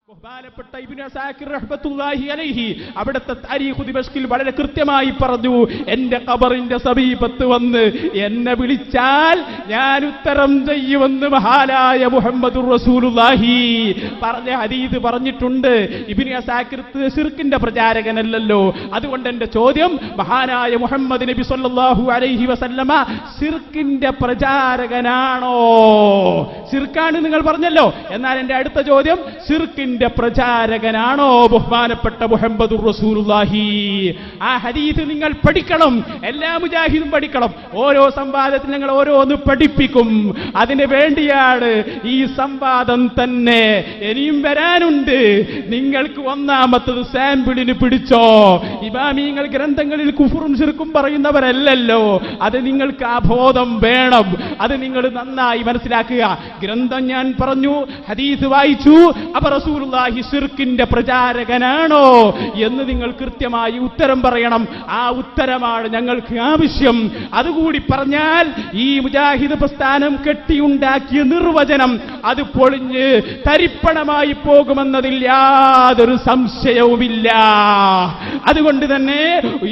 ബഹുമാനപ്പെട്ട ഇബ്നു അസാകിർ റഹ്മത്തുള്ളാഹി അലൈഹി അവിടുത്തെ താരീഖ് ദിമഷ്കിൽ വളരെ കൃത്യമായി പറഞ്ഞു, എന്റെ ഖബറിന്റെ സമീപത്ത് വന്ന് എന്നെ വിളിച്ചാൽ ഞാൻ ഉത്തരം ചെയ്യുമെന്ന് മഹാനായ മുഹമ്മദുർ റസൂലുള്ളാഹി പറഞ്ഞ ഹദീസ് പറഞ്ഞിട്ടുണ്ട്. ഇബ്നു അസാകിർ ശിർക്കിന്റെ പ്രചാരകനല്ലല്ലോ. അതുകൊണ്ട് എന്റെ ചോദ്യം, മഹാനായ മുഹമ്മദ് നബി സല്ലല്ലാഹു അലൈഹി വസല്ലമ ശിർക്കിന്റെ പ്രചാരകനാണോ? ശിർക്കാണ് നിങ്ങൾ പറഞ്ഞല്ലോ. എന്നാൽ എന്റെ അടുത്ത ചോദ്യം, ശിർക്കിന്റെ പ്രചാരകനാണോ ബഹുമാനപ്പെട്ട മുഹമ്മദുർ റസൂലുള്ളാഹി? ആ ഹദീസ് നിങ്ങൾ പഠിക്കണം, എല്ലാ മുജാഹിദും പഠിക്കണം. ഓരോ സംവാദത്തിൽ ഞങ്ങൾ ഓരോന്ന് പഠിപ്പിക്കും. അതിന് വേണ്ടിയാണ് ഈ സംവാദം തന്നെ. ഇനിയും വരാനുണ്ട്. നിങ്ങൾക്ക് ഒന്നാമത്തത് സാമ്പിളിന് പിടിച്ചോ. ഇമാമിങ്ങൾ ഗ്രന്ഥങ്ങളിൽ കുഫറും ശിർക്കും പറയുന്നവരല്ലല്ലോ. അത് നിങ്ങൾക്ക് ആ ബോധം വേണം. അത് നിങ്ങൾ നന്നായി മനസ്സിലാക്കുക. ഗ്രന്ഥം ഞാൻ പറഞ്ഞു, ഹദീസ് വായിച്ചു, അപ്പൊ റസൂലുള്ളാഹി ശിർക്കിന്റെ പ്രചാരകനാണോ എന്ന് നിങ്ങൾ കൃത്യമായി ഉത്തരം പറയണം. ആ ഉത്തരമാണ് ഞങ്ങൾക്ക് ആവശ്യം. അതുകൂടി പറഞ്ഞാൽ ഈ മുജാഹിദ് പ്രസ്ഥാനം കെട്ടിയുണ്ടാക്കിയ നിർവചനം അത് പൊളിഞ്ഞ് തരിപ്പണമായി പോകുമെന്നതിൽ യാതൊരു സംശയവുമില്ല. അതുകൊണ്ട് തന്നെ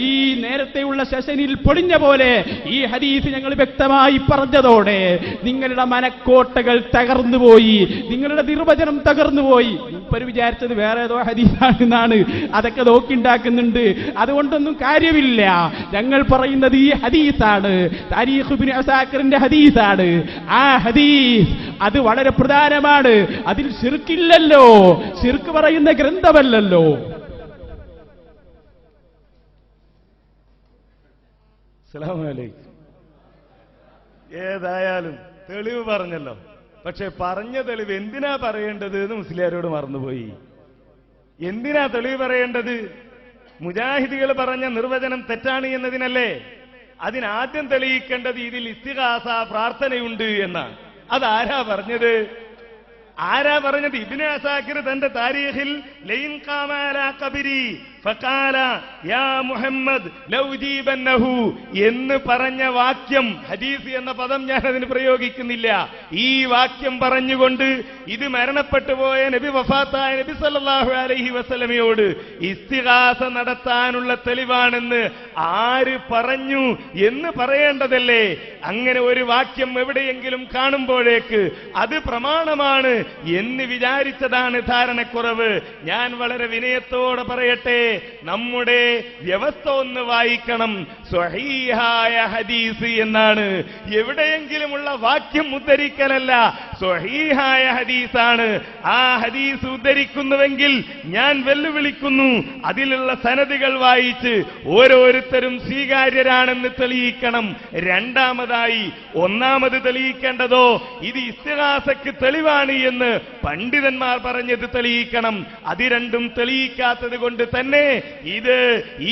ഈ നേരത്തെയുള്ള സെഷനിൽ പൊളിഞ്ഞ പോലെ ഈ ഹദീസ് ഞങ്ങൾ വ്യക്തമായി പറഞ്ഞതോടെ നിങ്ങളുടെ മനക്കോട്ടകൾ തകർന്നുപോയി, നിങ്ങളുടെ നിർവചനം തകർന്നുപോയി. ഇപ്പര് വിചാരിച്ചത് വേറെ ഏതോ ഹദീസാണെന്നാണ്. അതൊക്കെ നോക്കിണ്ടാക്കുന്നുണ്ട്. അതുകൊണ്ടൊന്നും കാര്യമില്ല. ഞങ്ങൾ പറയുന്നത് ഈ ഹദീസാണ്, താരീഖ് ഇബ്നു അസാക്കിറിന്റെ ഹദീസാണ്. ആ ഹദീസ് അത് വളരെ പ്രധാനമാണ്. അതിൽ ശിർക്കില്ലല്ലോ. ശിർക്ക് പറയുന്ന ഗ്രന്ഥമല്ലല്ലോ. അസ്സലാമു അലൈക്കും. ഏതായാലും തെളിവ് പറഞ്ഞല്ലോ. പക്ഷെ പറഞ്ഞ തെളിവ് എന്തിനാ പറയേണ്ടത് എന്ന് മുസ്ലിയാരോട് മറന്നുപോയി. എന്തിനാ തെളിവ് പറയേണ്ടത്? മുജാഹിദികൾ പറഞ്ഞ നിർവചനം തെറ്റാണ് എന്നതിനല്ലേ? അതിനാദ്യം തെളിയിക്കേണ്ടത് ഇതിൽ ഇസ്തിഗാസ പ്രാർത്ഥനയുണ്ട് എന്നാണ്. അതാരാ പറഞ്ഞത്? ആരാ പറഞ്ഞത്? ഇബ്നു അസാകിർ തന്റെ താരീഖിൽ ലൈൻ ഖാമ അലാ ഖബരി ഫഖാല യാ മുഹമ്മദ് ലൗ ജീബന്നഹു എന്ന് പറഞ്ഞ വാക്യം, ഹദീസ് എന്ന പദം ഞാൻ അതിന് പ്രയോഗിക്കുന്നില്ല. ഈ വാക്യം പറഞ്ഞുകൊണ്ട് ഇത് മരണപ്പെട്ടു പോയ നബി, വഫാത്തായ നബി സല്ലല്ലാഹു അലൈഹി വസല്ലമയോട് ഇസ്തിഗാസ നടത്താനുള്ള തെളിവാണെന്ന് ആര് പറഞ്ഞു എന്ന് പറയേണ്ടതല്ലേ? അങ്ങനെ ഒരു വാക്യം എവിടെയെങ്കിലും കാണുമ്പോഴേക്ക് അത് പ്രമാണമാണ് എന്ന് വിചാരിച്ചതാണ് ധാരണക്കുറവ്. ഞാൻ വളരെ വിനയത്തോടെ പറയട്ടെ, നമ്മുടെ വ്യവസ്ഥ ഒന്ന് വായിക്കണം. സ്വഹീഹായ ഹദീസ് എന്നാണ്. എവിടെയെങ്കിലുമുള്ള വാക്യം ഉദ്ധരിക്കലല്ല, സ്വഹീഹായ ഹദീസാണ്. ആ ഹദീസ് ഉദ്ധരിക്കുന്നുവെങ്കിൽ ഞാൻ വെല്ലുവിളിക്കുന്നു, അതിലുള്ള സനദുകൾ വായിച്ച് ഓരോരുത്തരും സ്വീകാര്യരാണെന്ന് തെളിയിക്കണം. രണ്ടാമതായി, ഒന്നാമത് തെളിയിക്കേണ്ടതോ ഇത് ഇസ്തിഗാസക്ക് തെളിവാണ് എന്ന് പണ്ഡിതന്മാർ പറഞ്ഞത് തെളിയിക്കണം. അത് രണ്ടും തെളിയിക്കാത്തത് കൊണ്ട് തന്നെ ഇത്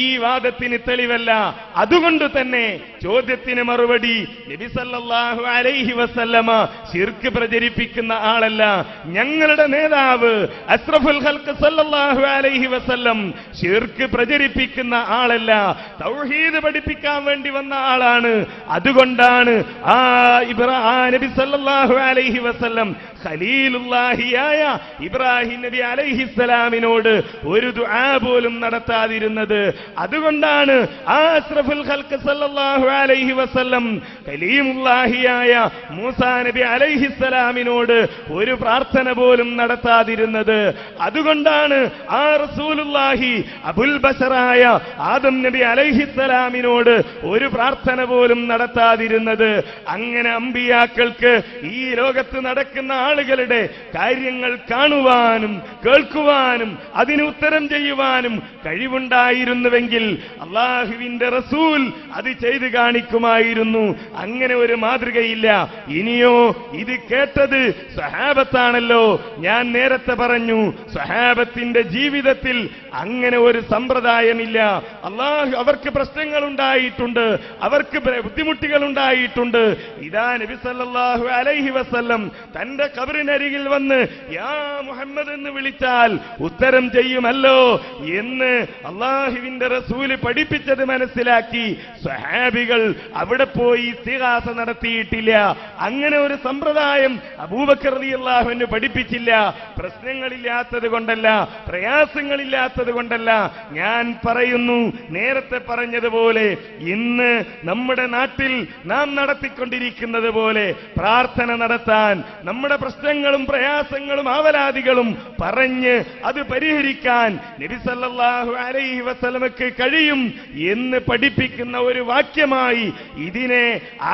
ഈ വാദത്തിന് തെളിവല്ല. അതുകൊണ്ട് തന്നെ ചോദ്യത്തിന് മറുപടി, നബി സല്ലല്ലാഹു അലൈഹി വസല്ലമ ശിർക്ക് പ്രചരിപ്പിക്കുന്ന ആളല്ല. ഞങ്ങളുടെ നേതാവ് അഷ്റഫുൽ ഖൽഖ് സല്ലല്ലാഹു അലൈഹി വസല്ലം ശിർക്ക് പ്രചരിപ്പിക്കുന്ന ആളല്ല, തൗഹീദ് പഠിപ്പിക്കാൻ വേണ്ടി വന്ന ആളാണ്. അതുകൊണ്ടാണ് ആ നബി സല്ലല്ലാഹു അലൈഹി വസല്ലം ഖലീലുല്ലാഹിയായ ഇബ്രാഹിം നബി അലൈഹിസ്സലാമിനോട് ഒരു ദുആ പോലും നടത്താതിരുന്നത്. അതുകൊണ്ടാണ് ആ അഷ്റഫുൽ ഖൽഖ് സല്ലല്ലാഹു അലൈഹി വസല്ലം കലീമുല്ലാഹിയായ മൂസാ നബി അലൈഹിസ്സലാമിനോട് ഒരു പ്രാർത്ഥന പോലും നടത്താതിരുന്നത്. അതുകൊണ്ടാണ് ആ റസൂലുള്ളാഹി അബുൽ ബശറായ ആദം നബി അലൈഹിസ്സലാമിനോട് ഒരു പ്രാർത്ഥന പോലും നടത്താതിരുന്നത്. അങ്ങനെ അമ്പിയാക്കൾക്ക് ഈ ലോകത്ത് നടക്കുന്ന ആളുകളുടെ കാര്യങ്ങൾ കാണുവാനും കേൾക്കുവാനും അതിന് ഉത്തരം ചെയ്യുവാനും കഴിവുണ്ടായിരുന്നുവെങ്കിൽ അല്ലാഹുവിന്റെ റസൂൽ അത് ചെയ്തു കാണിക്കുമായിരുന്നു. അങ്ങനെ ഒരു മാതൃകയില്ല. ഇനിയോ ഇത് കേട്ടത് സഹാബത്താണല്ലോ. ഞാൻ നേരത്തെ പറഞ്ഞു, സഹാബത്തിന്റെ ജീവിതത്തിൽ അങ്ങനെ ഒരു സമ്പ്രദായമില്ല. അള്ളാഹു അവർക്ക് പ്രശ്നങ്ങൾ ഉണ്ടായിട്ടുണ്ട്, അവർക്ക് ബുദ്ധിമുട്ടുകൾ ഉണ്ടായിട്ടുണ്ട്. ഇതാ നബി സല്ലല്ലാഹു അലൈഹി വസല്ലം തന്റെ ഖബറിനരികിൽ വന്ന് യാ മുഹമ്മദ് എന്ന് വിളിച്ചാൽ ഉത്തരം ചെയ്യുമല്ലോ എന്ന് അള്ളാഹുവിന്റെ റസൂല് പഠിപ്പിച്ചത് മനസ്സിലാക്കി സ്വഹാബികൾ അവിടെ പോയി ഇസ്തിഗാസ നടത്തിയിട്ടില്ല. അങ്ങനെ ഒരു സമ്പ്രദായം അബൂബക്കർ റളിയല്ലാഹു അൻഹു പഠിപ്പിച്ചില്ല. പ്രശ്നങ്ങളില്ലാത്തത് കൊണ്ടല്ല, പ്രയാസങ്ങളില്ലാത്തത് കൊണ്ടല്ല. ഞാൻ പറയുന്നു, നേരത്തെ പറഞ്ഞതുപോലെ ഇന്ന് നമ്മുടെ നാട്ടിൽ നാം നടത്തിക്കൊണ്ടിരിക്കുന്നത് പോലെ പ്രാർത്ഥന നടത്താൻ, നമ്മുടെ പ്രശ്നങ്ങളും പ്രയാസങ്ങളും ആവലാദികളും പറഞ്ഞ് അത് പരിഹരിക്കാൻ നബി സല്ലല്ലാഹു അലൈഹി വസല്ലമക്ക് കഴിയും എന്ന് പഠിപ്പിക്കുന്ന ഒരു വാക്യമായി ഇതിനെ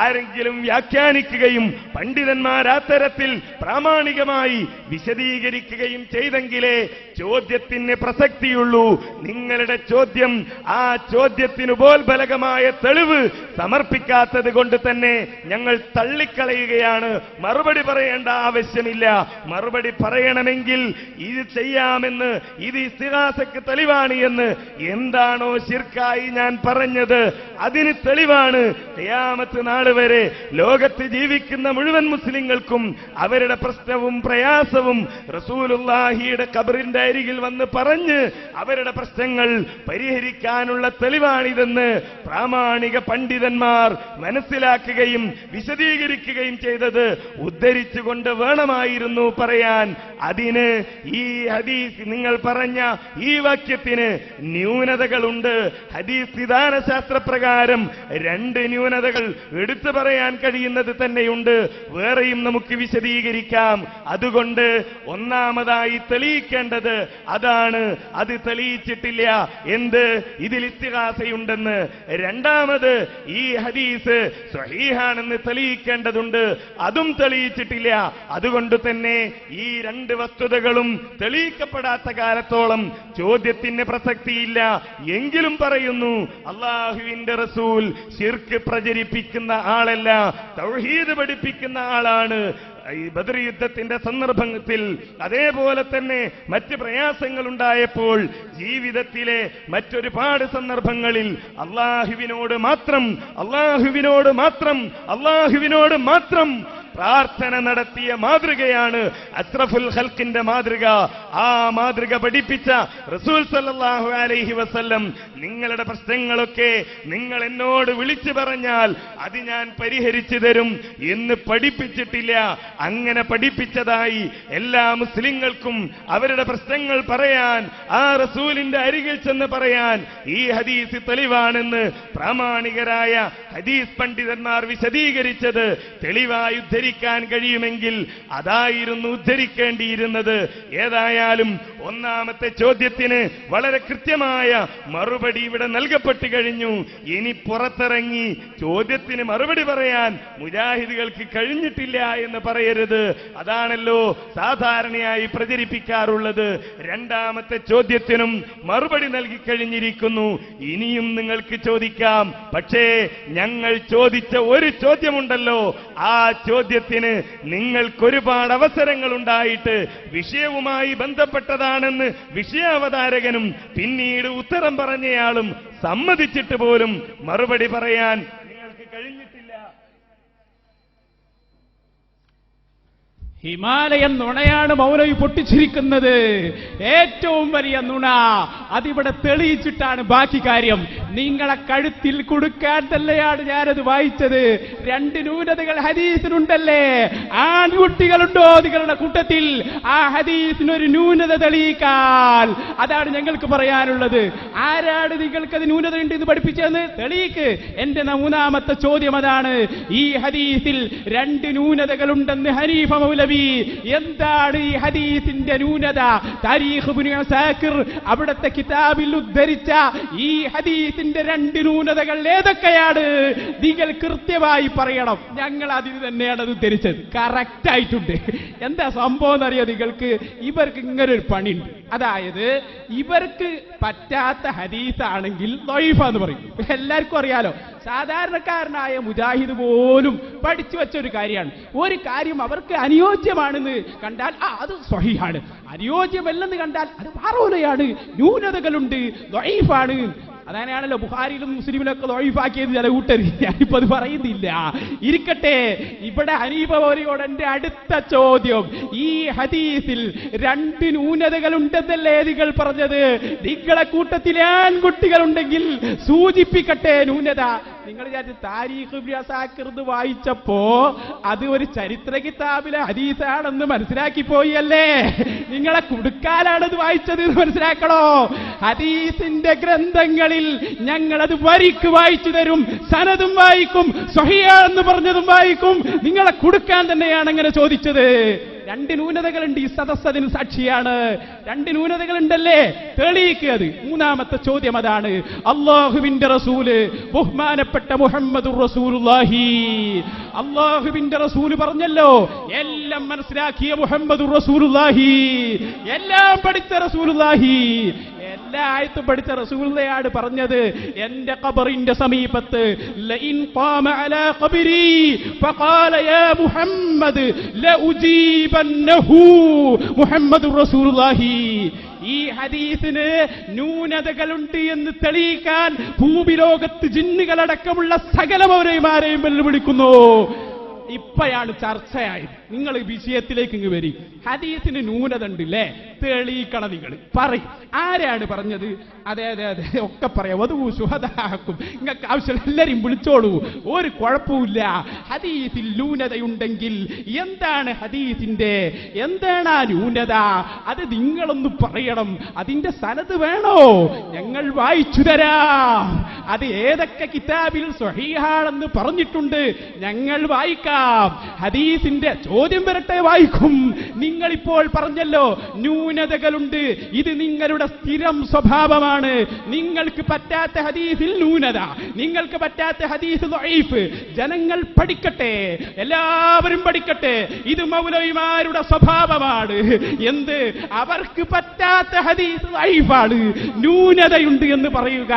ആരെങ്കിലും വ്യാഖ്യാനിക്കുകയും പണ്ഡിതന്മാർ അത്തരത്തിൽ പ്രാമാണികമായി വിശദീകരിക്കുകയും ചെയ്തെങ്കിലേ ചോദ്യത്തിന് പ്രസക്തിയുള്ളൂ. നിങ്ങളുടെ ചോദ്യം, ആ ചോദ്യത്തിന് ഉപോത്ബലകമായ തെളിവ് സമർപ്പിക്കാത്തത് കൊണ്ട് തന്നെ ഞങ്ങൾ തള്ളിക്കളയുകയാണ്. മറുപടി പറയേണ്ട ആവശ്യമില്ല. മറുപടി പറയണമെങ്കിൽ ഇത് ചെയ്യാമെന്ന്, ഇത് ഇസ്തിഗാസക്ക് തെളിവാണ് എന്ന് എന്താണോ ശിർക്കായി ഞാൻ പറഞ്ഞത് അതിന് തെളിവാണ്. ഖിയാമത്ത് നാൾ വരെ ലോകത്ത് ജീവിക്കുന്ന മുഴുവൻ മുസ്ലിങ്ങൾക്കും അവരുടെ പ്രശ്നവും പ്രയാസവും റസൂലുള്ളാഹിയുടെ ഖബറിന്റെ അരികിൽ വന്ന് പറഞ്ഞ് അവരുടെ പ്രശ്നങ്ങൾ പരിഹരിക്കാനുള്ള തെളിവാണിതെന്ന് പ്രാമാണിക പണ്ഡിതന്മാർ മനസ്സിലാക്കുകയും വിശദീകരിക്കുകയും ചെയ്തത് ഉദ്ധരിച്ചുകൊണ്ട് വേണമായിരുന്നു പറയാൻ. അതിന് ഈ ഹദീസ്, നിങ്ങൾ പറഞ്ഞ ഈ വാക്യത്തിന് ന്യൂനതകളുണ്ട്. ഹദീസ് വിധാനശാസ്ത്രപ്രകാരം 2 ന്യൂനതകൾ എടുത്തു പറയാൻ കഴിയുന്നത് തന്നെയുണ്ട്. വേറെയും നമുക്ക് വിശദീകരിക്കാം. അതുകൊണ്ട് ഒന്നാമതായി തെളിയിക്കേണ്ടത് അതാണ്. അത് തെളിയിച്ചിട്ടില്ല. എന്ത്? ഇതിൽ ഇസ്തിഗാസയുണ്ടെന്ന്. രണ്ടാമത് ഈ ഹദീസ് സ്വഹീഹാണെന്ന് തെളിയിക്കേണ്ടതുണ്ട്. അതും തെളിയിച്ചിട്ടില്ല. അതുകൊണ്ട് തന്നെ ഈ 2 വസ്തുതകളും തെളിയിക്കപ്പെടാത്ത കാലത്തോളം ചോദ്യത്തിന് പ്രസക്തിയില്ല. എങ്കിലും പറയുന്നു, അള്ളാഹുവിന്റെ റസൂൽ ശിർക്ക് പ്രചരിപ്പിക്കുന്ന ആളല്ല, തൗഹീദ് പഠിപ്പിക്കുന്ന ആളാണ്. ഈ ബദർ യുദ്ധത്തിന്റെ സന്ദർഭത്തിൽ അതേപോലെ തന്നെ മറ്റ് പ്രയാസങ്ങൾ ഉണ്ടായപ്പോൾ ജീവിതത്തിലെ മറ്റൊരുപാട് സന്ദർഭങ്ങളിൽ അള്ളാഹുവിനോട് മാത്രം പ്രാർത്ഥന നടത്തിയ മാതൃകയാണ് അഷ്റഫുൽ ഖൽഖിന്റെ മാതൃക. ആ മാതൃക പഠിപ്പിച്ച റസൂൽ സല്ലല്ലാഹു അലൈഹി വസല്ലം നിങ്ങളുടെ പ്രശ്നങ്ങളൊക്കെ നിങ്ങൾ എന്നോട് വിളിച്ചു പറഞ്ഞാൽ അത് ഞാൻ പരിഹരിച്ചു തരും എന്ന് പഠിപ്പിച്ചിട്ടില്ല. അങ്ങനെ പഠിപ്പിച്ചതായി എല്ലാ മുസ്ലിങ്ങൾക്കും അവരുടെ പ്രശ്നങ്ങൾ പറയാൻ, ആ റസൂലിന്റെ അരികിൽ ചെന്ന് പറയാൻ ഈ ഹദീസ് തെളിവാണെന്ന് പ്രാമാണികരായ ഹദീസ് പണ്ഡിതന്മാർ വിശദീകരിച്ചത് തെളിവായി ഉദ്ധരിക്കാൻ കഴിയുമെങ്കിൽ അതായിരുന്നു ഉദ്ധരിക്കേണ്ടിയിരുന്നത്. ഏതായാലും ഒന്നാമത്തെ ചോദ്യത്തിന് വളരെ കൃത്യമായ മറുപടി ഇവിടെ നൽകപ്പെട്ടു കഴിഞ്ഞു. ഇനി പുറത്തിറങ്ങി ചോദ്യത്തിന് മറുപടി പറയാൻ മുജാഹിദുകൾക്ക് കഴിഞ്ഞിട്ടില്ല എന്ന് പറയരുത്. അതാണല്ലോ സാധാരണയായി പ്രചരിപ്പിക്കാറുള്ളത്. രണ്ടാമത്തെ ചോദ്യത്തിനും മറുപടി നൽകിക്കഴിഞ്ഞിരിക്കുന്നു. ഇനിയും നിങ്ങൾക്ക് ചോദിക്കാം. പക്ഷേ ഞങ്ങൾ ചോദിച്ച ഒരു ചോദ്യമുണ്ടല്ലോ, ആ ചോദ്യത്തിന് നിങ്ങൾക്കൊരുപാട് അവസരങ്ങൾ ഉണ്ടായിട്ട് വിഷയവുമായി ബന്ധപ്പെട്ടതാണെന്ന് വിഷയാവതാരകനും പിന്നീട് ഉത്തരം പറഞ്ഞയാളും സമ്മതിച്ചിട്ട് പോലും മറുപടി പറയാൻ നിങ്ങൾക്ക് കഴിഞ്ഞിട്ടില്ല. ഹിമാലയൻ നുണയാണ് മൗലവി പൊട്ടിച്ചിരിക്കുന്നത്. ഏറ്റവും വലിയ നുണ. അതിവിടെ തെളിയിച്ചിട്ടാണ് ബാക്കി കാര്യം. നിങ്ങളെ കഴുത്തിൽ കൊടുക്കാൻ തന്നെയാണ് ഞാനത് വായിച്ചത്. 2 ന്യൂനതകൾ ഹദീസിനുണ്ടല്ലേ? ആൺകുട്ടികളുണ്ടോ നിങ്ങളുടെ കൂട്ടത്തിൽ? ആ ഹദീസിനൊരു ന്യൂനത തെളിയിക്കാൻ. അതാണ് ഞങ്ങൾക്ക് പറയാനുള്ളത്. ആരാണ് നിങ്ങൾക്കത് ന്യൂനതയുണ്ട് എന്ന് പഠിപ്പിച്ചതെന്ന് തെളിയിക്ക്. എന്റെ 3ാമത്തെ ചോദ്യം അതാണ്. ഈ ഹദീസിൽ 2 ന്യൂനതകളുണ്ടെന്ന് ഹനീഫ മൗലവി, എന്താണ് ഈ ഹദീസിന്റെ ന്യൂനത? താരീഖ് ഇബ്നു അസാകിർ അവിടുത്തെ കിതാബിൽ ഉദ്ധരിച്ച ഈ ഹദീസിന്റെ 2 ന്യൂനതകൾ ഏതൊക്കെയാണ്? നിങ്ങൾ കൃത്യമായി പറയണം. ഞങ്ങൾ അതിന് തന്നെയാണ് അത് ഉദ്ധരിച്ചത്. കറക്റ്റ് ആയിട്ടുണ്ട്. എന്താ സംഭവം എന്നറിയോ നിങ്ങൾക്ക്? ഇവർക്ക് ഇങ്ങനെ ഒരു പണിയുണ്ട്. അതായത് ഇവർക്ക് പറ്റാത്ത ഹദീസാണെങ്കിൽ ദഈഫ എന്ന് പറയും. എല്ലാവർക്കും അറിയാലോ. സാധാരണക്കാരനായ മുജാഹിദ് പോലും പഠിച്ചു വെച്ച ഒരു കാര്യമാണ്. ഒരു കാര്യം അവർക്ക് അനുയോജ്യം അനുയോജ്യമാണെന്ന് കണ്ടാൽ അത് സ്വഹീഹാണ്, അനുയോജ്യമല്ലെന്ന് കണ്ടാൽ അത് പാറോലയാണ്, ന്യൂനതകളുണ്ട്, ദഈഫാണ്. അതനെയാണല്ലോ ബുഖാരിയിലും മുസ്ലിമിലൊക്കെ ദഈഫാക്കിയത് ചില കൂട്ടർ. ഞാനിപ്പോ അത് പറയുന്നില്ല, ഇരിക്കട്ടെ. ഇവിടെ ഹനീഫ മൗലവിയോട് എന്റെ അടുത്ത ചോദ്യം, ഈ ഹദീസിൽ 2 ന്യൂനതകളുണ്ടെന്നല്ലേ നിങ്ങൾ പറഞ്ഞത്? നിങ്ങളെ കൂട്ടത്തിൽ ആൺകുട്ടികളുണ്ടെങ്കിൽ സൂചിപ്പിക്കട്ടെ ന്യൂനത. നിങ്ങൾ താരീഖ് ഇബ്നു അസാക്കിർ വായിച്ചപ്പോ അത് ഒരു ചരിത്ര കിതാബിലെ ഹദീസാണെന്ന് മനസ്സിലാക്കി പോയല്ലേ? നിങ്ങളെ കുടുക്കാലാണത് വായിച്ചത് എന്ന് മനസ്സിലാക്കണോ? ഹദീസിന്റെ ഗ്രന്ഥങ്ങളിൽ ഞങ്ങളത് വരിക്ക് വായിച്ചു തരും, സനദും വായിക്കും, സ്വഹീഹാണെന്ന് പറഞ്ഞതും വായിക്കും. നിങ്ങളെ കുടുക്കാൻ തന്നെയാണ് അങ്ങനെ ചോദിച്ചത്. 2 ന്യൂനതകളുണ്ട്, ഈ സദസ്സതിന് സാക്ഷിയാണ്. 2 ന്യൂനതകളുണ്ടല്ലേ, തെളിയിക്കുക അത്. മൂന്നാമത്തെ ചോദ്യം അതാണ്. അല്ലാഹുവിന്റെ റസൂല് ബഹുമാനപ്പെട്ട മുഹമ്മദുർ റസൂലുള്ളാഹി, അല്ലാഹുവിന്റെ റസൂല് പറഞ്ഞല്ലോ, എല്ലാം മനസ്സിലാക്കിയ മുഹമ്മദുർ റസൂലുള്ളാഹി, എല്ലാം പഠിച്ച റസൂലുള്ളാഹി, എല്ലാ ആയത്തും പഠിച്ച റസൂലുള്ളാഹിയാണ് പറഞ്ഞത്. എന്റെ ഖബറിന്റെ സമീപത്ത് ലഇൻ ഖാമ അലാ ഖബരി ഫഖാല യാ മുഹമ്മദ് ലഉജീബന്നഹു മുഹമ്മദുർ റസൂലുള്ളാഹി. ഈ ഹദീസിന് ന്യൂനതകളുണ്ട് എന്ന് തെളിയിക്കാൻ ഭൂമിലോകത്ത് ജിന്നുകളടക്കമുള്ള സകല മൗലവിമാരെയും വെല്ലുവിളിക്കുന്നു. ഇപ്പോഴാണ് ചർച്ചയായത്. നിങ്ങൾ ഈ വിഷയത്തിലേക്ക് ഇങ്ങ് വരി. ഹദീസിന് ന്യൂനത ഉണ്ടല്ലേ, തെളിയിക്കണം. നിങ്ങൾ പറയും, ആരാണ് പറഞ്ഞത്? അതെ അതെ അതെ ഒക്കെ പറയാം. വധു സുഹദാക്കും, നിങ്ങൾക്ക് ആവശ്യം എല്ലാവരും വിളിച്ചോളൂ, ഒരു കുഴപ്പമില്ല. ഹദീസിൽ ന്യൂനതയുണ്ടെങ്കിൽ എന്താണ് ഹദീസിന്റെ, എന്താണ് ആ ന്യൂനത? അത് നിങ്ങളൊന്ന് പറയണം. അതിന്റെ സനദ് വേണോ? ഞങ്ങൾ വായിച്ചു തരാം. അത് ഏതൊക്കെ കിതാബിൽ സ്വഹീഹാണെന്ന് പറഞ്ഞിട്ടുണ്ട് ഞങ്ങൾ വായിക്കാം. ഹദീസിന്റെ ചോദ്യം വരട്ടെ, വായിക്കും. നിങ്ങളിപ്പോൾ പറഞ്ഞല്ലോ ന്യൂനതകളുണ്ട്, ഇത് നിങ്ങളുടെ സ്ഥിരം സ്വഭാവമാണ്. നിങ്ങൾക്ക് പറ്റാത്ത ഹദീസിൽ ന്യൂനത, നിങ്ങൾക്ക് പറ്റാത്ത ഹദീസ് ദഈഫ്. ജനങ്ങൾ പഠിക്കട്ടെ, എല്ലാവരും പഠിക്കട്ടെ. ഇത് മൗലവിമാരുടെ സ്വഭാവമാണ്. എന്ത്? അവർക്ക് പറ്റാത്ത ഹദീസ് ദഈഫാണ്, ന്യൂനതയുണ്ട് എന്ന് പറയുക.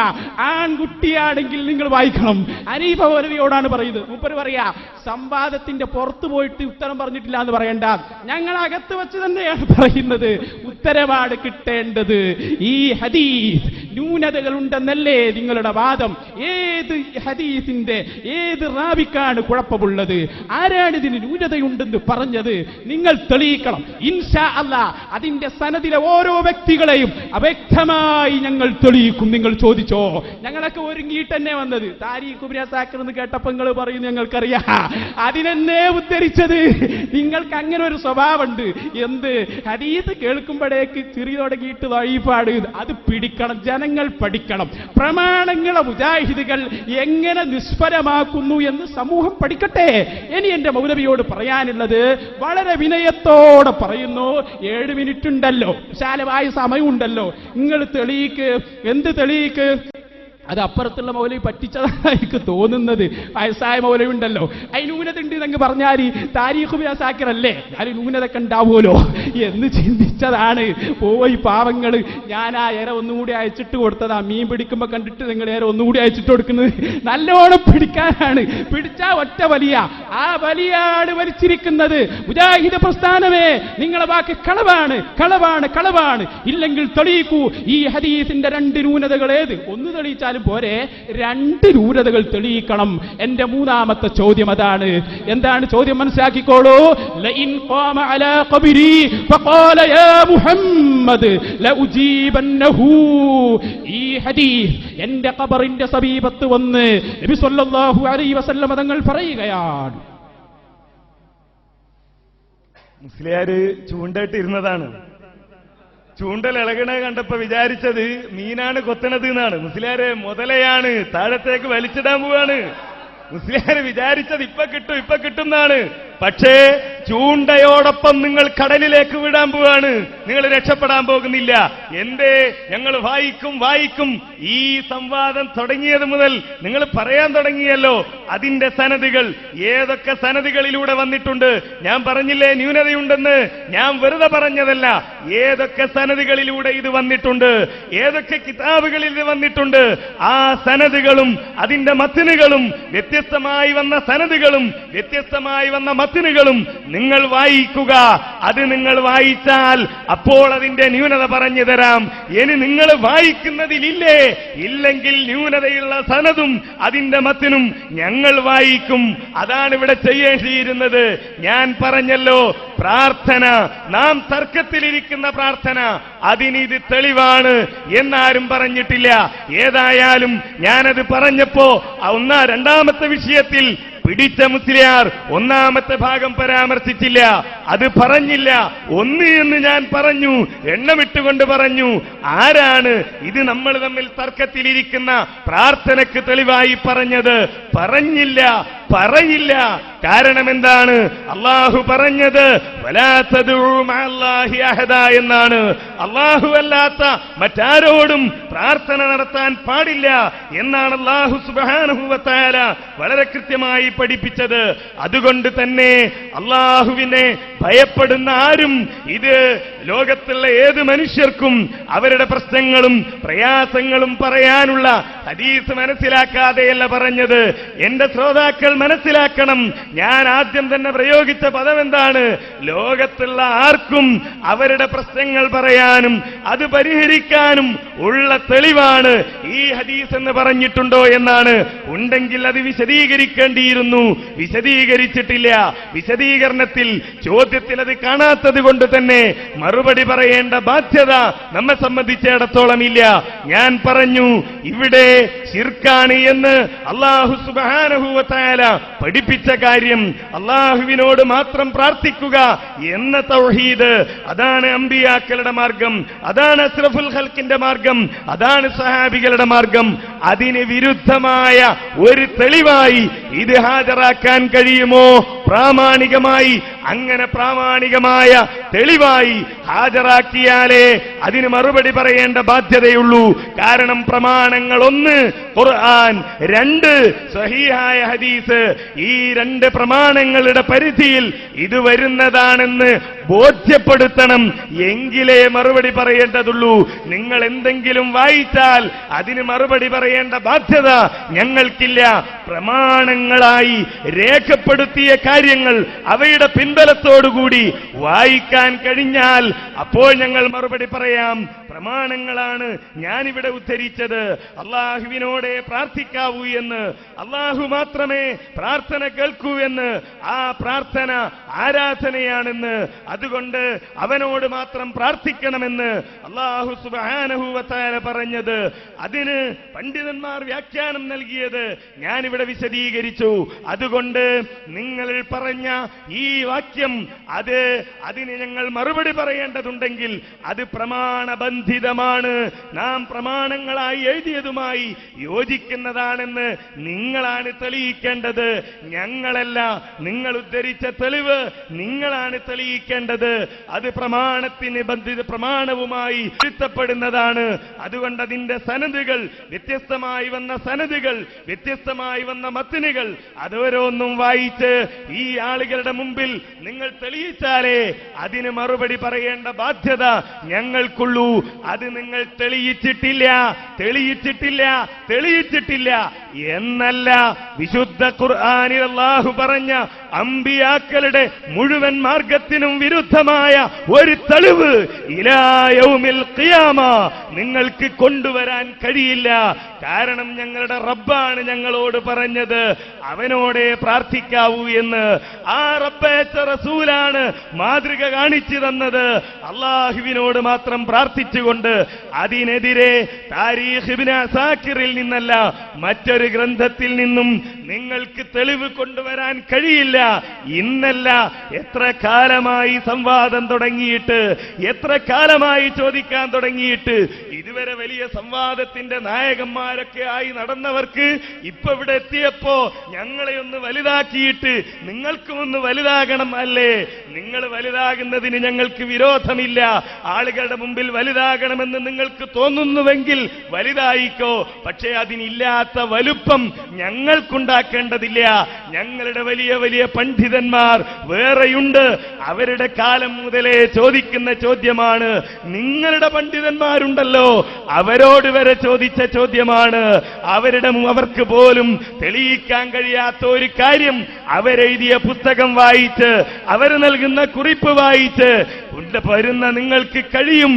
ആൺകുട്ടിയാണെങ്കിൽ നിങ്ങൾ വായിക്കണം. ഹനീഫ മൗലവിയോടാണ് പറയുന്നത്. മൂപ്പര് പറയാ, സംവാദത്തിന്റെ പുറത്തു പോയിട്ട് ഉത്തരം പറഞ്ഞിട്ടില്ല എന്ന് പറയണ്ട, ഞങ്ങൾ അകത്ത് വെച്ച് തന്നെയാണ് പറയുന്നത്. ഉത്തരമാണ് കിട്ടേണ്ടത്. ഈ ഹദീസ് ന്യൂനതകളുണ്ടെന്നല്ലേ നിങ്ങളുടെ വാദം? ഏത് ഹദീസിന്റെ ഏത് റാവിക്കാണ് കുഴപ്പമുള്ളത്? ആരാണ് ഇതിന് ന്യൂനതയുണ്ടെന്ന് പറഞ്ഞത്? നിങ്ങൾ തെളിയിക്കണം. ഇൻഷാ അല്ലാഹ് അതിന്റെ സനദിലെ ഓരോ വ്യക്തികളെയും അവ്യക്തമായി ഞങ്ങൾ തെളിയിക്കും. നിങ്ങൾ ചോദിച്ചോ? ഞങ്ങളൊക്കെ ഒരുങ്ങിയിട്ട് തന്നെ വന്നത്. താരീഖ് ഇബ്നു അസാക്കിർ എന്ന് കേട്ടപ്പോൾ നിങ്ങൾ പറയും ഞങ്ങൾക്കറിയാം, അതിനെന്നെ ഉദ്ധരിച്ചത്. നിങ്ങൾക്ക് അങ്ങനെ ഒരു സ്വഭാവമുണ്ട്. എന്ത്? ഹദീസ് കേൾക്കുമ്പോഴേക്ക് ചിറി തുടങ്ങിയിട്ട് ദഈഫാണ്. അത് പിടിക്കണം, ജനങ്ങൾ പഠിക്കണം. പ്രമാണങ്ങളെ മുജാഹിദുകൾ എങ്ങനെ നിഷ്ഫലമാക്കുന്നു എന്ന് സമൂഹം പഠിക്കട്ടെ. ഇനി എന്റെ മൗലവിയോട് പറയാനുള്ളത് വളരെ വിനയത്തോടെ പറയുന്നു. 7 മിനിറ്റ് ഉണ്ടല്ലോ, വിശാലമായ സമയമുണ്ടല്ലോ. നിങ്ങൾ തെളിയിക്ക്. എന്ത് തെളിയിക്ക്? അത് അപ്പുറത്തുള്ള മൗലവി പറ്റിച്ചതാണ് എനിക്ക് തോന്നുന്നത്. വയസ്സായ മൗലവി ഉണ്ടല്ലോ, അതിന് ന്യൂനത ഉണ്ട് എന്നങ്ങ് പറഞ്ഞാൽ താരീഖ് ഇബ്നു അസാക്കിർ അല്ലേ, അതിന് ന്യൂനതൊക്കെ ഉണ്ടാവുമല്ലോ എന്ന് ചിന്തിച്ചതാണ്. പോയി പാവങ്ങൾ. ഞാൻ ആ ഇര ഒന്നുകൂടി അയച്ചിട്ട് കൊടുത്തതാ. മീൻ പിടിക്കുമ്പോൾ കണ്ടിട്ട് നിങ്ങൾ ഇര ഒന്നുകൂടി അയച്ചിട്ട് കൊടുക്കുന്നത് നല്ലോണം പിടിക്കാനാണ്. പിടിച്ചാ ഒറ്റ വലിയ, ആ വലിയാണ് വലിച്ചിരിക്കുന്നത്. മുജാഹിദ് പ്രസ്ഥാനമേ, നിങ്ങളെ വാക്ക് കളവാണ്, കളവാണ്, കളവാണ്. ഇല്ലെങ്കിൽ തെളിയിക്കൂ. ഈ ഹദീസിന്റെ 2 ന്യൂനതകൾ ഏത്? ഒന്ന് തെളിയിച്ചാലും പോരെ, 2 ന്യൂനതകൾ തെളിയിക്കണം. എന്റെ മൂന്നാമത്തെ ചോദ്യം അതാണ്. എന്താണ് ചോദ്യം? മനസ്സിലാക്കിക്കോളൂ. ലഇൻ ഖാമ അലാ ഖബരി ഫഖാല യാ മുഹമ്മദ് ലഉജീബന്നഹു. ഈ ഹദീസ് എന്റെ ഖബറിന്റെ സമീപത്ത് വന്ന് നബി സല്ലല്ലാഹു അലൈഹി വസല്ലം തങ്ങൾ പറയുകയാണ്. മുസ്ലിയാര് ചൂണ്ടയിട്ടിരുന്നതാണ്. ചൂണ്ടൽ ഇളകണ കണ്ടപ്പോ വിചാരിച്ചത് മീനാണ് കൊത്തണത് എന്നാണ്. മുസ്ലിയാരെ മുതലയാണ്, താഴത്തേക്ക് വലിച്ചിടാൻ പോവാണ്. മുസ്ലിയാര് വിചാരിച്ചത് ഇപ്പൊ കിട്ടും എന്നാണ്. പക്ഷേ ചൂണ്ടയോടൊപ്പം നിങ്ങൾ കടലിലേക്ക് വിടാൻ പോവാണ്. നിങ്ങൾ രക്ഷപ്പെടാൻ പോകുന്നില്ല. എന്തേ? ഞങ്ങൾ വായിക്കും. ഈ സംവാദം തുടങ്ങിയത് മുതൽ നിങ്ങൾ പറയാൻ തുടങ്ങിയല്ലോ അതിന്റെ സനദുകൾ. ഏതൊക്കെ സനദുകളിലൂടെ വന്നിട്ടുണ്ട്? ഞാൻ പറഞ്ഞില്ലേ ന്യൂനതയുണ്ടെന്ന്? ഞാൻ വെറുതെ പറഞ്ഞതല്ല. ഏതൊക്കെ സനദുകളിലൂടെ ഇത് വന്നിട്ടുണ്ട്, ഏതൊക്കെ കിതാബുകളിൽ ഇത് വന്നിട്ടുണ്ട്, ആ സനദുകളും അതിന്റെ മത്നുകളും വ്യത്യസ്തമായി വന്ന സനദുകളും വ്യത്യസ്തമായി വന്ന മത്നുകളും നിങ്ങൾ വായിക്കുക. അത് നിങ്ങൾ വായിച്ചാൽ അപ്പോൾ അതിന്റെ ന്യൂനത പറഞ്ഞു തരാം. ഇനി നിങ്ങൾ വായിക്കുന്നതിലില്ലേ, ഇല്ലെങ്കിൽ ന്യൂനതയുള്ള സനദും അതിന്റെ മത്തിനും ഞങ്ങൾ വായിക്കും. അതാണ് ഇവിടെ ചെയ്യേണ്ടിയിരുന്നത്. ഞാൻ പറഞ്ഞല്ലോ, പ്രാർത്ഥന, നാം തർക്കത്തിലിരിക്കുന്ന പ്രാർത്ഥന, അതിനിത് തെളിവാണ് എന്നാരും പറഞ്ഞിട്ടില്ല. ഏതായാലും ഞാനത് പറഞ്ഞപ്പോ രണ്ടാമത്തെ വിഷയത്തിൽ പിടിച്ച മുസ്ലിയാർ ഒന്നാമത്തെ ഭാഗം പരാമർശിച്ചില്ല, അത് പറഞ്ഞില്ല. ഒന്ന് എന്ന് ഞാൻ പറഞ്ഞു, എണ്ണമിട്ടുകൊണ്ട് പറഞ്ഞു. ആരാണ് ഇത് നമ്മൾ തമ്മിൽ തർക്കത്തിലിരിക്കുന്ന പ്രാർത്ഥനയ്ക്ക് തെളിവായി പറഞ്ഞത്? പറഞ്ഞില്ല, പറയില്ല. കാരണം എന്താണ്? അള്ളാഹു പറഞ്ഞത് വലാ തദ്ഉ മഅല്ലാഹി അഹദ എന്നാണ്. അള്ളാഹു അല്ലാത്ത മറ്റാരോടും പ്രാർത്ഥന നടത്താൻ പാടില്ല എന്നാണ് അള്ളാഹു സുബ്ഹാനഹു വ തആല വളരെ കൃത്യമായി പഠിപ്പിച്ചത്. അതുകൊണ്ട് തന്നെ അള്ളാഹുവിനെ ഭയപ്പെടുന്ന ആരും, ഇത് ലോകത്തുള്ള ഏത് മനുഷ്യർക്കും അവരുടെ പ്രശ്നങ്ങളും പ്രയാസങ്ങളും പറയാനുള്ള ഹദീസ് മനസ്സിലാക്കാതെയല്ല പറഞ്ഞത്. എന്റെ ശ്രോതാക്കൾ മനസ്സിലാക്കണം, ഞാൻ ആദ്യം തന്നെ പ്രയോഗിച്ച പദം എന്താണ്? ലോകത്തുള്ള ആർക്കും അവരുടെ പ്രശ്നങ്ങൾ പറയാനും അത് പരിഹരിക്കാനും ഉള്ള തെളിവാണ് ഈ ഹദീസ് എന്ന് പറഞ്ഞിട്ടുണ്ടോ എന്നാണ്. ഉണ്ടെങ്കിൽ അത് വിശദീകരിക്കേണ്ടിയിരുന്നു, വിശദീകരിച്ചിട്ടില്ല. വിശദീകരണത്തിൽ ചോദ്യത്തിൽ അത് കാണാത്തത് കൊണ്ട് തന്നെ മറുപടി പറയേണ്ട ബാധ്യത നമ്മെ സംബന്ധിച്ചിടത്തോളം ഇല്ല. ഞാൻ പറഞ്ഞു, ഇവിടെ ശിർക്കാണ് എന്ന് അല്ലാഹു സുബ്ഹാനഹു വ തആല പഠിപ്പിച്ച കാര്യം, അല്ലാഹുവിനോട് മാത്രം പ്രാർത്ഥിക്കുക എന്ന തൗഹീദ്, അതാണ് അമ്പിയാക്കളുടെ മാർഗം, അതാണ് അസ്റഫുൽ ഖൽഖിന്റെ മാർഗം, അതാണ് സഹാബികളുടെ മാർഗം. അതിന് വിരുദ്ധമായ ഒരു തെളിവായി ഇത് ഹാജരാക്കാൻ കഴിയുമോ? പ്രാമാണികമായി, അങ്ങനെ പ്രാമാണികമായ തെളിവായി ഹാജരാക്കിയാലേ അതിന് മറുപടി പറയേണ്ട ബാധ്യതയുള്ളൂ. കാരണം പ്രമാണങ്ങൾ: ഒന്ന് ഖുർആൻ, രണ്ട് സഹീഹായ ഹദീസ്. ഈ രണ്ട് പ്രമാണങ്ങളുടെ പരിധിയിൽ ഇത് വരുന്നതാണെന്ന് ബോധ്യപ്പെടുത്തണം, എങ്കിലേ മറുപടി പറയേണ്ടതുള്ളൂ. നിങ്ങൾ എന്തെങ്കിലും വായിച്ചാൽ അതിന് മറുപടി പറയേണ്ട ബാധ്യത ഞങ്ങൾക്കില്ല. പ്രമാണങ്ങളായി രേഖപ്പെടുത്തിയ കാര്യങ്ങൾ അവയുടെ പിൻബലത്തോടുകൂടി വായിക്കാൻ കഴിഞ്ഞാൽ അപ്പോൾ ഞങ്ങൾ മറുപടി പറയാം. പ്രമാണങ്ങളാണ് ഞാനിവിടെ ഉദ്ധരിച്ചത്. അള്ളാഹുവിനോടെ പ്രാർത്ഥിക്കാവൂ എന്ന്, അള്ളാഹു മാത്രമേ പ്രാർത്ഥന കേൾക്കൂ എന്ന്, ആ പ്രാർത്ഥന ആരാധനയാണെന്ന്, അതുകൊണ്ട് അവനോട് മാത്രം പ്രാർത്ഥിക്കണമെന്ന് അള്ളാഹു സുബ്ഹാനഹു വ തആല പറഞ്ഞത്. അതിന് പണ്ഡിതന്മാർ വ്യാഖ്യാനം നൽകിയത് ഞാനിവിടെ വിശദീകരിച്ചു. അതുകൊണ്ട് നിങ്ങൾ പറഞ്ഞ ഈ വാക്യം, അതിന് ഞങ്ങൾ മറുപടി പറയേണ്ടതുണ്ടെങ്കിൽ അത് പ്രമാണബന്ധിതമാണ്, നാം പ്രമാണങ്ങളായി എഴുതിയതുമായി യോജിക്കുന്നതാണെന്ന് നിങ്ങളാണ് തെളിയിക്കേണ്ടത്, ഞങ്ങളല്ല. നിങ്ങൾ ഉദ്ധരിച്ച തെളിവ് നിങ്ങളാണ് തെളിയിക്കേണ്ടത്. അത് പ്രമാണവുമായി പൊരുത്തപ്പെടുന്നതാണ്. അതുകൊണ്ട് അതിന്റെ സനദുകൾ, വ്യത്യസ്തമായി വന്ന സനദുകൾ, വ്യത്യസ്തമായി വന്ന മത്നുകൾ, അതോരോന്നും വായിച്ച് ഈ ആളുകളുടെ മുമ്പിൽ നിങ്ങൾ തെളിയിച്ചാലേ അതിന് മറുപടി പറയേണ്ട ബാധ്യത ഞങ്ങൾക്കുള്ളൂ. അത് നിങ്ങൾ തെളിയിച്ചിട്ടില്ല എന്നല്ല, വിശുദ്ധ ഖുർആനിൽ അല്ലാഹു പറഞ്ഞ അമ്പിയാക്കളുടെ മുഴുവൻ മാർഗത്തിനും വിരുദ്ധമായ ഒരു തെളിവ് ഇലാ യൗമിൽ ഖിയാമ നിങ്ങൾക്ക് കൊണ്ടുവരാൻ കഴിയില്ല. കാരണം ഞങ്ങളുടെ റബ്ബാണ് ഞങ്ങളോട് പറഞ്ഞത് അവനോടെ പ്രാർത്ഥിക്കാവൂ എന്ന്. ആ റബ്ബേച്ച റസൂലാണ് മാതൃക കാണിച്ചു തന്നത് അള്ളാഹുവിനോട് മാത്രം പ്രാർത്ഥിച്ചുകൊണ്ട്. അതിനെതിരെ താരീഖ് ഇബ്നു അസാക്കിറിൽ നിന്നല്ല, മറ്റൊരു ഗ്രന്ഥത്തിൽ നിന്നും നിങ്ങൾക്ക് തെളിവ് കൊണ്ടുവരാൻ കഴിയില്ല. ഇന്നല്ല, എത്ര കാലമായി സംവാദം തുടങ്ങിയിട്ട്, എത്ര കാലമായി ചോദിക്കാൻ തുടങ്ങിയിട്ട്, ഇതുവരെ വലിയ സംവാദത്തിന്റെ നായകന്മാരൊക്കെ ആയി നടന്നവർക്ക് ഇപ്പൊ ഇവിടെ എത്തിയപ്പോ ഞങ്ങളെ ഒന്ന് വലുതാക്കിയിട്ട് നിങ്ങൾക്കും ഒന്ന് വലുതാകണം അല്ലേ? നിങ്ങൾ വലുതാകുന്നതിന് ഞങ്ങൾക്ക് വിരോധമില്ല. ആളുകളുടെ മുമ്പിൽ വലുതാകണമെന്ന് നിങ്ങൾക്ക് തോന്നുന്നുവെങ്കിൽ വലുതായിക്കോ. പക്ഷേ അതിനില്ലാത്ത വലുപ്പം ഞങ്ങൾക്കുണ്ടാക്കേണ്ടതില്ല. ഞങ്ങളുടെ വലിയ വലിയ പണ്ഡിതന്മാർ വേറെയുണ്ട്. അവരുടെ കാലം മുതലേ ചോദിക്കുന്ന ചോദ്യമാണ്. നിങ്ങളുടെ പണ്ഡിതന്മാരുണ്ടല്ലോ, അവരോട് വരെ ചോദിച്ച ചോദ്യമാണ്. അവർക്ക് പോലും തെളിയിക്കാൻ കഴിയാത്ത ഒരു കാര്യം അവരെഴുതിയ പുസ്തകം വായിച്ച്, അവർ നൽകുന്ന കുറിപ്പ് വായിച്ച് വരുന്ന നിങ്ങൾക്ക് കഴിയും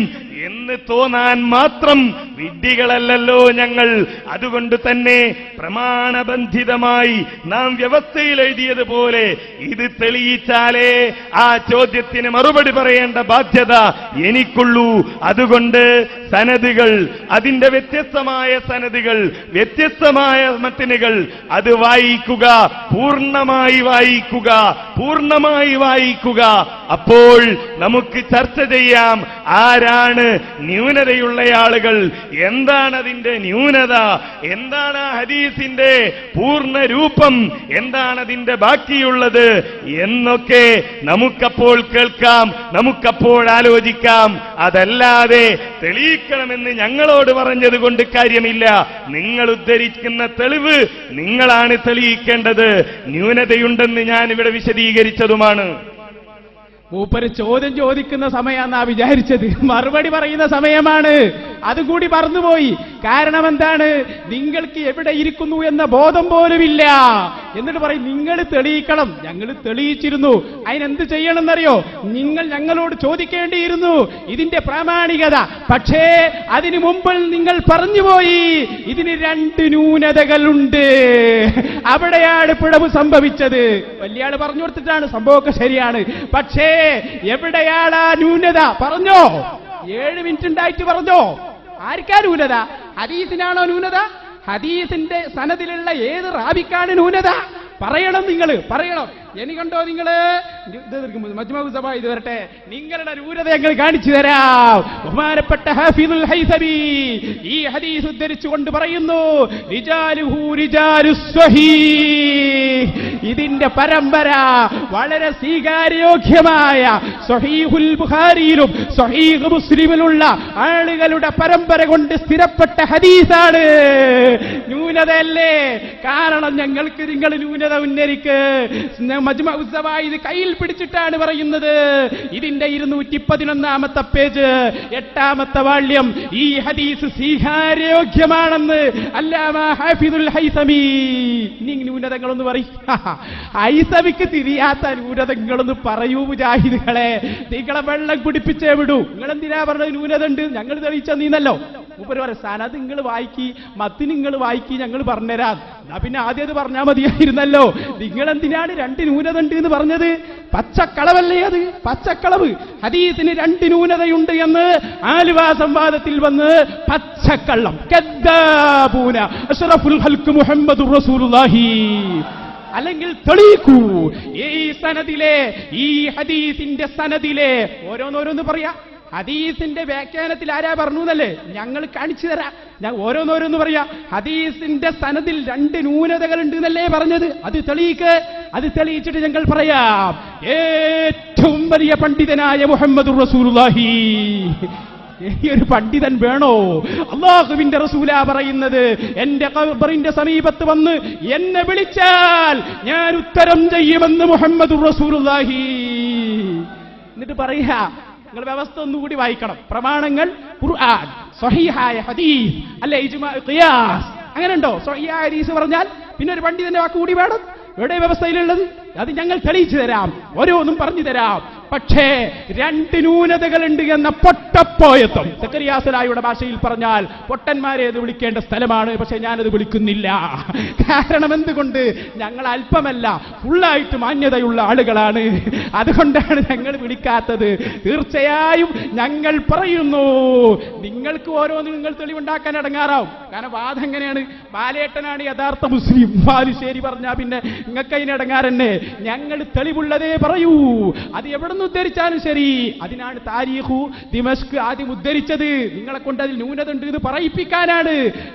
എന്ന് തോന്നാൻ മാത്രം വിഡ്ഢികളല്ലല്ലോ ഞങ്ങൾ. അതുകൊണ്ട് തന്നെ പ്രമാണബന്ധിതമായി നാം വ്യവസ്ഥയിൽ എഴുതിയതുപോലെ ഇത് തെളിയിച്ചാലേ ആ ചോദ്യത്തിന് മറുപടി പറയേണ്ട ബാധ്യത എനിക്കുള്ളൂ. അതുകൊണ്ട് സനദുകൾ, അതിന്റെ വ്യത്യസ്തമായ സനദുകൾ, വ്യത്യസ്തമായ മത്തിനുകൾ, അത് വായിക്കുക, പൂർണ്ണമായി വായിക്കുക, പൂർണ്ണമായി വായിക്കുക. അപ്പോൾ നമുക്ക് ചർച്ച ചെയ്യാം ആരാണ് ന്യൂനതയുള്ള ആളുകൾ, എന്താണ് അതിന്റെ ന്യൂനത, എന്താണ് ആ ഹദീസിന്റെ പൂർണ്ണ രൂപം, എന്താണ് അതിന്റെ ബാക്കിയുള്ളത് എന്നൊക്കെ നമുക്കപ്പോൾ കേൾക്കാം, നമുക്കപ്പോൾ ആലോചിക്കാം. അതല്ലാതെ തെളിയിക്കണമെന്ന് ഞങ്ങളോട് പറഞ്ഞത് കൊണ്ട് കാര്യമില്ല. നിങ്ങൾ ഉദ്ധരിക്കുന്ന തെളിവ് നിങ്ങളാണ് തെളിയിക്കേണ്ടത്. ന്യൂനതയുണ്ടെന്ന് ഞാൻ ഇവിടെ വിശദീകരിച്ചതുമാണ്. മൂപ്പര് ചോദ്യം ചോദിക്കുന്ന സമയമാണെന്നാ വിചാരിച്ചത്, മറുപടി പറയുന്ന സമയമാണ്. അതുകൂടി മറന്നുപോയി. കാരണം എന്താണ്? നിങ്ങൾക്ക് എവിടെ ഇരിക്കുന്നു എന്ന ബോധം പോലുമില്ല. എന്നിട്ട് പറയും നിങ്ങൾ തെളിയിക്കണം. ഞങ്ങൾ തെളിയിച്ചിരുന്നു. അതിനെന്ത് ചെയ്യണമെന്നറിയോ? നിങ്ങൾ ഞങ്ങളോട് ചോദിക്കേണ്ടിയിരുന്നു ഇതിന്റെ പ്രാമാണികത. പക്ഷേ അതിനു മുമ്പിൽ നിങ്ങൾ പറഞ്ഞുപോയി ഇതിന് 2 ന്യൂനതകളുണ്ട്. അവിടെയാണ് പിഴവ് സംഭവിച്ചത്. വലിയാള് പറഞ്ഞു കൊടുത്തിട്ടാണ്, സംഭവമൊക്കെ ശരിയാണ്. പക്ഷേ എവിടെയാണ് ആ ന്യൂനത? പറഞ്ഞോ. 7 മിനിറ്റ് ഉണ്ടായിട്ട് പറഞ്ഞോ. ആർക്കാ ന്യൂനത? ഹദീസിനാണോ ന്യൂനത? ഹദീസിന്റെ സനദിലുള്ള ഏത് റാവിക്കാണ് ന്യൂനത? പറയണം, നിങ്ങൾ പറയണം. ഇനി കണ്ടോ നിങ്ങള് മജ്മഉ സബ ഇത് വരട്ടെ, നിങ്ങളുടെ ന്യൂനത ഞങ്ങൾ കാണിച്ചു തരാം. ബഹുമാനപ്പെട്ട ഹാഫിദുൽ ഹൈസമി ഈ ഹദീസ് ഉദ്ധരിച്ചുകൊണ്ട് പറയുന്നു, റിജാലുഹു റിജാലുസ് സ്വഹീഹ്. ഇതിന്റെ പരമ്പര വളരെ സ്വീകാര്യോഗ്യമായ സ്വഹീഹുൽ ബുഖാരിയിലും സ്വഹീഹ് മുസ്ലിമിലുള്ള ആളുകളുടെ പരമ്പര കൊണ്ട് സ്ഥിരപ്പെട്ട ഹദീസാണ്. ന്യൂനതയല്ലേ? കാരണം ഞങ്ങൾക്ക് നിങ്ങൾ ന്യൂനത ഉന്നരിക്ക്. മജ്മഉ സവായിദ് കയ്യിൽ പിടിച്ചിട്ടാണ് പറയുന്നത്. ഇതിന്റെ 211-ാമത്തെ പേജ്, 8-ാമത്തെ വാള്യം. ഈ ഹദീസ് സ്വീകാര്യോഗ്യമാണെന്ന് അല്ലാമ ഹാഫിദുൽ ഹൈസമി. നീ ന്യൂനതകളൊന്ന് പറയും. ഹൈസമിക്ക് തിരിയാത്ത ന്യൂനതകളൊന്ന് പറയൂ മുജാഹിദുകളെ. നിങ്ങളെ വെള്ളം കുടിപ്പിച്ചേ വിടൂ. നിങ്ങളെന്തിനാ പറഞ്ഞത് ന്യൂനത ഉണ്ട്? ഞങ്ങൾ തെളിയിച്ച നീന്നല്ലോ. മൂപ്പര് പറയും സനദ് നിങ്ങൾ വായിക്കി, മത്തി നിങ്ങൾ വായിക്കി, ഞങ്ങൾ പറഞ്ഞുതരാം. എന്നാ പിന്നെ ആദ്യം അത് പറഞ്ഞാൽ മതിയായിരുന്നല്ലോ. നിങ്ങളെന്തിനാണ് 2 ന്യൂനത ഉണ്ട് എന്ന് പറഞ്ഞത്? പച്ചക്കളവല്ലേ അത്? പച്ചക്കളവ്. ഹദീസിന് 2 ന്യൂനതയുണ്ട് എന്ന് ആലുവ സംവാദത്തിൽ വന്ന് പച്ചക്കള്ളം. കദ്ദാബൂന അഷ്റഫുൽ ഖൽഖ് മുഹമ്മദുർ റസൂലുള്ളാഹി. അല്ലെങ്കിൽ തെളിയിക്കൂ ഈ സനദിലെ, ഈ ഹദീസിന്റെ സനദിലെ ഓരോന്നോരോന്ന് പറയാ. ഹദീസിന്റെ വ്യാഖ്യാനത്തിൽ ആരാ പറഞ്ഞു എന്നല്ലേ? ഞങ്ങൾ കാണിച്ചു തരാം. ഞാൻ ഓരോന്നോരോന്ന് പറയാ. ഹദീസിന്റെ സനദിൽ 2 ന്യൂനതകളുണ്ട് എന്നല്ലേ പറഞ്ഞത്? അത് തെളിയിക്ക്. അത് തെളിയിച്ചിട്ട് ഞങ്ങൾ പറയാം. ഏറ്റവും വലിയ പണ്ഡിതനായ മുഹമ്മദുർ റസൂലുള്ളാഹി. ഈ ഒരു പണ്ഡിതൻ വേണോ? അല്ലാഹുവിന്റെ റസൂലാ പറയുന്നത്, എന്റെ ഖബറിന്റെ സമീപത്ത് വന്ന് എന്നെ വിളിച്ചാൽ ഞാൻ ഉത്തരം ചെയ്യുമെന്ന് മുഹമ്മദുർ റസൂലുള്ളാഹി. എന്നിട്ട് പറയാ, നിങ്ങൾ വ്യവസ്ഥ ഒന്നുകൂടി വായിക്കണം. പ്രമാണങ്ങൾ ഖുർആൻ, സ്വഹീഹായ ഹദീസ്, അല്ലെ ഇജ്മാ, ഖിയാസ്. അങ്ങനെ ഉണ്ടോ? സ്വഹീഹായ ഹദീസ് പറഞ്ഞാൽ പിന്നെ ഒരു പണ്ഡിതന്റെ വാക്ക് കൂടി വേണം. എവിടെ വ്യവസ്ഥയിലുള്ളത്? അത് ഞങ്ങൾ തെളിയിച്ചു തരാം, ഓരോന്നും പറഞ്ഞു തരാം. പക്ഷേ 2 ന്യൂനതകളുണ്ട് എന്ന പൊട്ടപ്പോയത്വം, സക്കറിയാ സലായിയുടെ ഭാഷയിൽ പറഞ്ഞാൽ പൊട്ടന്മാരെ അത് വിളിക്കേണ്ട സ്ഥലമാണ്. പക്ഷെ ഞാനത് വിളിക്കുന്നില്ല. കാരണം എന്തുകൊണ്ട്? ഞങ്ങൾ അല്പമല്ല, ഫുള്ളായിട്ട് മാന്യതയുള്ള ആളുകളാണ്. അതുകൊണ്ടാണ് ഞങ്ങൾ വിളിക്കാത്തത്. തീർച്ചയായും ഞങ്ങൾ പറയുന്നു, നിങ്ങൾക്ക് ഓരോന്നും നിങ്ങൾ തെളിവുണ്ടാക്കാൻ ഇടങ്ങാറാവും. കാരണം വാദം എങ്ങനെയാണ്? ബാലേട്ടനാണ് യഥാർത്ഥ മുസ്ലിം, ബാലുശ്ശേരി പറഞ്ഞാൽ പിന്നെ നിങ്ങൾക്ക് അതിനിടങ്ങാറന്നെ. ഞങ്ങൾ തെളിവുള്ളതേ പറയൂ. അത് എവിടുന്ന് ഉദ്ധരിച്ചാലും ശരി. അതിനാണ് താരീഖു ദിമഷ്ക് ആദ്യം ഉദ്ധരിച്ചത്. നിങ്ങളെ കൊണ്ട് അതിൽ ന്യൂനത ഉണ്ട് എന്ന് പറയിപ്പിക്കാനാണ്.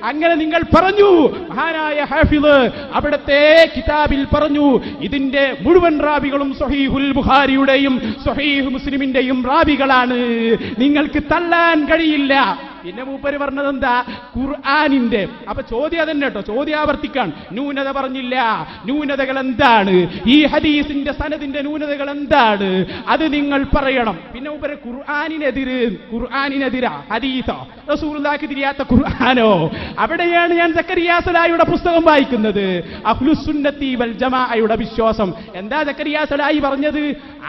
അങ്ങനെ നിങ്ങൾ പറഞ്ഞു. മഹാനായ ഹാഫിദ് അവിടുത്തെ കിതാബിൽ പറഞ്ഞു, ഇതിന്റെ മുഴുവൻ റാവികളും സ്വഹീഹുൽ ബുഖാരിയുടെയും സ്വഹീഹ് മുസ്ലിമിന്റെയും റാവികളാണ്. നിങ്ങൾക്ക് തള്ളാൻ കഴിയില്ല. പിന്നെ മൂപ്പര് പറഞ്ഞത് എന്താ? ഖുർആനിന്റെ. അപ്പൊ ചോദ്യം അതന്നെ കേട്ടോ, ചോദ്യം ആവർത്തിക്കാൻ. ന്യൂനത പറഞ്ഞില്ല. ന്യൂനതകൾ എന്താണ്? ഈ ഹദീസിന്റെ സനദിന്റെ ന്യൂനതകൾ എന്താണ്? അത് നിങ്ങൾ പറയണം. പിന്നെ മൂപ്പര് ഖുർആനിനെതിരാ ഹദീസോ റസൂലുള്ളാഹിക്ക് തിരിയാത്ത ഖുർആനോ? അവിടെയാണ് ഞാൻ സക്കരിയ സലായിയുടെ പുസ്തകം വായിക്കുന്നത്. അഹ്ലുസുന്നത്തി വൽ ജമാഅയുടെ വിശ്വാസം. എന്താ സക്കരിയ സലായി പറഞ്ഞത്?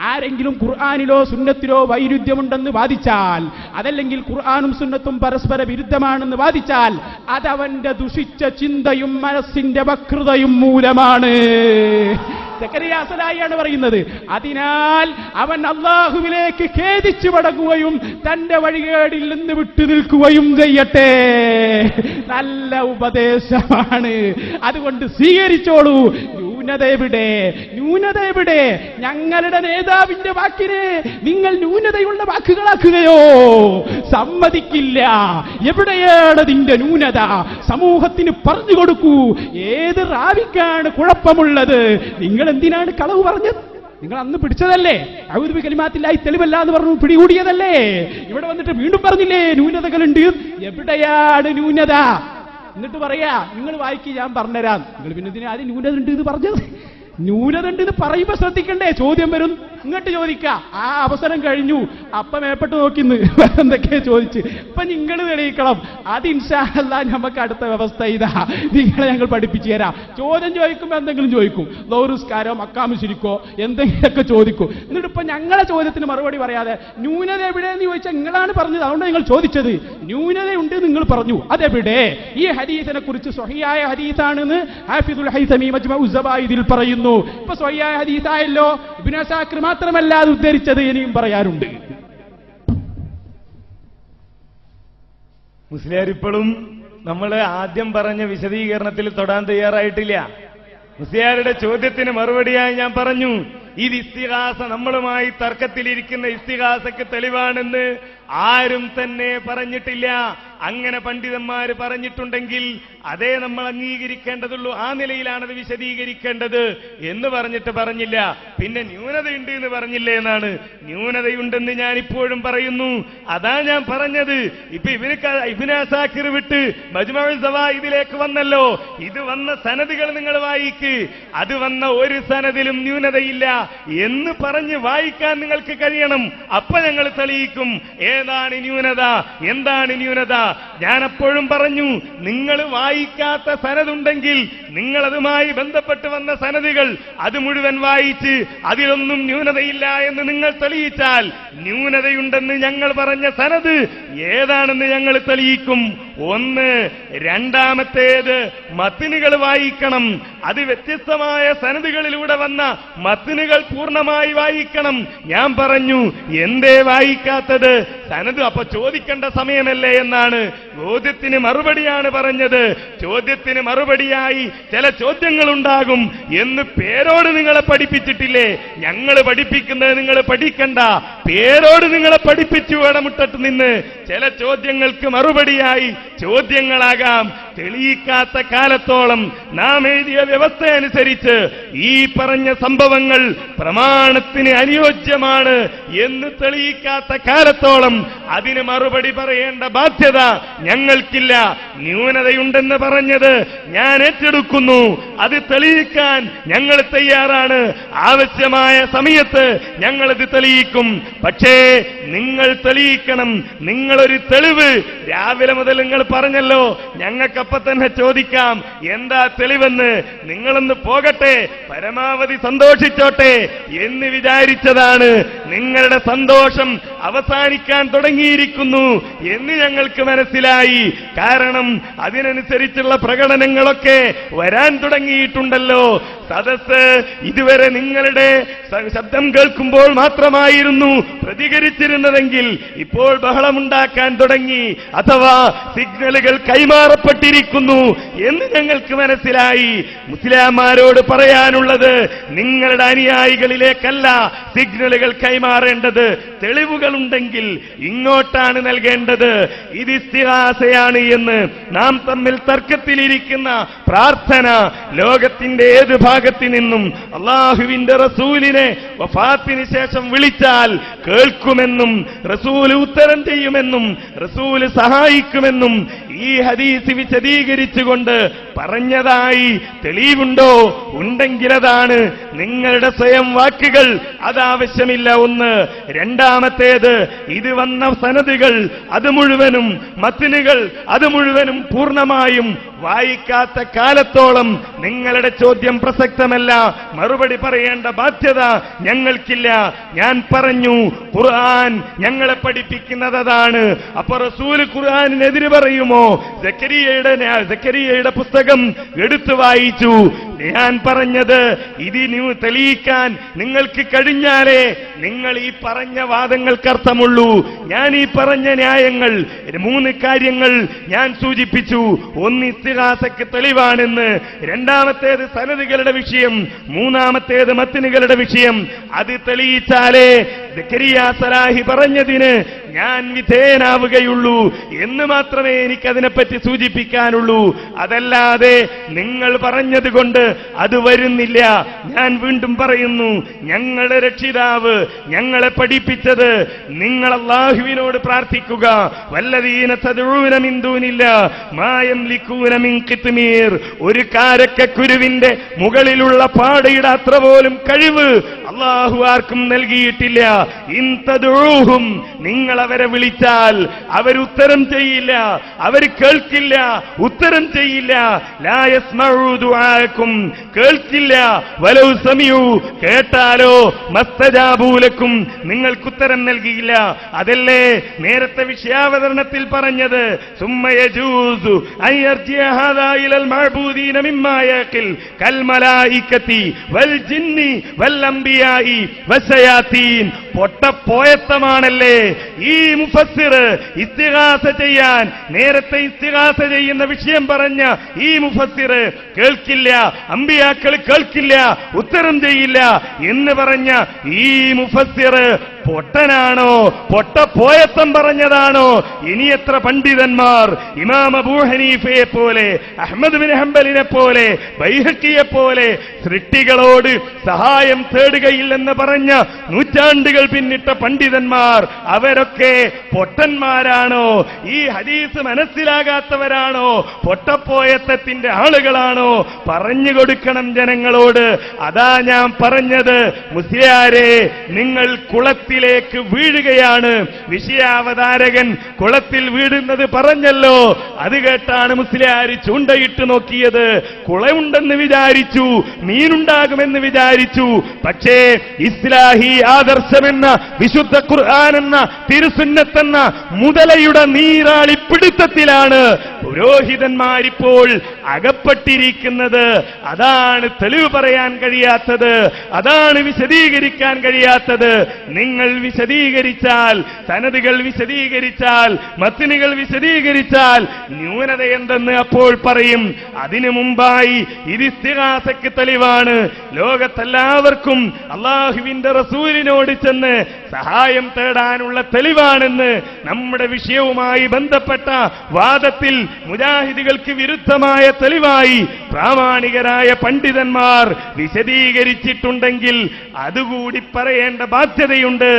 ആരെങ്കിലും ഖുർആനിലോ സുന്നത്തിലോ വൈരുദ്ധ്യമുണ്ടെന്ന് വാദിച്ചാൽ, അതല്ലെങ്കിൽ ഖുർആനും സുന്നത്തും പരസ്പര വിരുദ്ധമാണെന്ന് വാദിച്ചാൽ, അതവന്റെ ദുഷിച്ച ചിന്തയും മനസ്സിന്റെ വക്രതയും മൂലമാണ്. സക്കരിയ സലായിയാണ് പറയുന്നത്. അതിനാൽ അവൻ അല്ലാഹുവിലേക്ക് ഖേദിച്ചു മടങ്ങുകയും തന്റെ വഴികേടിൽ നിന്ന് വിട്ടുനിൽക്കുകയും ചെയ്യട്ടെ. നല്ല ഉപദേശമാണ്, അതുകൊണ്ട് സ്വീകരിച്ചോളൂ. ന്യൂനത എവിടെ? ന്യൂനത എവിടെ? ഞങ്ങളുടെ നേതാവിന്റെ വാക്കിനെ നിങ്ങൾ ന്യൂനതയുള്ള വാക്കുകളാക്കുകയോ? സമ്മതിക്കില്ല. എവിടെയാണ് അതിന്റെ ന്യൂനത? സമൂഹത്തിന് പറഞ്ഞു കൊടുക്കൂ. ഏത് റാവിക്കാണ് കുഴപ്പമുള്ളത്? നിങ്ങൾ എന്തിനാണ് കളവ് പറഞ്ഞത്? നിങ്ങൾ അന്ന് പിടിച്ചതല്ലേ? അഊദു ബികലിമാത്തില്ലാഹി തെളിവല്ല എന്ന് പറഞ്ഞു പിടികൂടിയതല്ലേ? ഇവിടെ വന്നിട്ട് വീണ്ടും പറഞ്ഞില്ലേ ന്യൂനതകളുണ്ട്? എവിടെയാണ് ന്യൂനത? എന്നിട്ട് പറയാ നിങ്ങൾ വായിക്ക്, ഞാൻ പറഞ്ഞുതരാം. നിങ്ങൾ പിന്നെ ഇതിന് ആദ്യം ന്യൂനത ഉണ്ട് എന്ന് പറഞ്ഞത്? ന്യൂനത ഉണ്ട് എന്ന് പറയുമ്പോ ശ്രദ്ധിക്കണ്ടേ? ചോദ്യം വരും, ഇങ്ങോട്ട് ചോദിക്ക. ആ അവസരം കഴിഞ്ഞു, അപ്പം മേപ്പെട്ട് നോക്കിന്ന് എന്തൊക്കെയാ ചോദിച്ച്. ഇപ്പൊ നിങ്ങൾ തെളിയിക്കണം. അത് ഇൻഷാ അല്ലാഹ് നമുക്ക് അടുത്ത വ്യവസ്ഥ ഇതാ, നിങ്ങളെ ഞങ്ങൾ പഠിപ്പിച്ചു തരാം. ചോദ്യം ചോദിക്കുമ്പോ എന്തെങ്കിലും ചോദിക്കും, ദൗറുസ്കാരോ മക്കാമു ശിരിക്കോ എന്തെങ്കിലുമൊക്കെ ചോദിക്കും. എന്നിട്ട് ഇപ്പൊ ഞങ്ങളെ ചോദ്യത്തിന് മറുപടി പറയാതെ ന്യൂനത എവിടെയെന്ന് ചോദിച്ചാൽ നിങ്ങളാണ് പറഞ്ഞത്, അതുകൊണ്ട് നിങ്ങൾ ചോദിച്ചത്. ന്യൂനതയുണ്ട് നിങ്ങൾ പറഞ്ഞു, അതെവിടെ? ഈ ഹദീസിനെ കുറിച്ച് സ്വഹീഹായ ഹദീസാണെന്ന് ഹാഫിദുൽ ഹൈസമി മജ്മഉ സവായിദിൽ പറയുന്നു. ഇപ്പൊ സ്വഹീഹായ ഹദീസായല്ലോ. ഇബ്നു അസാക്കിർ മാത്രമല്ല അത് ഉദ്ധരിച്ചത്, ഇനിയും പറയാറുണ്ട്. മുസ്ലിയാർ ഇപ്പോഴും നമ്മൾ ആദ്യം പറഞ്ഞ വിശദീകരണത്തിൽ തൊടാൻ തയ്യാറായിട്ടില്ല. മുസ്ലിയാരുടെ ചോദ്യത്തിന് മറുപടിയായി ഞാൻ പറഞ്ഞു, ഇത് ഇസ്തിഗാസ, നമ്മളുമായി തർക്കത്തിലിരിക്കുന്ന ഇസ്തിഗാസക്ക് തെളിവാണെന്ന് ആരും തന്നെ പറഞ്ഞിട്ടില്ല. അങ്ങനെ പണ്ഡിതന്മാര് പറഞ്ഞിട്ടുണ്ടെങ്കിൽ അതേ നമ്മൾ അംഗീകരിക്കേണ്ടതുള്ളൂ. ആ നിലയിലാണത് വിശദീകരിക്കേണ്ടത് എന്ന് പറഞ്ഞില്ല. പിന്നെ ന്യൂനതയുണ്ട് എന്ന് പറഞ്ഞില്ലേ എന്നാണ്. ന്യൂനതയുണ്ടെന്ന് ഞാൻ ഇപ്പോഴും പറയുന്നു. അതാ ഞാൻ പറഞ്ഞത്. ഇപ്പൊ ഇബ്നു അസാക്കിർ വിട്ട് മജ്മഉ സവായിദിലേക്ക് വന്നല്ലോ. ഇത് വന്ന സനദുകൾ നിങ്ങൾ വായിക്ക്. അത് വന്ന ഒരു സനദിലും ന്യൂനതയില്ല എന്ന് പറഞ്ഞ് വായിക്കാൻ നിങ്ങൾക്ക് കഴിയണം. അപ്പൊ ഞങ്ങൾ തെളിയിക്കും ഏതാണ് ന്യൂനത, എന്താണ് ന്യൂനത. ഞാൻ അപ്പോഴും പറഞ്ഞു, നിങ്ങൾ വായിക്കാത്ത സനദുണ്ടെങ്കിൽ നിങ്ങൾ അതുമായി ബന്ധപ്പെട്ട് വന്ന സനദുകൾ അത് മുഴുവൻ വായിച്ച് അതിലൊന്നും ന്യൂനതയില്ല എന്ന് നിങ്ങൾ തെളിയിച്ചാൽ, ന്യൂനതയുണ്ടെന്ന് ഞങ്ങൾ പറഞ്ഞ സനദ് ഏതാണെന്ന് ഞങ്ങൾ തെളിയിക്കും. ഒന്ന്. രണ്ടാമത്തേത്, മത്തിനുകൾ വായിക്കണം. അത് വ്യത്യസ്തമായ സനദുകളിലൂടെ വന്ന മത്തിനുകൾ പൂർണ്ണമായി വായിക്കണം. ഞാൻ പറഞ്ഞു, എന്തേ വായിക്കാത്തത്? സനദ് അപ്പൊ ചോദിക്കേണ്ട സമയമല്ലേ എന്നാണ്. ചോദ്യത്തിന് മറുപടിയാണ് പറഞ്ഞത്. ചോദ്യത്തിന് മറുപടിയായി ചില ചോദ്യങ്ങളുണ്ടാകും എന്ന് പേരോട് നിങ്ങളെ പഠിപ്പിച്ചിട്ടില്ലേ? ഞങ്ങൾ പഠിപ്പിക്കുന്നത് നിങ്ങൾ പഠിക്കണ്ട, പേരോട് നിങ്ങളെ പഠിപ്പിച്ചു ഇടമുട്ടത്ത് നിന്ന്. ചില ചോദ്യങ്ങൾക്ക് മറുപടിയായി ചോദ്യങ്ങളാകാം. തെളിയിക്കാത്ത കാലത്തോളം നാം എഴുതിയ വ്യവസ്ഥ അനുസരിച്ച് ഈ പറഞ്ഞ സംഭവങ്ങൾ പ്രമാണത്തിന് അനുയോജ്യമാണ് എന്ന് തെളിയിക്കാത്ത കാലത്തോളം അതിന് മറുപടി പറയേണ്ട ബാധ്യത ഞങ്ങൾക്കില്ല. ന്യൂനതയുണ്ടെന്ന് പറഞ്ഞത് ഞാൻ ഏറ്റെടുക്കുന്നു. അത് തെളിയിക്കാൻ ഞങ്ങൾ തയ്യാറാണ്. ആവശ്യമായ സമയത്ത് ഞങ്ങളത് തെളിയിക്കും. പക്ഷേ നിങ്ങൾ തെളിയിക്കണം. നിങ്ങളൊരു തെളിവ് രാവിലെ മുതൽ നിങ്ങൾ പറഞ്ഞല്ലോ, ഞങ്ങൾക്കപ്പ തന്നെ ചോദിക്കാം എന്താ തെളിവെന്ന്. നിങ്ങളൊന്ന് പോകട്ടെ, പരമാവധി സന്തോഷിച്ചോട്ടെ എന്ന് വിചാരിച്ചതാണ്. നിങ്ങളുടെ സന്തോഷം അവസാനിക്കാൻ തുടങ്ങിയിരിക്കുന്നു എന്ന് ഞങ്ങൾക്ക് മനസ്സിലായി. കാരണം അതിനനുസരിച്ചുള്ള പ്രകടനങ്ങളൊക്കെ വരാൻ തുടങ്ങിയിട്ടുണ്ടല്ലോ. സദസ്സ് ഇതുവരെ നിങ്ങളുടെ ശബ്ദം കേൾക്കുമ്പോൾ മാത്രമായിരുന്നു പ്രതികരിച്ചിരുന്നതെങ്കിൽ ഇപ്പോൾ ബഹളമുണ്ടാക്കാൻ തുടങ്ങി, അഥവാ സിഗ്നലുകൾ കൈമാറപ്പെട്ടിരിക്കുന്നു എന്ന് ഞങ്ങൾക്ക് മനസ്സിലായി. മുസ്ലിംമാരോട് പറയാനുള്ളത്, നിങ്ങളുടെ അനുയായികളിലേക്കല്ല സിഗ്നലുകൾ കൈമാറേണ്ടത്, തെളിവുകൾ വാക്കുകളുണ്ടെങ്കിൽ ഇങ്ങോട്ടാണ് നൽകേണ്ടത്, ഇത് ഇസ്തിഗാസയാണ് എന്ന് നാം തമ്മിൽ തർക്കത്തിലിരിക്കുന്ന പ്രാർത്ഥന ലോകത്തിന്റെ ഏത് ഭാഗത്തു നിന്നും അള്ളാഹുവിന്റെ റസൂലിനെ വഫാത്തിന് ശേഷം വിളിച്ചാൽ കേൾക്കുമെന്നും റസൂല് ഉത്തരം ചെയ്യുമെന്നും റസൂല് സഹായിക്കുമെന്നും ഈ ഹദീസ് വിശദീകരിച്ചുകൊണ്ട് പറഞ്ഞതായി തെളിവുണ്ടോ? ഉണ്ടെങ്കിൽ അതാണ് നിങ്ങളുടെ സ്വയം വാക്കുകൾ, അതാവശ്യമില്ല. ഒന്ന്. രണ്ടാമത്തേത്, ഇത് വന്ന സനദുകൾ അത് മുഴുവനും, മത്നുകൾ അത് മുഴുവനും പൂർണ്ണമായും വായിക്കാത്ത കാലത്തോളം നിങ്ങളുടെ ചോദ്യം പ്രസക്തമല്ല. മറുപടി പറയേണ്ട ബാധ്യത ഞങ്ങൾക്കില്ല. ഞാൻ പറഞ്ഞു, ഖുർആൻ ഞങ്ങളെ പഠിപ്പിക്കുന്നത് അതാണ്. അപ്പൊ റസൂല് ഖുർആനിനെതിരെ പറയുമോ? സക്കരിയയുടെ പുസ്തകം എടുത്തു വായിച്ചു. ഞാൻ പറഞ്ഞത് ഇതിന് തെളിയിക്കാൻ നിങ്ങൾക്ക് കഴിഞ്ഞാലേ നിങ്ങൾ ഈ പറഞ്ഞ വാദങ്ങൾക്ക് അർത്ഥമുള്ളൂ. ഞാൻ ഈ പറഞ്ഞ ന്യായങ്ങൾ 3 കാര്യങ്ങൾ ഞാൻ സൂചിപ്പിച്ചു. ഒന്ന് ഇസ്തിഗാസയ്ക്ക് തെളിവാണെന്ന്, രണ്ടാമത്തേത് സനദുകളുടെ വിഷയം, മൂന്നാമത്തേത് മത്നുകളുടെ വിഷയം. അത് തെളിയിച്ചാലേ സക്കരിയ സലാഹി പറഞ്ഞതിന് ഞാൻ വിധേയനാവുകയുള്ളൂ എന്ന് മാത്രമേ എനിക്കതിനെപ്പറ്റി സൂചിപ്പിക്കാനുള്ളൂ. അതല്ലാതെ നിങ്ങൾ പറഞ്ഞതുകൊണ്ട് അത് വരുന്നില്ല. ഞാൻ വീണ്ടും പറയുന്നു, ഞങ്ങളുടെ രക്ഷിതാവ് ഞങ്ങളെ പഠിപ്പിച്ചത് നിങ്ങൾ അല്ലാഹുവിനോട് പ്രാർത്ഥിക്കുക. വല്ലദീന തദ്ഊന മിൻ ദൂനില്ലാഹ് മാ യംലികൂന മിൻ ഖിത്മീർ. ഒരു കാരക്കക്കുരുവിന്റെ മുകളിലുള്ള പാടയുടെ അത്ര പോലും കഴിവ് അല്ലാഹു ആർക്കും നൽകിയിട്ടില്ല. ഇൻ തദ്ഊഹും, നിങ്ങൾ അവരെ വിളിച്ചാൽ അവരുത്തരം ചെയ്യില്ല, അവർ കേൾക്കില്ല, ഉത്തരം ചെയ്യില്ല. ലാ യസ്മഉ ദുആഅക്കും, കേൾക്കില്ല. വലൗ സമീഉ, കേട്ടാലോ മസ്തജാബൂലക്കും, നിങ്ങൾക്കുത്തരം നൽകിയില്ല. അതല്ലേ നേരത്തെ വിഷയാവതരണത്തിൽ പറഞ്ഞത്? സുമ്മ യജൂസു അൻ യർജിഅ ഹാദാ ഇലൽ മഅബൂദീന മിമ്മാ യഖിൽ കൽ മലായികതി വൽ ജിന്നി വൽ അംബിയാഇ വശയാതീൻ. പൊട്ടപ്പോയത്തമാണല്ലേ ഈ മുഫസ്സിർ ഇസ്തിഗാസ ചെയ്യാൻ, നേരത്തെ ഇസ്തിഗാസ ചെയ്യുന്ന വിഷയം പറഞ്ഞ ഈ മുഫസ്സിർ കേൾക്കില്ല, അമ്പിയാക്കൾ കേൾക്കില്ല, ഉത്തരം ചെയ്യില്ല എന്ന് പറഞ്ഞ ഈ മുഫസ്സിർ പൊട്ടനാണോ? പൊട്ടപ്പോയത്തം പറഞ്ഞതാണോ? ഇനി എത്ര പണ്ഡിതന്മാർ ഇമാം അബൂ ഹനീഫയെ പോലെ, അഹ്മദ് ബിൻ ഹംബലിനെ പോലെ, ബൈഹഖിയെ പോലെ സൃഷ്ടികളോട് സഹായം തേടുകയില്ലെന്ന് പറഞ്ഞ നൂറ്റാണ്ടുകൾ പിന്നിട്ട പണ്ഡിതന്മാർ, അവരൊക്കെ പൊട്ടന്മാരാണോ? ഈ ഹദീസ് മനസ്സിലാകാത്തവരാണോ? പൊട്ടപ്പോയത്തത്തിന്റെ ആളുകളാണോ? പറഞ്ഞു കൊടുക്കണം ജനങ്ങളോട്. അതാ ഞാൻ പറഞ്ഞത്, മുസ്ലിയാരെ നിങ്ങൾ കുളത്തിലേക്ക് വീഴുകയാണ്. വിഷയാവതാരകൻ കുളത്തിൽ വീഴുന്നത് പറഞ്ഞല്ലോ. അത് കേട്ടാണ് മുസ്ലിയാർ ചൂണ്ടയിട്ട് നോക്കിയത്. കുളമുണ്ടെന്ന് വിചാരിച്ചു, മീനുണ്ടാകുമെന്ന് വിചാരിച്ചു. പക്ഷേ ഇസ്ലാഹി ആദർശമെന്ന വിശുദ്ധ ഖുർആൻ എന്ന തിരുസുന്നത്തെന്ന മുതലയുടെ നീരാളി പിടുത്തത്തിലാണ് പുരോഹിതന്മാരിപ്പോൾ അകപ്പെട്ടിരിക്കുന്നത്. അതാണ് തെളിവ് പറയാൻ കഴിയാത്തത്, അതാണ് വിശദീകരിക്കാൻ കഴിയാത്തത്. നിങ്ങൾ വിശദീകരിച്ചാൽ, സനദുകൾ വിശദീകരിച്ചാൽ, മത്നുകൾ വിശദീകരിച്ചാൽ ന്യൂനത എന്തെന്ന് അപ്പോൾ പറയും. അതിനു മുമ്പായി ഇത് ഇസ്തിഗാസയ്ക്ക് തെളിവാണ്, ലോകത്തെല്ലാവർക്കും അല്ലാഹുവിന്റെ റസൂലിനോട് ചെന്ന് സഹായം തേടാനുള്ള തെളിവാണെന്ന് നമ്മുടെ വിഷയവുമായി ബന്ധപ്പെട്ട വാദത്തിൽ മുജാഹിദുകൾക്ക് വിരുദ്ധമായ തെളിവായി പ്രാമാണികരായ പണ്ഡിതന്മാർ വിശദീകരിച്ചിട്ടുണ്ടെങ്കിൽ അതുകൂടി പറയേണ്ട ബാധ്യതയുണ്ട്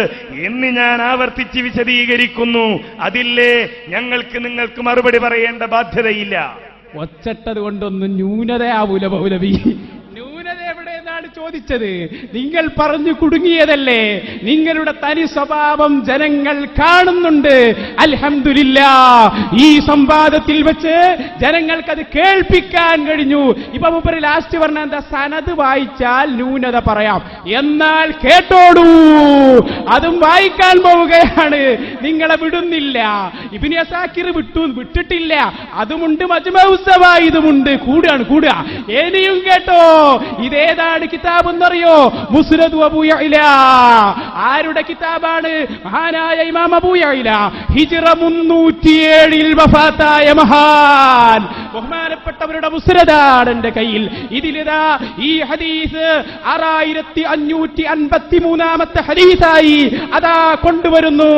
എന്ന് ഞാൻ ആവർത്തിച്ച് വിശദീകരിക്കുന്നു. അതില്ലേ ഞങ്ങൾക്ക് നിങ്ങൾക്ക് മറുപടി പറയേണ്ട ബാധ്യതയില്ല. ഒച്ചട്ടത് കൊണ്ടൊന്നും ന്യൂനതയാവൂല മൗലവി. ന്യൂനത എവിടെയെന്നാണ് ചോദിച്ചത്? നിങ്ങൾ പറഞ്ഞു കുടുങ്ങിയതല്ലേ? നിങ്ങളുടെ തനി സ്വഭാവം ജനങ്ങൾ കാണുന്നുണ്ട്. അൽഹംദുലില്ലാഹ്, ഈ സംവാദത്തിൽ വെച്ച് ജനങ്ങൾക്കത് കേൾപ്പിക്കാൻ കഴിഞ്ഞു. ഇപ്പൊ മുപ്പര് ലാസ്റ്റ് പറഞ്ഞ എന്താ? സനദ് വായിച്ചാൽ ന്യൂനത പറയാം, എന്നാൽ കേട്ടോടൂ, അതും വായിക്കാൻ പോവുകയാണ്. നിങ്ങളെ വിടുന്നില്ല. ഇബ്നു അസാക്കിർ വിട്ടിട്ടില്ല, അതുമുണ്ട്, മജ്മഉ സവായിദുമുണ്ട്. കൂടുക. ഇനിയും കേട്ടോ. ഇതേതാണ് കിതാബ് എന്നറിയോ? മുസ്നദ് അബൂ യഅ്ല. ആരുടെ കിതാബാണ്? മഹാനായ ഇമാം അബൂ യഅ്ല, ഹിജ്റ 307 വഫാത്തായ മഹാൻ. ബഹുമാനപ്പെട്ടവരുടെ മുസ്നദാണ് എന്റെ കയ്യിൽ. ഇതിലിതാ ഈ ഹദീസ് 6553 ഹദീസായി അതാ കൊണ്ടുവരുന്നു.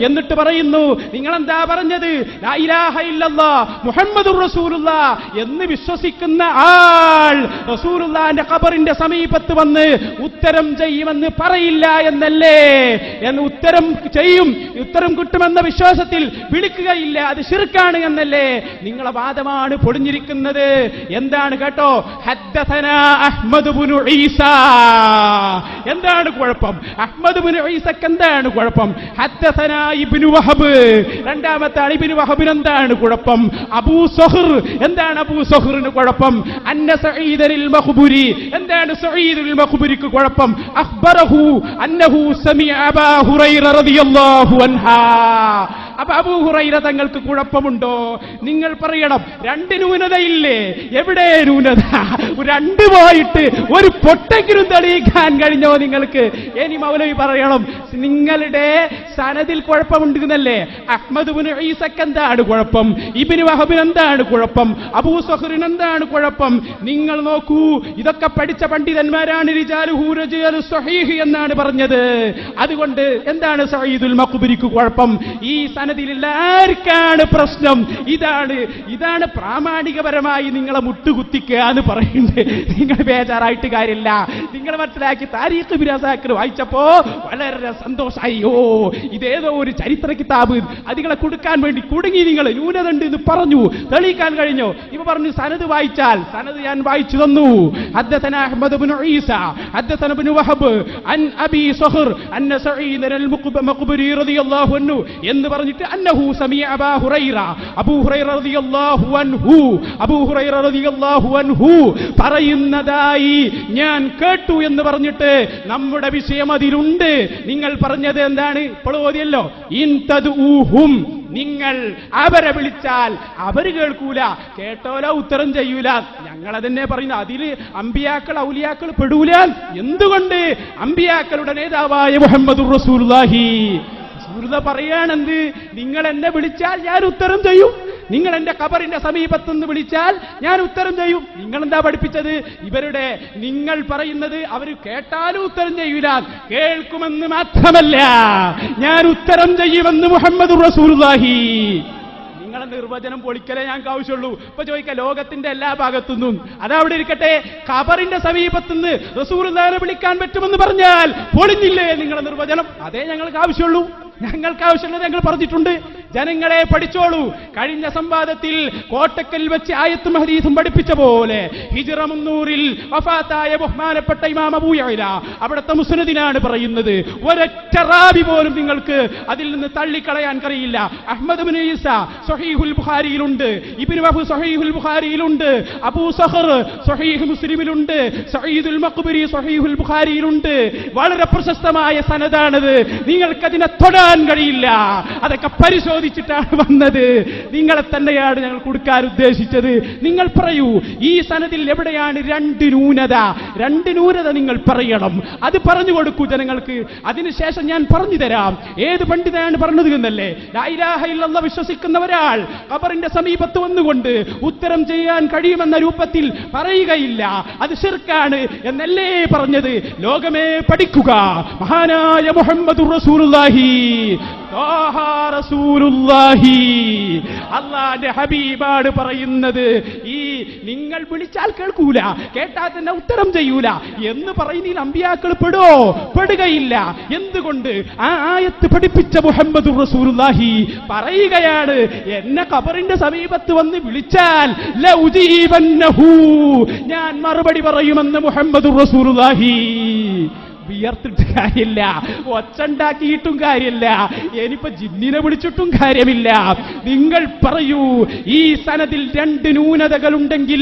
എന്നിട്ട് പറയുന്നു, നിങ്ങളെന്താ പറഞ്ഞത്? ലാ ഇലാഹ ഇല്ലല്ലാഹ് മുഹമ്മദുർ റസൂലുള്ളാഹ് എന്ന് വിശ്വസിക്കുന്ന ആൾ റസൂലുള്ളാഹിന്റെ ഖബറിന്റെ സമീപത്ത് വന്ന് ഉത്തരം ചെയ്യുമെന്ന് പറയില്ല എന്നല്ലേ? എന്ന് ഉത്തരം ചെയ്യും, ഉത്തരം കിട്ടുമെന്ന വിശ്വാസത്തിൽ വിളിക്കുകയില്ല, അത് ശിർക്കാണ് എന്നല്ലേ? നിങ്ങളെ വാദമാണ് പൊളിഞ്ഞിരിക്കുന്നത്. എന്താണ് കേട്ടോ? ഹദ്ദസനാ അഹ്മദ് ഇബ്നു ഈസ. എന്താണ് കുഴപ്പം? അഹ്മദ് ഇബ്നു ഈസക്ക് എന്താണ് കുഴപ്പം? ഹദ്ദസനാ ഇബ്നു വഹബ്, രണ്ടാമത്തെ ആൾ ഇബ്നു വഹബിന് എന്താണ് കുഴപ്പം? അബൂ സുഹർ, എന്താണ് അബൂ സുഹറിന് കുഴപ്പം? അന്ന സഈദുൽ മഖ്ബുരി, എന്താണ് സഈദുൽ മഖ്ബുരിക്ക് കുഴപ്പം? അഖ്ബറഹു അന്നഹു സമിഅ അബൂ ഹുറൈറ റളിയല്ലാഹു അൻഹു. അപ്പൊ അബൂ ഹുറൈറ തങ്ങൾക്ക് കുഴപ്പമുണ്ടോ? നിങ്ങൾ പറയണം. രണ്ട് ന്യൂനതയില്ലേ? എവിടെ ന്യൂനത? രണ്ട് പോയിട്ട് ഒരു പൊട്ടെങ്കിലും തെളിയിക്കാൻ കഴിഞ്ഞോ നിങ്ങൾക്ക്? ഇനി മൗലവി പറയണം, നിങ്ങളുടെ സനദിൽ കുഴപ്പമുണ്ടെന്നല്ലേ? അഹ്മദ് ഇബ്നു ഈസക്ക് എന്താണ് കുഴപ്പം? ഇബ്നു വഹബിന് എന്താണ് കുഴപ്പം? അബൂ സുഹറിന് എന്താണ് കുഴപ്പം? നിങ്ങൾ നോക്കൂ, ഇതൊക്കെ പഠിച്ച പണ്ഡിതന്മാരാണ്. റിജാലുഹു റിജാലു സ്വഹീഹ് എന്നാണ് പറഞ്ഞത്. അതുകൊണ്ട് എന്താണ് സഈദുൽ മഖ്ബുരിക്ക് കുഴപ്പം? ഈ സനദിലുള്ള ആർക്കാണ് പ്രശ്നം? ഇതാണ് പ്രാമാണികപരമായി നിങ്ങളെ മുട്ടുകുത്തിക്കുക എന്ന് പറയുന്നത്. നിങ്ങൾ ബേജാറായിട്ട് കാര്യമില്ല. നിങ്ങൾ മനസ്സിലാക്കി. താരീഖ് ഇബ്നു അസാക്കിർ വായിച്ചപ്പോ വളരെ സന്തോഷമായി. ഓ, ഇതേതോ ഒരു ചരിത്ര കിതാബ്, അതിങ്ങളെ കൊടുക്കാൻ വേണ്ടി കുടുങ്ങി. നിങ്ങൾ ന്യൂനത ഉണ്ട് എന്ന് പറഞ്ഞു, തെളിയിക്കാൻ കഴിഞ്ഞോ? ഇവ പറഞ്ഞു സനദ് വായിച്ചാൽ. സനദ് ഞാൻ വായിച്ചു തന്നു. ഹദ്ദസനാ അഹ്മദ് ഇബ്നു ഈസ ഹദ്ദസനാ ഇബ്നു വഹബ് അൻ അബീ സുഹർ അന്ന സഈദുൽ മഖ്ബുരി റളിയല്ലാഹു അൻഹു എന്ന് പറഞ്ഞിട്ട് അന്നഹു സമിഅ അബൂ ഹുറൈറ, അബൂ ഹുറൈറ റളിയല്ലാഹു അൻഹു, അബൂ ഹുറൈറ റളിയല്ലാഹു അൻഹു പറയുന്നതായി ഞാൻ കേട്ടു എന്ന് പറഞ്ഞിട്ട് നമ്മുടെ വിഷയം അതിലുണ്ട്. നിങ്ങൾ പറഞ്ഞത് എന്താണ്? ഇപ്പോൾ ഓതിയല്ലോ, ഇൻ തദ്ഊഹും, നിങ്ങൾ അവരെ വിളിച്ചാൽ അവര് കേൾക്കൂല, കേട്ടോല ഉത്തരം ചെയ്യൂല. ഞങ്ങളതന്നെ പറയുന്നു. അതില് അമ്പിയാക്കൾ ഔലിയാക്കൾ പെടൂല. എന്തുകൊണ്ട്? അമ്പിയാക്കളുടെ നേതാവായ മുഹമ്മദുർ റസൂലുള്ളാഹി പറയാണെന്ത്? നിങ്ങൾ എന്നെ വിളിച്ചാൽ ഞാൻ ഉത്തരം ചെയ്യും. നിങ്ങൾ എന്റെ ഖബറിന്റെ സമീപത്തുനിന്ന് വിളിച്ചാൽ ഞാൻ ഉത്തരം ചെയ്യും. നിങ്ങൾ എന്താ പഠിപ്പിച്ചത്? നിങ്ങൾ പറയുന്നത് അവർ കേട്ടാലും ഉത്തരം ചെയ്യൂല, കേൾക്കുമെന്ന് മാത്രമല്ല ഞാൻ ഉത്തരം ചെയ്യുമെന്ന് മുഹമ്മദുർ റസൂലുള്ളാഹി. നിങ്ങളെ നിർവചനം പൊളിക്കലേ ഞങ്ങൾക്ക് ആവശ്യമുള്ളൂ. ഇപ്പൊ ചോദിക്കാം, ലോകത്തിന്റെ എല്ലാ ഭാഗത്തുനിന്നും അതവിടെ ഇരിക്കട്ടെ, ഖബറിന്റെ സമീപത്തുനിന്ന് റസൂലുള്ളാഹിനെ വിളിക്കാൻ പറ്റുമെന്ന് പറഞ്ഞാൽ പൊളിഞ്ഞില്ലേ നിങ്ങളെ നിർവചനം? അതേ ഞങ്ങൾക്ക് ആവശ്യമുള്ളൂ. ഞങ്ങൾക്ക് ആവശ്യമുള്ളത് ഞങ്ങൾ പറഞ്ഞിട്ടുണ്ട്. ജനങ്ങളെ പഠിച്ചോളൂ. കഴിഞ്ഞ സംവാദത്തിൽ കോട്ടക്കൽ വെച്ച് ആയത്തും ഹദീസും പഠിപ്പിച്ച പോലെ ഹിജ്റ 300 വഫാത്തായ ബഹുമാനപ്പെട്ട ഇമാം അബൂ യഅല അവിടുത്തെ മുസ്നദിനാണ് പറയുന്നത്. ഒരൊറ്റ റാവി പോലും നിങ്ങൾക്ക് അതിൽ നിന്ന് തള്ളിക്കളയാൻ കഴിയില്ല. അഹ്മദ് ഇബ്നു ഈസ സ്വഹീഹുൽ ബുഖാരിയിലുണ്ട്, ഇബ്നു വഹബ് സ്വഹീഹുൽ ബുഖാരിയിലുണ്ട്, അബൂ സഹർ സ്വഹീഹ് മുസ്ലിമിലുണ്ട്, സഈദുൽ മഖ്ബുരി സ്വഹീഹുൽ ബുഖാരിയിലുണ്ട്. വളരെ പ്രശസ്തമായ സനദാണത്. നിങ്ങൾക്കതിനെ തൊടാൻ കഴിയില്ല. അതൊക്കെ പരിശോധിച്ചിട്ടാണ് വന്നത്. നിങ്ങളെ തന്നെയാണ് ഞങ്ങൾ കൊടുക്കാൻ ഉദ്ദേശിച്ചത്. നിങ്ങൾ പറയൂ, ഈ സനദിൽ എവിടെയാണ് രണ്ട് ന്യൂനത? രണ്ട് ന്യൂനത നിങ്ങൾ പറയണം. അത് പറഞ്ഞു കൊടുക്കൂ ജനങ്ങൾക്ക്. അതിനുശേഷം ഞാൻ പറഞ്ഞു തരാം ഏത് പണ്ഡിതനാണ് പറഞ്ഞത് എന്നല്ലേ. ലാ ഇലാഹ ഇല്ലല്ലാഹ് വിശ്വസിക്കുന്ന ഒരാൾ ഖബറിന്റെ സമീപത്ത് വന്നുകൊണ്ട് ഉത്തരം ചെയ്യാൻ കഴിയുമെന്ന രൂപത്തിൽ പറയുകയില്ല, അത് ശിർക്കാണ് എന്നല്ലേ പറഞ്ഞത്. ലോകമേ പഠിക്കുക. മഹാനായ മുഹമ്മദുർ റസൂലുള്ളാഹി അല്ലാഹുവിന്റെ ഹബീബാണ് പറയുന്നത്. ഈ നിങ്ങൾ വിളിച്ചാൽ കേൾക്കൂല, കേട്ടാൽ തന്നെ ഉത്തരം ചെയ്യൂല എന്ന് പറയുന്നതിൽ അമ്പിയാക്കൾ പെടുകയില്ല. എന്തുകൊണ്ട്? ആ ആയത്ത് പഠിപ്പിച്ച മുഹമ്മദുർ റസൂലുള്ളാഹി പറയുകയാണ്, എന്നെ ഖബറിന്റെ സമീപത്ത് വന്ന് വിളിച്ചാൽ ലഉജീബന്നഹു, ഞാൻ മറുപടി പറയുമെന്ന് മുഹമ്മദുർ റസൂലുള്ളാഹി. വിയർത്തിട്ട് കാര്യമില്ല, ഒച്ചുണ്ടാക്കിയിട്ടും കാര്യമില്ല, ഇനിയിപ്പോ ജിന്നിനെ വിളിച്ചിട്ടും കാര്യമില്ല. നിങ്ങൾ പറയൂ, ഈ സനദിൽ രണ്ട് ന്യൂനതകളുണ്ടെങ്കിൽ,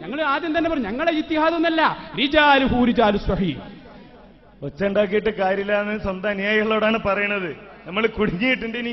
ഞങ്ങൾ ആദ്യം തന്നെ പറഞ്ഞു, ഞങ്ങളെ ഇത്തിഹാദൊന്നല്ല, റിജാലുഹു റിജാലു സ്വഹീഹ്. ഒച്ചുണ്ടാക്കിയിട്ട് കാര്യമില്ല എന്ന് സ്വന്തം അനുയായികളോടാണ് പറയണത്. നമ്മൾ കുടുങ്ങിയിട്ടുണ്ട്. ഇനി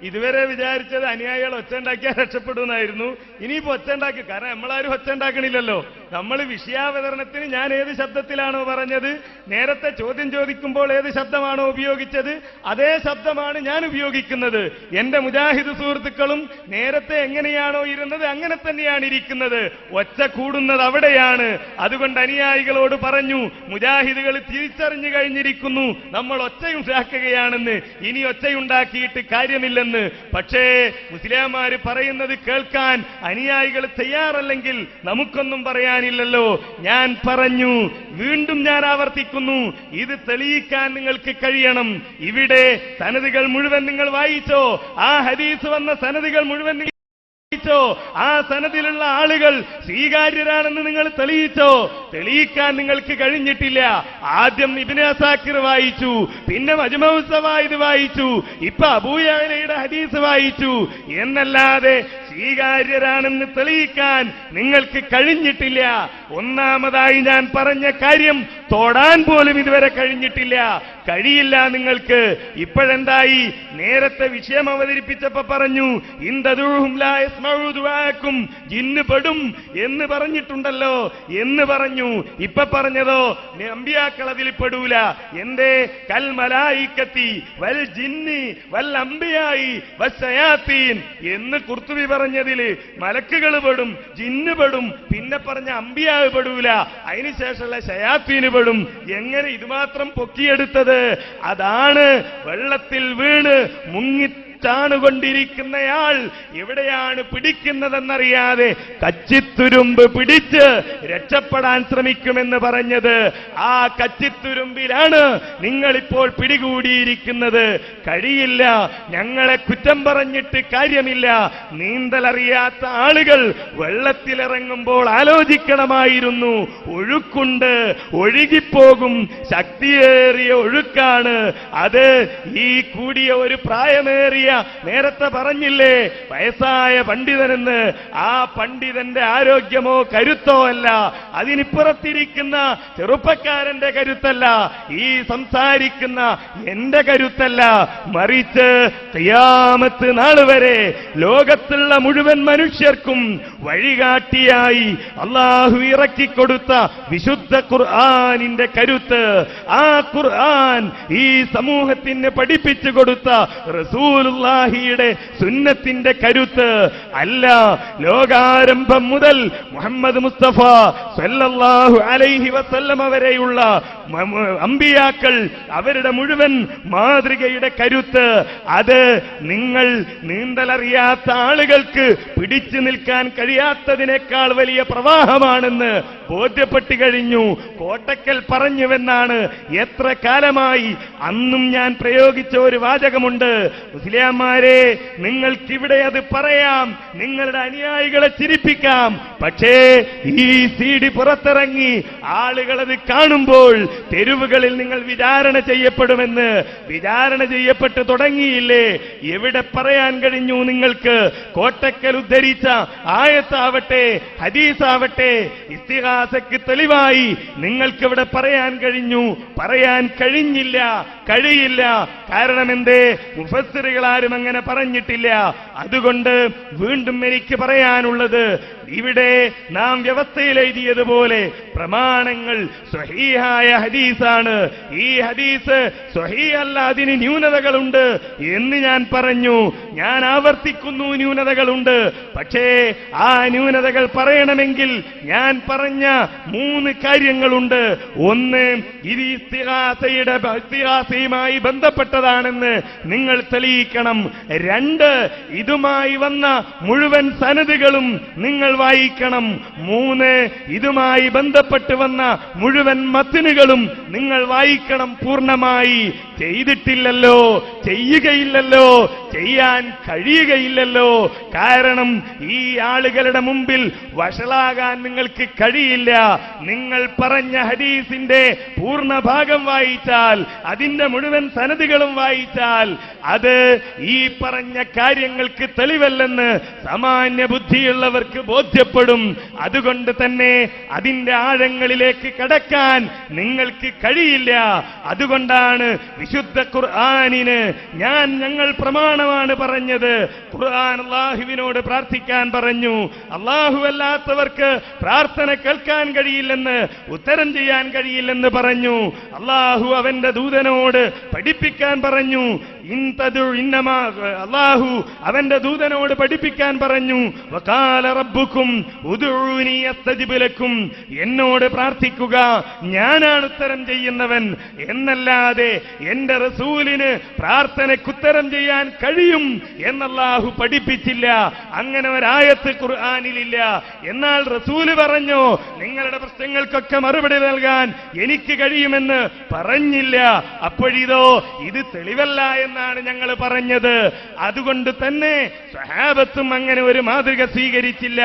ഇതുവരെ വിചാരിച്ചത് അനുയായികൾ ഒച്ച ഉണ്ടാക്കിയാൽ രക്ഷപ്പെടുമെന്നായിരുന്നു. ഇനിയിപ്പോ ഒച്ച ഉണ്ടാക്കി, കാരണം നമ്മളാരും ഒച്ച ഉണ്ടാക്കണില്ലല്ലോ. നമ്മൾ വിഷയാവതരണത്തിന് ഞാൻ ഏത് ശബ്ദത്തിലാണോ പറഞ്ഞത്, നേരത്തെ ചോദ്യം ചോദിക്കുമ്പോൾ ഏത് ശബ്ദമാണോ ഉപയോഗിച്ചത്, അതേ ശബ്ദമാണ് ഞാൻ ഉപയോഗിക്കുന്നത്. എന്റെ മുജാഹിദ് സുഹൃത്തുക്കളും നേരത്തെ എങ്ങനെയാണോ ഇരുന്നത് അങ്ങനെ തന്നെയാണ് ഇരിക്കുന്നത്. ഒച്ച കൂടുന്നത് അവിടെയാണ്. അതുകൊണ്ട് അനുയായികളോട് പറഞ്ഞു, മുജാഹിദുകൾ തിരിച്ചറിഞ്ഞു കഴിഞ്ഞിരിക്കുന്നു നമ്മൾ ഒച്ചയുണ്ടാക്കുകയാണെന്ന്. ഇനി ഒച്ചയുണ്ടാക്കിയിട്ട് കാര്യമില്ലെന്ന്. പക്ഷേ മുസ്ലിയാമാര് പറയുന്നത് കേൾക്കാൻ അനുയായികൾ തയ്യാറല്ലെങ്കിൽ നമുക്കൊന്നും പറയാനില്ലല്ലോ. ഞാൻ പറഞ്ഞു, വീണ്ടും ഞാൻ ആവർത്തിക്കുന്നു, ഇത് തെളിയിക്കാൻ നിങ്ങൾക്ക് കഴിയണം. ഇവിടെ സനദുകൾ മുഴുവൻ നിങ്ങൾ വായിച്ചോ? ആ ഹദീസ് വന്ന സനദുകൾ മുഴുവൻ നിങ്ങൾ തെളിയിച്ചോ? ആ സനദിലുള്ള ആളുകൾ സ്വീകാര്യരാണെന്ന് നിങ്ങൾ തെളിയിച്ചോ? തെളിയിക്കാൻ നിങ്ങൾക്ക് കഴിഞ്ഞിട്ടില്ല. ആദ്യം ഇബ്നു അസാക്കിർ വായിച്ചു, പിന്നെ മജ്മഉ സവായിദ് വായിച്ചു, ഇപ്പൊ അബൂ യഅലയുടെ ഹദീസ് വായിച്ചു. എന്നല്ലാതെ സ്വീകാര്യരാണെന്ന് തെളിയിക്കാൻ നിങ്ങൾക്ക് കഴിഞ്ഞിട്ടില്ല. ഒന്നാമതായി ഞാൻ പറഞ്ഞ കാര്യം തൊടാൻ പോലും ഇതുവരെ കഴിഞ്ഞിട്ടില്ല. കഴിയില്ല നിങ്ങൾക്ക്. ഇപ്പോഴെന്തായി? നേരത്തെ വിഷയം അവതരിപ്പിച്ചപ്പോ പറഞ്ഞു, ഇന്തദുഹും ലാ യസ്മഉ ദുആക്കും, ജിന്ന് പെടും എന്ന് പറഞ്ഞിട്ടുണ്ടല്ലോ എന്ന് പറഞ്ഞു. ഇപ്പൊ പറഞ്ഞതോ അമ്പിയാക്കൾ അതിൽ പെടൂല. എന്തേ? കൽ മലായിക്കത്തി വൽ ജിന്നി വൽ അംബിയായി വശയാത്തീൻ എന്ന് ഖുർത്തുബി പറഞ്ഞതില് മലക്കുകൾ പെടും, ജിന്ന് പെടും, പിന്നെ പറഞ്ഞ അമ്പിയാവ് പെടൂല, അതിനുശേഷമുള്ള ശയാത്തീന് പെടും. എങ്ങനെ ഇതുമാത്രം പൊക്കിയെടുത്തത്? അതാണ് വെള്ളത്തിൽ വീണ് മുങ്ങിച്ചാണുകൊണ്ടിരിക്കുന്നയാൾ എവിടെയാണ് പിടിക്കുന്നതെന്നറിയാതെ കച്ചിത്തുരുമ്പ് പിടിച്ച് രക്ഷപ്പെടാൻ ശ്രമിക്കുമെന്ന് പറഞ്ഞത്. ആ കച്ചിത്തുരുമ്പിലാണ് നിങ്ങളിപ്പോൾ പിടികൂടിയിരിക്കുന്നത്. കഴിയില്ല, ഞങ്ങളെ കുറ്റം പറഞ്ഞിട്ട് കാര്യമില്ല. നീന്തലറിയാത്ത ആളുകൾ വെള്ളത്തിലിറങ്ങുമ്പോൾ ആലോചിക്കണമായിരുന്നു. ഒഴുക്കുണ്ട്, ഒഴുകിപ്പോകും, ശക്തിയേറിയ ഒഴുക്കാണ് അത്. ഈ കൂടിയ ഒരു പ്രായമേറിയ, നേരത്തെ പറഞ്ഞില്ലേ വയസ്സായ പണ്ഡിതനെന്ന്, ആ പണ്ഡിതന്റെ ആരോഗ്യമോ കരുത്തോ അല്ല, അതിനിപ്പുറത്തിരിക്കുന്ന ചെറുപ്പക്കാരന്റെ കരുത്തല്ല, ഈ സംസാരിക്കുന്ന എന്റെ കരുത്തല്ല, മറിച്ച് ഖിയാമത്ത് നാൾ വരെ ലോകത്തുള്ള മുഴുവൻ മനുഷ്യർക്കും വഴികാട്ടിയായി അള്ളാഹു ഇറക്കിക്കൊടുത്ത വിശുദ്ധ ഖുർആനിന്റെ കരുത്ത്, ആ ഖുർആൻ ഈ സമൂഹത്തിന് പഠിപ്പിച്ചു കൊടുത്ത റസൂലുള്ളാഹിയുടെ സുന്നത്തിന്റെ കരുത്ത് അല്ല. ലോകാരംഭം മുതൽ മുഹമ്മദ് മുസ്തഫ സല്ലല്ലാഹു അലൈഹി വസല്ലമ വരെയുള്ള അമ്പിയാക്കൾ, അവരുടെ മുഴുവൻ മാതൃകയുടെ കരുത്ത് അത് നിങ്ങൾ നീന്തലറിയാത്ത ആളുകൾക്ക് പിടിച്ചു നിൽക്കാൻ കഴിയാത്തതിനേക്കാൾ വലിയ പ്രവാഹമാണെന്ന് ബോധ്യപ്പെട്ടു കഴിഞ്ഞു. കോട്ടക്കൽ പറഞ്ഞുവെന്നാണ് എത്ര കാലമായി. അന്നും ഞാൻ പ്രയോഗിച്ച ഒരു വാചകമുണ്ട്, മുസ്ലിയാമാരെ നിങ്ങൾക്കിവിടെ അത് പറയാം, നിങ്ങളുടെ അനുയായികളെ ചിരിപ്പിക്കാം, പക്ഷേ ഈ സീഡി പുറത്തിറങ്ങി ആളുകളത് കാണുമ്പോൾ തെരുവുകളിൽ നിങ്ങൾ വിചാരണ ചെയ്യപ്പെടുമെന്ന്. വിചാരണ ചെയ്യപ്പെട്ടു തുടങ്ങിയില്ലേ? എവിടെ പറയാൻ കഴിഞ്ഞു നിങ്ങൾക്ക്? കോട്ടക്കൽ ഉദ്ധരിച്ച ആയത്താവട്ടെ ഹദീസാവട്ടെ ഇസ്തിഗാസയ്ക്ക് തെളിവായി നിങ്ങൾക്കിവിടെ പറയാൻ കഴിഞ്ഞു? പറയാൻ കഴിഞ്ഞില്ല, കഴിയില്ല. കാരണം എന്തേ? മുഫസ്സിറുകൾ ആരും അങ്ങനെ പറഞ്ഞിട്ടില്ല. അതുകൊണ്ട് വീണ്ടും എനിക്ക് പറയാനുള്ളത്, ഇവിടെ നാം വ്യവസ്ഥയിൽ എഴുതിയതുപോലെ പ്രമാണങ്ങൾ സ്വഹീഹായ ഹദീസാണ്. ഈ ഹദീസ് സ്വഹീഹല്ല, അതിന് ന്യൂനതകളുണ്ട് എന്ന് ഞാൻ പറഞ്ഞു. ഞാൻ ആവർത്തിക്കുന്നു, ന്യൂനതകളുണ്ട്. പക്ഷേ ആ ന്യൂനതകൾ പറയണമെങ്കിൽ ഞാൻ പറഞ്ഞ 3 കാര്യങ്ങളുണ്ട്. ഒന്ന്, ഇത് ഇസ്തിഗാസയുമായി ബന്ധപ്പെട്ടതാണെന്ന് നിങ്ങൾ തെളിയിക്കണം. 2, ഇതുമായി വന്ന മുഴുവൻ സനദുകളും നിങ്ങൾ വായിക്കണം. 3, ഇതുമായി ബന്ധപ്പെട്ട് വന്ന മുഴുവൻ മത്നുകളും നിങ്ങൾ വായിക്കണം പൂർണ്ണമായി. ചെയ്തിട്ടില്ലല്ലോ, ചെയ്യുകയില്ലല്ലോ, ചെയ്യാൻ കഴിയുകയില്ലല്ലോ. കാരണം ഈ ആളുകളുടെ മുമ്പിൽ വഷളാകാൻ നിങ്ങൾക്ക് കഴിയില്ല. നിങ്ങൾ പറഞ്ഞ ഹദീസിന്റെ പൂർണ്ണ ഭാഗം വായിച്ചാൽ, അതിന്റെ മുഴുവൻ സനദുകളും വായിച്ചാൽ അത് ഈ പറഞ്ഞ കാര്യങ്ങൾക്ക് തെളിവല്ലെന്ന് സാമാന്യ ബുദ്ധിയുള്ളവർക്ക് ബോധ്യപ്പെടും. അതുകൊണ്ട് തന്നെ അതിന്റെ ആഴങ്ങളിലേക്ക് കടക്കാൻ നിങ്ങൾക്ക് കഴിയില്ല. അതുകൊണ്ടാണ് വിശുദ്ധ ഖുർആനിന് ഞങ്ങൾ പ്രമാണമാണ് പറഞ്ഞത്. ഖുർആൻ അല്ലാഹുവിനോട് പ്രാർത്ഥിക്കാൻ പറഞ്ഞു. അല്ലാഹു അല്ലാത്തവർക്ക് പ്രാർത്ഥന കേൾക്കാൻ കഴിയില്ലെന്ന്, ഉത്തരം ചെയ്യാൻ കഴിയില്ലെന്ന് പറഞ്ഞു. അല്ലാഹു അവന്റെ ദൂതനോട് പഠിപ്പിക്കാൻ പറഞ്ഞു. അല്ലാഹു അവന്റെ ദൂതനോട് പഠിപ്പിക്കാൻ പറഞ്ഞു. വഖാല റബ്ബുക്കും ഉദ്ഊനി അസ്തജിബ് ലക്കും, എന്നോട് പ്രാർത്ഥിക്കുക, ഞാനാണ് ഉത്തരം ചെയ്യുന്നവൻ എന്നല്ലാതെ എന്റെ റസൂലിന് പ്രാർത്ഥനയ്ക്കുത്തരം ചെയ്യാൻ കഴിയും എന്നല്ലാഹു പഠിപ്പിച്ചില്ല. അങ്ങനെ ഒരായത്ത് ഖുർആനിലില്ല. എന്നാൽ റസൂല് പറഞ്ഞു, നിങ്ങളുടെ പ്രശ്നങ്ങൾക്കൊക്കെ മറുപടി നൽകാൻ എനിക്ക് കഴിയുമെന്ന് പറഞ്ഞില്ല. അപ്പോഴിതോ ഇത് തെളിവല്ല എന്നാണ് ഞങ്ങൾ പറഞ്ഞത്. അതുകൊണ്ട് തന്നെ സ്വഹാബത്തും അങ്ങനെ ഒരു മാതൃക സ്വീകരിച്ചില്ല.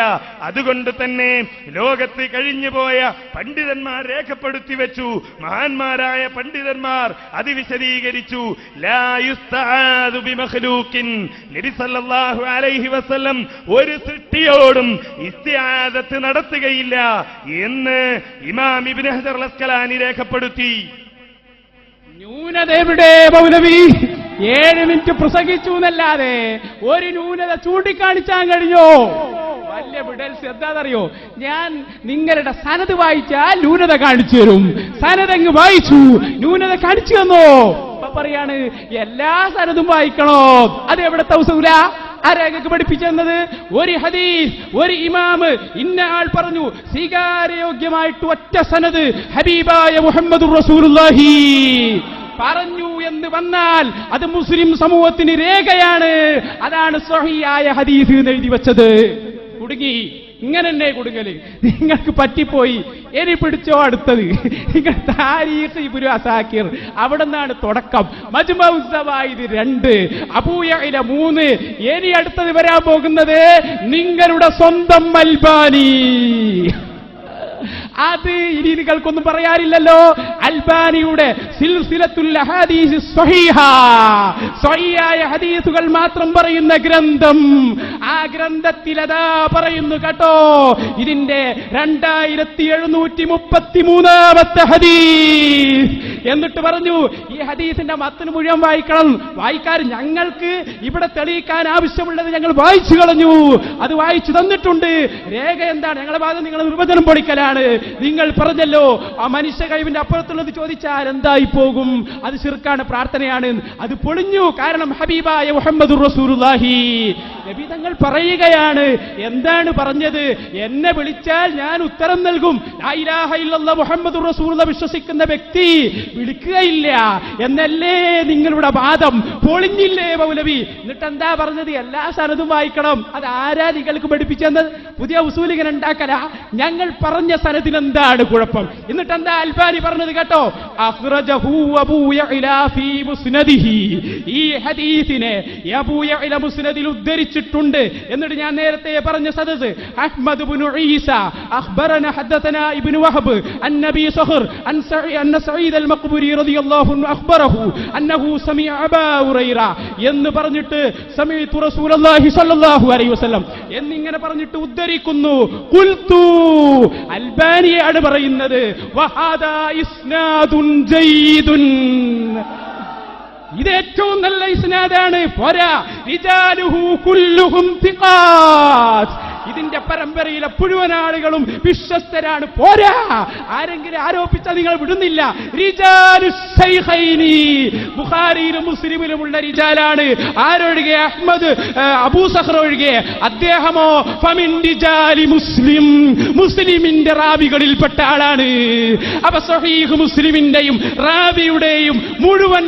അതുകൊണ്ട് തന്നെ ലോകത്ത് കഴിഞ്ഞുപോയ പണ്ഡിതന്മാർ രേഖപ്പെടുത്തി വെച്ചു. മഹാന്മാരായ പണ്ഡിതന്മാർ അത് വിശദീകരിച്ചു. ലാ യുസ്തആദു ബിമഖ്ലൂഖിൻ, നബി സല്ലല്ലാഹു അലൈഹി വസല്ലം ഒരു സൃഷ്ടിയോടും ഇസ്തിആദത്ത് നടത്തുകയില്ല എന്ന് ഇമാം ഇബ്നു ഹജർ അൽ അസ്ഖലാനി രേഖപ്പെടുത്തി. ന്യൂനത എവിടെ മൗലവി? 7 മിനിറ്റ് പ്രസംഗിച്ചു എന്നല്ലാതെ ഒരു ന്യൂനത ചൂണ്ടിക്കാണിച്ചാൻ കഴിഞ്ഞോ? വലിയ വിടൽസ് എന്താണെന്നറിയോ? ഞാൻ നിങ്ങളുടെ സനത് വായിച്ചാൽ ന്യൂനത കാണിച്ചു തരും. സനതങ്ങ് വായിച്ചു, ന്യൂനത കാണിച്ചു തന്നോ? അപ്പൊ പറയാണ് എല്ലാ സനതും വായിക്കണോ? അത് എവിടത്തെ ഉസൂല? ആരേഖക്ക് പഠിപ്പിച്ചെന്നത്? ഒരു ഹദീസ്, ഒരു ഇമാമ് ഇന്ന ആൾ പറഞ്ഞു, സ്വീകാര്യോഗ്യമായിട്ട് ഒറ്റ സനത് ഹബീബായ മുഹമ്മദുർ റസൂലുള്ളാഹി പറഞ്ഞു എന്ന് വന്നാൽ അത് മുസ്ലിം സമൂഹത്തിന് രേഖയാണ്. അതാണ് സ്വഹീഹായ ഹദീസ് എന്ന് എഴുതി വെച്ചത്. കുടുങ്ങി. ഇങ്ങനെ തന്നെ കുടുങ്ങല്. നിങ്ങൾക്ക് പറ്റിപ്പോയി. ഇനി പിടിച്ചോ അടുത്തത്. നിങ്ങൾ താരീഖ് ഇബ്നു അസാക്കിർ, അവിടെ നിന്നാണ് തുടക്കം. മജ്മഉ സവായിദ് 2, അബൂ യഅല 3. ഇനി അടുത്തത് വരാൻ പോകുന്നത് നിങ്ങളുടെ സ്വന്തം അൽബാനി. അത് ഇനി നിങ്ങൾക്കൊന്നും പറയാനില്ലല്ലോ. അൽബാനിയുടെ സിൽസിലത്തുൽ അഹാദീസ് സ്വഹീഹ, സ്വഹീഹായ ഹദീസുകൾ മാത്രം പറയുന്ന ഗ്രന്ഥം. ആ ഗ്രന്ഥത്തിൽ അതാ പറയുന്നു കേട്ടോ, ഇതിന്റെ 2733ാമത്തെ ഹദീസ്. എന്നിട്ട് പറഞ്ഞു ഈ ഹദീസിന്റെ മത്തന് മുഴുവൻ വായിക്കണം. വായിക്കാൻ ഞങ്ങൾക്ക് ഇവിടെ തെളിയിക്കാൻ ആവശ്യമുള്ളത് ഞങ്ങൾ വായിച്ചു കളഞ്ഞു. അത് വായിച്ചു തന്നിട്ടുണ്ട്. രേഖ എന്താണ്? ഞങ്ങളുടെ ഭാഗത്ത് നിങ്ങൾ നിർവചനം പൊളിക്കലാണ്. നിങ്ങൾ പറഞ്ഞല്ലോ ആ മനുഷ്യ കഴിവിന്റെ അപ്പുറത്തുള്ളത് ചോദിച്ചാൽ എന്തായി പോകും? അത് ശിർക്കാണ്, പ്രാർത്ഥനയാണ്. അത് പൊളിഞ്ഞു. കാരണം ഹബീബായ മുഹമ്മദുർ റസൂലുള്ളാഹി നബി തങ്ങൾ പറയുകയാണ്. എന്താണ് പറഞ്ഞത്? എന്നെ വിളിച്ചാൽ ഞാൻ ഉത്തരം നൽകും. ലാ ഇലാഹ ഇല്ലല്ലാഹ് മുഹമ്മദുർ റസൂലുള്ളാഹി വിശ്വസിക്കുന്ന വ്യക്തി വിളിക്കുകയില്ല എന്നല്ലേ നിങ്ങളുടെ വാദം? പൊളിഞ്ഞില്ലേ മൗലവി? എന്നിട്ട് എന്താ പറഞ്ഞത്? എല്ലാ സനതും വായിക്കണം. അത് ആരാ നിങ്ങൾക്ക് പഠിപ്പിച്ചെന്ന്? പുതിയ ഉസൂലികൻ ഉണ്ടാക്കല. ഞങ്ങൾ പറഞ്ഞ സനദിന് എന്താണ് കുഴപ്പം? എന്നിട്ട് എന്താ അൽബാനി പറഞ്ഞത് കേട്ടോ? അഖ്റജഹു അബൂ യഅല ഫീ മുസ്നദിഹി, ഈ ഹദീസിനെ അബൂ യഅല മുസ്നദിൽ ഉദ്ധരിച്ചിട്ടുണ്ട്. എന്നിട്ട് ഞാൻ നേരത്തെ പറഞ്ഞ സദസ് അഹ്മദ് ഇബ്നു ഈസ അഖ്ബറന ഹദതനാ ഇബ്നു വഹബ് അൻ നബി സഖർ അൻ സഈദ് അൽ മഖ്ബൂരി റളിയല്ലാഹു അൻഹു അഖ്ബറഹു അന്നഹു സമിഅ അബൂ ഹുറൈറ എന്ന് പറഞ്ഞിട്ട് സമീഅതു റസൂലുള്ളാഹി സ്വല്ലല്ലാഹു അലൈഹി വസല്ലം എന്നിങ്ങനെ പറഞ്ഞിട്ട് ഉദ്ധരിക്കുന്നു. ഖുൽതു, അൽബാനിയാണ് പറയുന്നത്, വഹാദാ ഇസ്നാദുൻ ജയ്യിദുൻ, ഇത് ഏറ്റവും നല്ല ഇസ്നാദാണ്. പോരാ, റിജാലുഹു കുല്ലുഹും തിഖാത്ത്, ഇതിന്റെ പരമ്പരയിലെ മുഴുവൻ ആളുകളും വിശ്വസ്തരാണ്. പോരാ, ആരെങ്കിലും ആരോപിച്ചാൽ നിങ്ങൾ വിടുന്നില്ല. റിജാലു ശൈഖൈനി, ബുഖാരിയിലും മുസ്ലിമിലുമുള്ള റിജാലാണ്. ആരൊഴികെ? അഹ്മദ് അബൂ സഖർ ഒഴികെ. അദ്ദേഹമോ ഫമിൻ റിജാലി മുസ്ലിം, മുസ്ലിമിന്റെ റാവികളിൽപ്പെട്ട ആളാണ്. അപ്പൊ സഹീഹ് മുസ്ലിമിന്റെയും റാവിയുടെയും മുഴുവൻ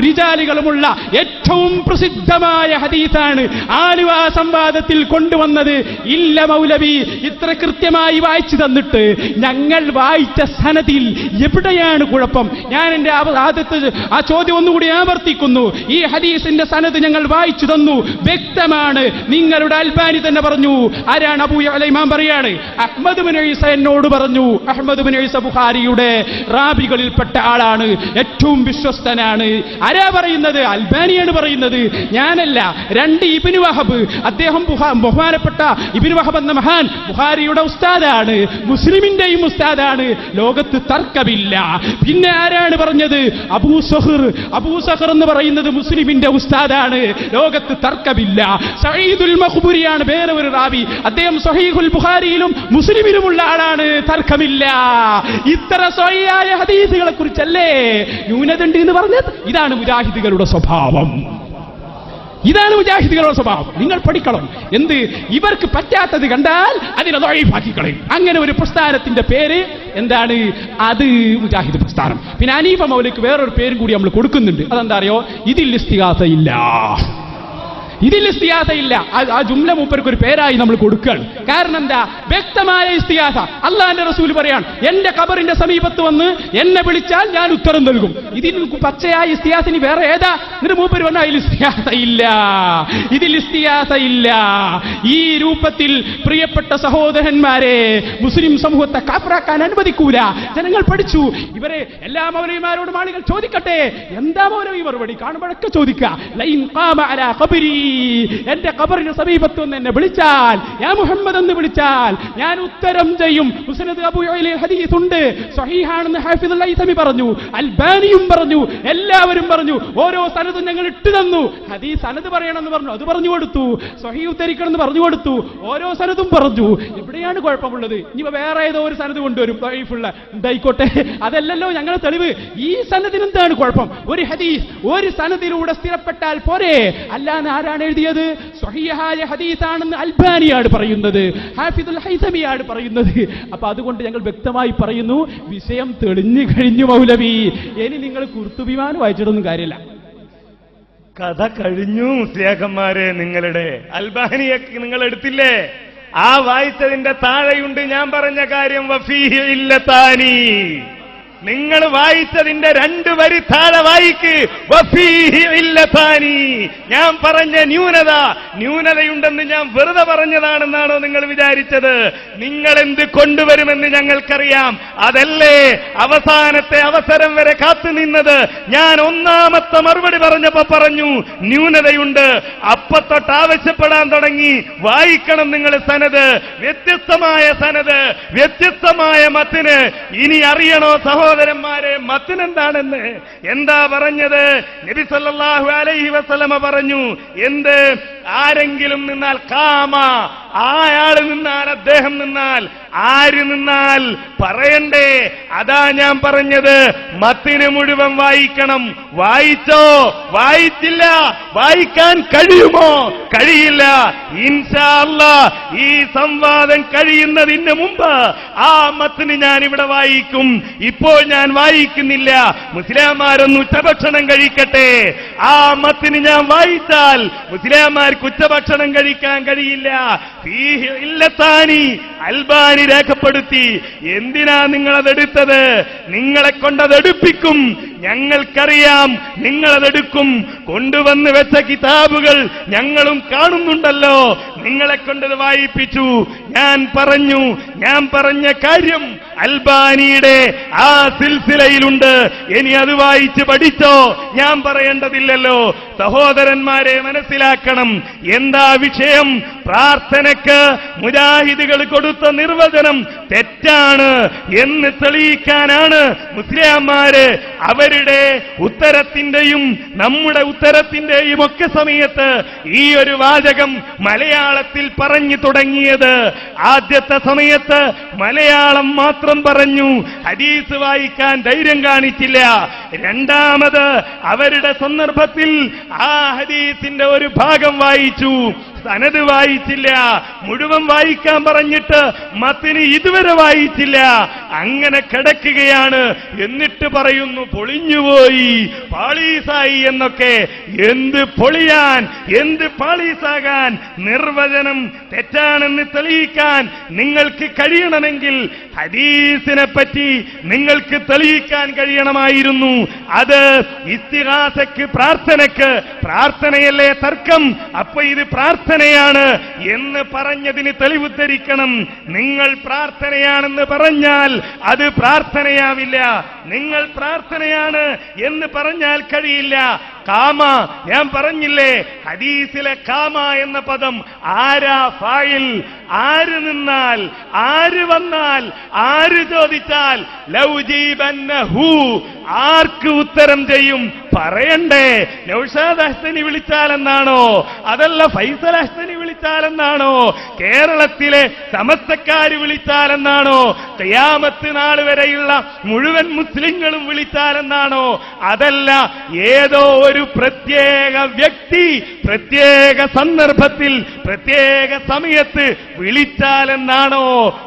റിജാലുകളുമുള്ള ഏറ്റവും പ്രസിദ്ധമായ ഹദീസാണ് ആലുവ സംവാദത്തിൽ കൊണ്ടുവന്നത്. ഇല്ല മൗലവി, ഇത്ര കൃത്യമായി വായിച്ചു തന്നിട്ട് ഞങ്ങൾ വായിച്ച സനദിൽ എവിടെയാണ് കുഴപ്പം? ഞാൻ എന്റെ ആദ്യത്തെ ആ ചോദ്യം ഒന്നുകൂടി ആവർത്തിക്കുന്നു. ഈ ഹദീസിന്റെ സനദ് ഞങ്ങൾ വായിച്ചു തന്നു, വ്യക്തമാണ്. നിങ്ങളുടെ അൽബാനി തന്നെ പറഞ്ഞു. ആരാണ്? അബൂ യഅല ഇമാം പറയാണ്, അഹ്മദ് ഇബ്നു ഈസ എന്നോട് പറഞ്ഞു. അഹ്മദ് ഇബ്നു ഈസ ബുഖാരിയുടെ റാബികളിൽപ്പെട്ട ആളാണ്, ഏറ്റവും വിശ്വസ്തനാണ്. ആരാ പറയുന്നത്? അൽബാനിയാണ് പറയുന്നത്, ഞാനല്ല. 2 ഇബ്നു വഹബ്, അദ്ദേഹം ബഹുമാനപ്പെട്ട ഇബ്നു വഹബ് എന്ന മഹാൻ ബുഖാരിയുടെ ഉസ്താദാണ്, മുസ്ലിമിന്റെയും ഉസ്താദാണ്, ലോകത്ത് തർക്കമില്ല. പിന്നെ ആരാണ് പറഞ്ഞത്? അബൂ സഖർ എന്ന് പറയുന്നത് മുസ്ലിമിന്റെ ഉസ്താദാണ്, ലോകത്ത് തർക്കമില്ല. സഈദുൽ മഖ്ബൂരിയാണ് വേറെ ഒരു റാവി, അദ്ദേഹം സ്വഹീഹുൽ ബുഖാരിയിലും മുസ്ലിമിലുമുള്ള ആളാണ്, തർക്കമില്ല. ഇത്ര സ്വഹീഹായ ഹദീസുകളെ കുറിച്ചല്ലേ ന്യൂനതയുണ്ട് എന്ന് പറഞ്ഞത്? ഇതാണ് മുജാഹിദുകളുടെ സ്വഭാവം, ഇതാണ് മുജാഹിദുകളുടെ സ്വഭാവം. നിങ്ങൾ പഠിക്കണം. എന്ത്? ഇവർക്ക് പറ്റാത്തത് കണ്ടാൽ അതിനെ ദഈഫാക്കി കളയും. അങ്ങനെ ഒരു പ്രസ്ഥാനത്തിന്റെ പേര് എന്താണ്? അത് മുജാഹിദ് പ്രസ്ഥാനം. പിന്നെ ഹനീഫ മൗലവിക്ക് വേറൊരു പേരും കൂടി നമ്മൾ കൊടുക്കുന്നുണ്ട്. അതെന്താ അറിയോ? ഇതിൽ ഇസ്തിഗാസയില്ല, ഇതിൽ ഇസ്തിഗാസയില്ല. ആ ജുംല മൂപ്പർക്ക് ഒരു പേരായി നമ്മൾ കൊടുക്കുകയാണ്. കാരണം എന്താ? വ്യക്തമായ ഇസ്തിഗാസ. അള്ളാന്റെ റസൂൽ പറയാൻ, എന്റെ ഖബറിന്റെ സമീപത്ത് വന്ന് എന്നെ വിളിച്ചാൽ ഞാൻ ഉത്തരം നൽകും. ഇതിന് പച്ചയായ ഇസ്തിഗാസ ഇനി വേറെ ഏതാ? എന്നിട്ട് മൂപ്പര് പറഞ്ഞാൽ അതിൽ ഇസ്തിഗാസ ഇല്ല, ഇതിൽ ഇസ്തിഗാസ ഇല്ല. ഈ രൂപത്തിൽ പ്രിയപ്പെട്ട സഹോദരന്മാരെ, മുസ്ലിം സമൂഹത്തെ കാഫറാക്കാൻ അനുവദിക്കൂല. ജനങ്ങൾ പഠിച്ചു. ഇവരെ എല്ലാ മൗലവിമാരോടും ആളുകൾ ചോദിക്കട്ടെ, എന്താ മൗലവി മറുപടി? കാണുമ്പോഴൊക്കെ ചോദിക്കുക, ലൈൻ ഖാമ അലാ ഖബരി, എന്റെ ഖബറിന്റെ സമീപത്ത് വന്ന് എന്നെ വിളിച്ചാൽ, യാ മുഹമ്മദ് എന്ന് വിളിച്ചാൽ ഞാൻ ഉത്തരം ചെയ്യും. മുസ്നദ് അബൂ യഅലയിൽ ഹദീസ് ഉണ്ട്, സ്വഹീഹാണെന്ന് ഹാഫിദുൽ ഹൈതമി പറഞ്ഞു, അൽബാനിയും പറഞ്ഞു, എല്ലാവരും പറഞ്ഞു. ഓരോ സനദും ഞങ്ങൾ ഇട്ടു തന്നു. ഹദീസ് സനദ് പറയണമെന്ന് പറഞ്ഞു, അത് പറഞ്ഞു കൊടുത്തു. സ്വഹീഹ് ഉദ്ധരിക്കണം എന്ന് പറഞ്ഞു കൊടുത്തു. ഓരോ സനദും പറഞ്ഞു. എവിടെയാണ് കുഴപ്പമുള്ളത്? ഇനി വേറെ ഏതോ ഒരു സനദ് കൊണ്ടുവരും, ദഈഫുള്ള ഉണ്ടായിക്കോട്ടെ, അതല്ലല്ലോ ഞങ്ങളുടെ തെളിവ്. ഈ സനദിന് എന്താണ് കുഴപ്പം? ഒരു ഹദീസ് ഒരു സനദിലൂടെ സ്ഥിരപ്പെട്ടാൽ പോരെ. അല്ലാതെ ആരാണ് എഴുതിയത്? സ്വഹീഹായ ഹദീസാണെന്ന് അൽബാനിയാണ് പറയുന്നത്, ഹാഫിദുൽ ഹൈതമിയാണ് പറയുന്നത്. അപ്പൊ അതുകൊണ്ട് ഞങ്ങൾ വ്യക്തമായി പറയുന്നു, വിഷയം തെളിഞ്ഞു കഴിഞ്ഞു മൗലവി. ഇനി നിങ്ങൾ ഖുർത്തുബിമാൻ വായിച്ചിട്ടൊന്നും കാര്യമില്ല. കഥ കഴിഞ്ഞു മുസ്ലിയാക്കന്മാരെ. നിങ്ങളുടെ അൽബാനിയെ നിങ്ങൾ എടുത്തില്ലേ? ആ വായിച്ചതിന്റെ താഴെയുണ്ട് ഞാൻ പറഞ്ഞ കാര്യം, വഫീഹി ഇല്ലതാനി. നിങ്ങൾ വായിച്ചതിന്റെ 2 വരി താഴെ വായിക്ക്, വഫീഹി ഇല്ലതാനി. ഞാൻ പറഞ്ഞ ന്യൂനതയുണ്ടെന്ന് ഞാൻ വെറുതെ പറഞ്ഞതാണെന്നാണോ നിങ്ങൾ വിചാരിച്ചത്? നിങ്ങൾ എന്ത് കൊണ്ടുവരുമെന്ന് ഞങ്ങൾക്കറിയാം. അതല്ലേ അവസാനത്തെ അവസരം വരെ കാത്തുനിന്നത്. ഞാൻ ഒന്നാമത്തെ മറുപടി പറഞ്ഞപ്പോ പറഞ്ഞു ന്യൂനതയുണ്ട്. അപ്പത്തൊട്ട് ആവശ്യപ്പെടാൻ തുടങ്ങി, വായിക്കണം നിങ്ങൾ സനദ്, വ്യത്യസ്തമായ സനദ്, വ്യത്യസ്തമായ മത്തിന്. ഇനി അറിയണോ സഹോദരന്മാരെ മത്തിനെന്താണെന്ന്? എന്താ പറഞ്ഞത്? നബി സല്ലല്ലാഹു അലൈഹി വസല്ലമ പറഞ്ഞു, എന്ത്? ആരെങ്കിലും നിന്നാൽ കാമ, ആയാൾ നിന്നാൽ, അദ്ദേഹം നിന്നാൽ, ആര് നിന്നാൽ പറയണ്ടേ? അതാ ഞാൻ പറഞ്ഞത്, മത്തിന് മുഴുവൻ വായിക്കണം. വായിച്ചോ? വായിച്ചില്ല. വായിക്കാൻ കഴിയുമോ? കഴിയില്ല. ഇൻഷാ അല്ലാഹ് ഈ സംവാദം കഴിയുന്നതിന് മുമ്പ് ആ മത്തിന് ഞാൻ ഇവിടെ വായിക്കും. ഇപ്പോൾ ഞാൻ വായിക്കുന്നില്ല. മുസ്ലിംമാരൊന്ന് ഉച്ചഭക്ഷണം കഴിക്കട്ടെ. ആ മത്തിന് ഞാൻ വായിച്ചാൽ മുസ്ലിംമാർക്ക് ഉച്ചഭക്ഷണം കഴിക്കാൻ കഴിയില്ല. ഫീഹി ഇല്ലതാനി അൽബാനി രേഖപ്പെടുത്തി. എന്തിനാ നിങ്ങളതെടുത്തത്? നിങ്ങളെ കൊണ്ടതെടുപ്പിക്കും. ഞങ്ങൾക്കറിയാം നിങ്ങളതെടുക്കും. കൊണ്ടുവന്ന് വെച്ച കിതാബുകൾ ഞങ്ങളും കാണുന്നുണ്ടല്ലോ. നിങ്ങളെ കൊണ്ടത് വായിപ്പിച്ചു. ഞാൻ പറഞ്ഞ കാര്യം അൽബാനിയുടെ ആ സിൽസിലയിലുണ്ട്. ഇനി അത് വായിച്ച് പഠിച്ചോ, ഞാൻ പറയേണ്ടതില്ലല്ലോ. സഹോദരന്മാരെ മനസ്സിലാക്കണം. എന്താ വിഷയം? പ്രാർത്ഥനയ്ക്ക് മുജാഹിദുകൾ കൊടുത്ത നിർവചനം തെറ്റാണ് എന്ന് തെളിയിക്കാനാണ് മുസ്ലിംമാര് അവരുടെ ഉത്തരത്തിന്റെയും നമ്മുടെ ഉത്തരത്തിന്റെയും ഒക്കെ സമയത്ത് ഈ ഒരു വാചകം മലയാളത്തിൽ പറഞ്ഞു തുടങ്ങിയത്. ആദ്യത്തെ സമയത്ത് മലയാളം മാത്രം പറഞ്ഞു, ഹദീസ് വായിക്കാൻ ധൈര്യം കാണിച്ചില്ല. രണ്ടാമത് അവരുടെ സന്ദർഭത്തിൽ ആ ഹദീസിന്റെ ഒരു ഭാഗം വായിച്ചു, സനദ് വായിച്ചില്ല. മുഴുവൻ വായിക്കാൻ പറഞ്ഞിട്ട് മത്തിന് ഇതുവരെ വായിച്ചില്ല. അങ്ങനെ കിടക്കുകയാണ്. എന്നിട്ട് പറയുന്നു പൊളിഞ്ഞുപോയി, പാളീസായി എന്നൊക്കെ. എന്ത് പൊളിയാൻ, എന്ത് പാളീസാകാൻ? നിർവചനം തെറ്റാണെന്ന് തെളിയിക്കാൻ നിങ്ങൾക്ക് കഴിയണമെങ്കിൽ ഹദീസിനെ പറ്റി നിങ്ങൾക്ക് തെളിയിക്കാൻ കഴിയണമായിരുന്നു. അത് ഇസ്തിഗാസക്ക്, പ്രാർത്ഥനയല്ലേ തർക്കം? അപ്പൊ ഇത് പ്രാർത്ഥനയാണ് എന്ന് പറഞ്ഞതിന് തെളിവുദ്ധരിക്കണം. നിങ്ങൾ പ്രാർത്ഥനയാണെന്ന് പറഞ്ഞാൽ അത് പ്രാർത്ഥനയാവില്ല. നിങ്ങൾ പ്രാർത്ഥനയാണ് എന്ന് പറഞ്ഞാൽ കഴിയില്ല. കാമ, ഞാൻ പറഞ്ഞില്ലേ ഹദീസിലെ കാമ എന്ന പദം ആരാ ഫായിൽ, ആര് നിന്നാൽ, ആര് വന്നാൽ, ആര് ചോദിച്ചാൽ ലൗജീബന്നഹു, ആർക്ക് ഉത്തരം ചെയ്യും? പറയണ്ടേ? നൗഷാദ് അഹ്സനി വിളിച്ചാലെന്നാണോ? അതല്ല ഫൈസൽ അഹ്സനി വിളിച്ചാലെന്നാണോ? കേരളത്തിലെ സമസ്തക്കാര് വിളിച്ചാലെന്നാണോ? ഖിയാമത്ത് നാൾ വരെയുള്ള മുഴുവൻ മുസ്ലിങ്ങളും വിളിച്ചാലെന്നാണോ? അതല്ല ഏതോ ഒരു പ്രത്യേക വ്യക്തി പ്രത്യേക സന്ദർഭത്തിൽ പ്രത്യേക സമയത്ത് വിളിച്ചാലെന്നാണോ?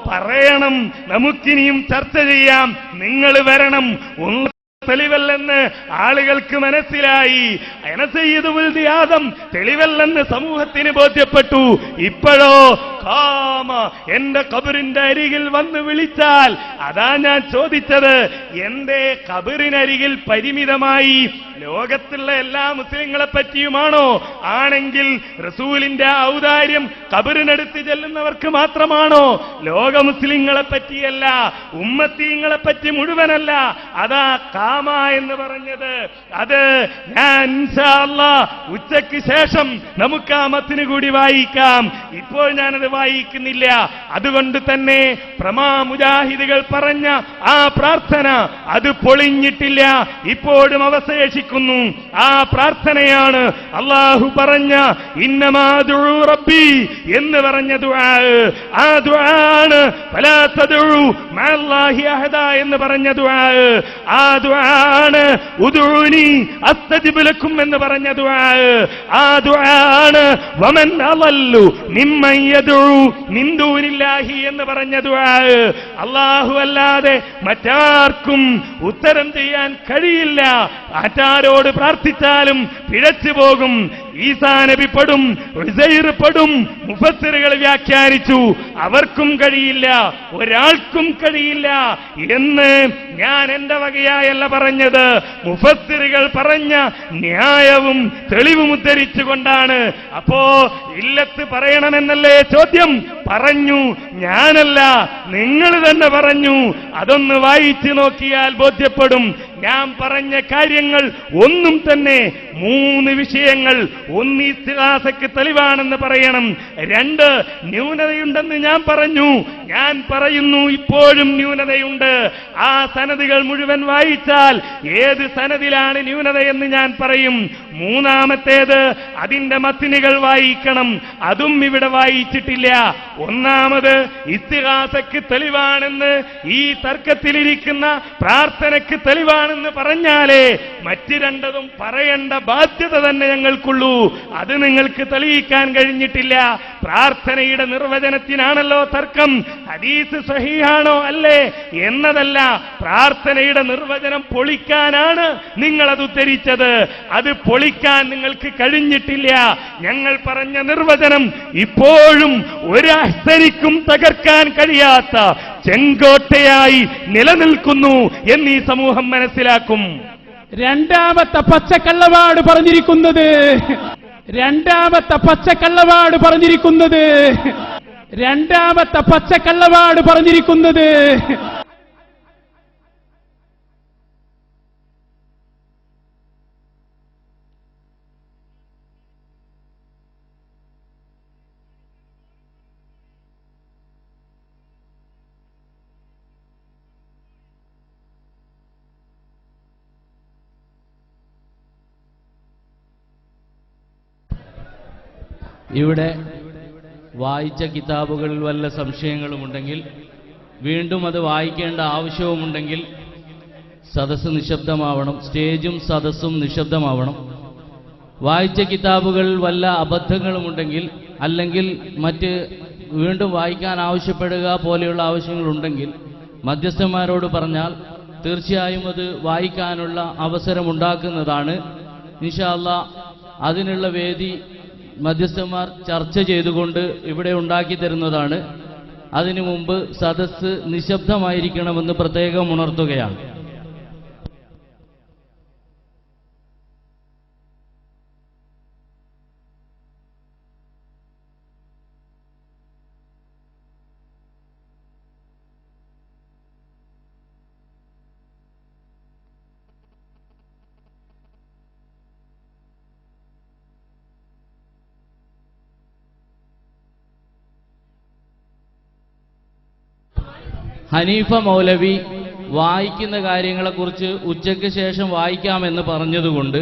പറയണം. നമുക്കിനിയും ചർച്ച ചെയ്യാം. നിങ്ങൾ വരണം. ഒന്ന് തെളിവല്ലെന്ന് ആളുകൾക്ക് മനസ്സിലായി. അനസയ്യിദ് ആദം തെളിവല്ലെന്ന് സമൂഹത്തിന് ബോധ്യപ്പെട്ടു. ഇപ്പോഴോ കാമ, എന്റെ ഖബറിന്റെ അരികിൽ വന്ന് വിളിച്ചാൽ, അതാ ഞാൻ ചോദിച്ചത്, എന്റെ ഖബറിനരികിൽ പരിമിതമായി ലോകത്തുള്ള എല്ലാ മുസ്ലിങ്ങളെ പറ്റിയുമാണോ? ആണെങ്കിൽ റസൂലിന്റെ ഔദാര്യം ഖബറിനടുത്ത് ചെല്ലുന്നവർക്ക് മാത്രമാണോ? ലോക മുസ്ലിങ്ങളെ പറ്റിയല്ല, ഉമ്മത്തീങ്ങളെ പറ്റി മുഴുവനല്ല. അതാ കാമ എന്ന് പറഞ്ഞത്. അത് ഞാൻ ഇൻഷാ അല്ലാഹ് ഉച്ചയ്ക്ക് ശേഷം നമുക്ക് ആ മത്തിന് കൂടി വായിക്കാം. ഇപ്പോൾ ഞാനത് വായിക്കുന്നില്ല. അതുകൊണ്ട് തന്നെ പ്രമാ മുജാഹിദുകൾ പറഞ്ഞ ആ പ്രാർത്ഥന അത് പൊളിഞ്ഞിട്ടില്ല, ഇപ്പോഴും അവശേഷിക്കുന്നു. ആ പ്രാർത്ഥനയാണ് അല്ലാഹു പറഞ്ഞ ഇന്നമാ ദുഉ റബ്ബി എന്ന് പറഞ്ഞ ദുആ. ആ ദുആണ് ഫലാ തദഉ മഅല്ലാഹി അഹദ എന്ന് പറഞ്ഞ ദുആ. ആ ദുആണ് ഉദുനി അസ്തജിബ് ലക്കും എന്ന് പറഞ്ഞ ദുആ. ആ ദുആണ് വമൻ അളല്ലു മിമ്മൻ യദഉ മിൻ ദൂനില്ലാഹി എന്ന് പറഞ്ഞ ദുആ. അല്ലാഹു അല്ലാതെ മറ്റാർക്കും ഉത്തരം ചെയ്യാൻ കഴിയില്ല. ആറ്റാരോട് പ്രാർത്ഥിച്ചാലും പിഴച്ചു പോകും. ഈസാ നബി പെടും, ഉസൈർ പെടും. മുഫസ്സിറുകൾ വ്യാഖ്യാനിച്ചു, അവർക്കും കഴിയില്ല, ഒരാൾക്കും കഴിയില്ല എന്ന്. ഞാൻ എന്റെ വകയായല്ല പറഞ്ഞത്, മുഫസ്സിറുകൾ പറഞ്ഞ ന്യായവും തെളിവും ഉദ്ധരിച്ചുകൊണ്ടാണ്. അപ്പോ ഇല്ലത്ത് പറയണമെന്നല്ലേ ചോദ്യം? പറഞ്ഞു. ഞാനല്ല, നിങ്ങൾ തന്നെ പറഞ്ഞു. അതൊന്ന് വായിച്ചു നോക്കിയാൽ ബോധ്യപ്പെടും. ഞാൻ പറഞ്ഞ കാര്യങ്ങൾ ഒന്നും തന്നെ 3 വിഷയങ്ങൾ. 1 ഇസ്തിഗാസയ്ക്ക് തെളിവാണെന്ന് പറയണം. 2 ന്യൂനതയുണ്ടെന്ന് ഞാൻ പറഞ്ഞു. ഞാൻ പറയുന്നു ഇപ്പോഴും ന്യൂനതയുണ്ട്. ആ സനദുകൾ മുഴുവൻ വായിച്ചാൽ ഏത് സനദിലാണ് ന്യൂനതയെന്ന് ഞാൻ പറയും. 3-മത്തേത് അതിന്റെ മത്തിനുകൾ വായിക്കണം. അതും ഇവിടെ വായിച്ചിട്ടില്ല. 1-മത് ഇസ്തിഗാസയ്ക്ക് തെളിവാണെന്ന്, ഈ തർക്കത്തിലിരിക്കുന്ന പ്രാർത്ഥനയ്ക്ക് തെളിവാണെന്ന് പറഞ്ഞാലേ മറ്റ് 2 പറയേണ്ട ബാധ്യത തന്നെ ഞങ്ങൾക്കുള്ളൂ. അത് നിങ്ങൾക്ക് തെളിയിക്കാൻ കഴിഞ്ഞിട്ടില്ല. പ്രാർത്ഥനയുടെ നിർവചനത്തിനാണല്ലോ തർക്കം. ഹദീസ് സഹീഹാണോ അല്ലേ എന്നതല്ല, പ്രാർത്ഥനയുടെ നിർവചനം പൊളിക്കാനാണ് നിങ്ങളത് ഉദ്ധരിച്ചത്. അത് പൊളിക്കാൻ നിങ്ങൾക്ക് കഴിഞ്ഞിട്ടില്ല. ഞങ്ങൾ പറഞ്ഞ നിർവചനം ഇപ്പോഴും ഒരു അഹ്സനിക്കും തകർക്കാൻ കഴിയാത്ത ചെങ്കോട്ടയായി നിലനിൽക്കുന്നു എന്ന് ഈ സമൂഹം മനസ്സിലാക്കും. 2-മത്തെ പച്ചക്കള്ളവാട് പറഞ്ഞിരിക്കുന്നത്, 2-മത്തെ പച്ചക്കള്ളവാട് പറഞ്ഞിരിക്കുന്നത്, 2-മത്തെ പച്ചക്കള്ളവാട് പറഞ്ഞിരിക്കുന്നത് ഇവിടെ വായിച്ച കിതാബുകളിൽ വല്ല സംശയങ്ങളുമുണ്ടെങ്കിൽ, വീണ്ടും അത് വായിക്കേണ്ട ആവശ്യവുമുണ്ടെങ്കിൽ സദസ്സ് നിശബ്ദമാവണം. സ്റ്റേജും സദസ്സും നിശബ്ദമാവണം. വായിച്ച കിതാബുകളിൽ വല്ല അബദ്ധങ്ങളുമുണ്ടെങ്കിൽ, അല്ലെങ്കിൽ മറ്റ് വീണ്ടും വായിക്കാൻ ആവശ്യപ്പെടുക പോലെയുള്ള ആവശ്യങ്ങളുണ്ടെങ്കിൽ മധ്യസ്ഥന്മാരോട് പറഞ്ഞാൽ തീർച്ചയായും അത് വായിക്കാനുള്ള അവസരമുണ്ടാക്കുന്നതാണ്. ഇൻഷാ അല്ലാഹ് അതിനുള്ള വേദി മധ്യസ്ഥന്മാർ ചർച്ച ചെയ്തുകൊണ്ട് ഇവിടെ ഉണ്ടാക്കി തരുന്നതാണ്. അതിനു മുമ്പ് സദസ്സ് നിശബ്ദമായിരിക്കണമെന്ന് പ്രത്യേകം ഉണർത്തുകയാണ്. ഹനീഫ മൗലവി വായിക്കുന്ന കാര്യങ്ങളെക്കുറിച്ച് ഉച്ചയ്ക്ക് ശേഷം വായിക്കാമെന്ന് പറഞ്ഞതുകൊണ്ട്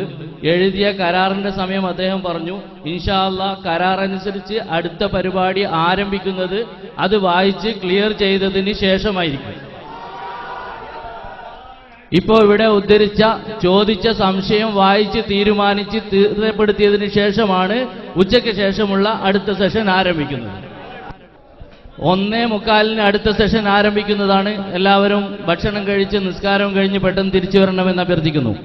എഴുതിയ കരാറിന്റെ സമയം അദ്ദേഹം പറഞ്ഞു, ഇൻഷാ അല്ലാഹ് കരാർ അനുസരിച്ച് അടുത്ത പരിപാടി ആരംഭിക്കുന്നത് അത് വായിച്ച് ക്ലിയർ ചെയ്തതിന് ശേഷമായിരിക്കും. ഇപ്പോൾ ഇവിടെ ചോദിച്ച സംശയം വായിച്ച് തീരുമാനിച്ച് തീർച്ചപ്പെടുത്തിയതിനു ശേഷമാണ് ഉച്ചയ്ക്ക് ശേഷമുള്ള അടുത്ത സെഷൻ ആരംഭിക്കുന്നത്. 1:45 അടുത്ത സെഷൻ ആരംഭിക്കുന്നതാണ്. എല്ലാവരും ഭക്ഷണം കഴിച്ച് നിസ്കാരവും കഴിഞ്ഞ് പെട്ടെന്ന് തിരിച്ചു വരണമെന്ന് അഭ്യർത്ഥിക്കുന്നു.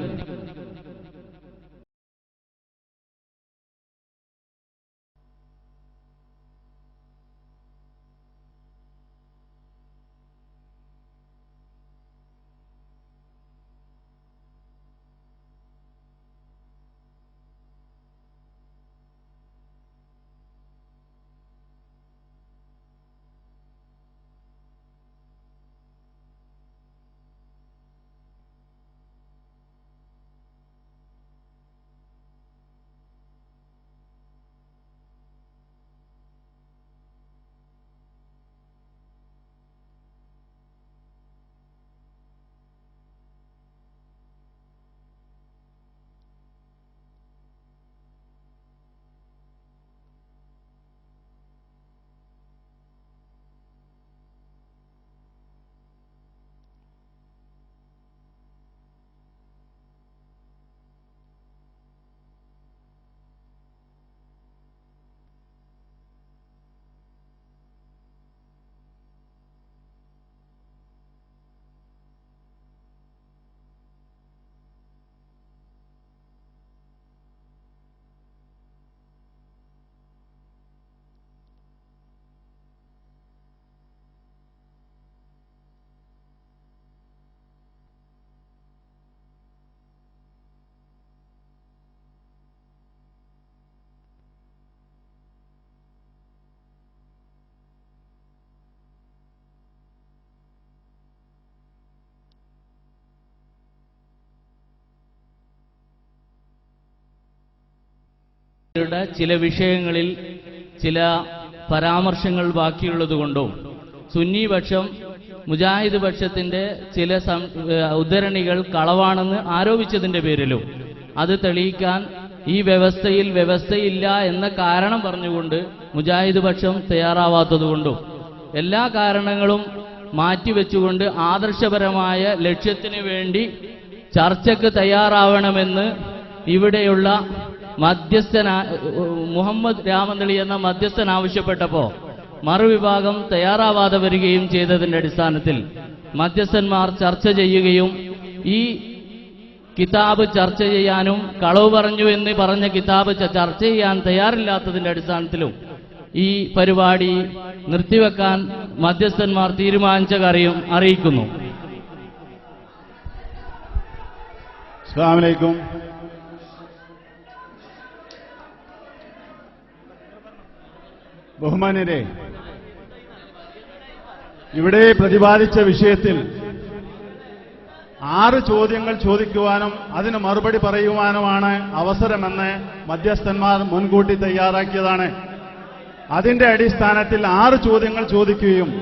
ചില വിഷയങ്ങളിൽ ചില പരാമർശങ്ങൾ ബാക്കിയുള്ളതുകൊണ്ടോ സുന്നി പക്ഷം മുജാഹിദ് പക്ഷത്തിന്റെ ചില ഉദ്ധരണികൾ കളവാണെന്ന് ആരോപിച്ചതിന്റെ പേരിലും അത് തെളിയിക്കാൻ ഈ വ്യവസ്ഥയില്ല എന്ന കാരണം പറഞ്ഞുകൊണ്ട് മുജാഹിദ് പക്ഷം തയ്യാറാവാത്തതുകൊണ്ടും എല്ലാ കാരണങ്ങളും മാറ്റിവെച്ചുകൊണ്ട് ആദർശപരമായ ലക്ഷ്യത്തിന് വേണ്ടി ചർച്ചയ്ക്ക് തയ്യാറാവണമെന്ന് ഇവിടെയുള്ള മുഹമ്മദ് രാമന്തളി എന്ന മധ്യസ്ഥൻ ആവശ്യപ്പെട്ടപ്പോൾ മറുവിഭാഗം തയ്യാറാവാതെ വരികയും ചെയ്തതിന്റെ അടിസ്ഥാനത്തിൽ മധ്യസ്ഥന്മാർ ചർച്ച ചെയ്യുകയും ഈ കിതാബ് ചർച്ച ചെയ്യാനും കളവ് പറഞ്ഞു എന്ന് പറഞ്ഞ കിതാബ് ചർച്ച ചെയ്യാൻ തയ്യാറില്ലാത്തതിന്റെ അടിസ്ഥാനത്തിലും ഈ പരിപാടി നിർത്തിവെക്കാൻ മധ്യസ്ഥന്മാർ തീരുമാനിച്ച കാര്യം അറിയിക്കുന്നു. അസ്സലാമു അലൈക്കും. ബഹുമാന്യരെ, ഇവിടെ പ്രതിപാദിച്ച വിഷയത്തിൽ 6 ചോദ്യങ്ങൾ ചോദിക്കുവാനും അതിന് മറുപടി പറയുവാനുമാണ് അവസരമെന്ന് മധ്യസ്ഥന്മാർ മുൻകൂട്ടി തയ്യാറാക്കിയതാണ്. അതിന്റെ അടിസ്ഥാനത്തിൽ 6 ചോദ്യങ്ങൾ ചോദിക്കുകയും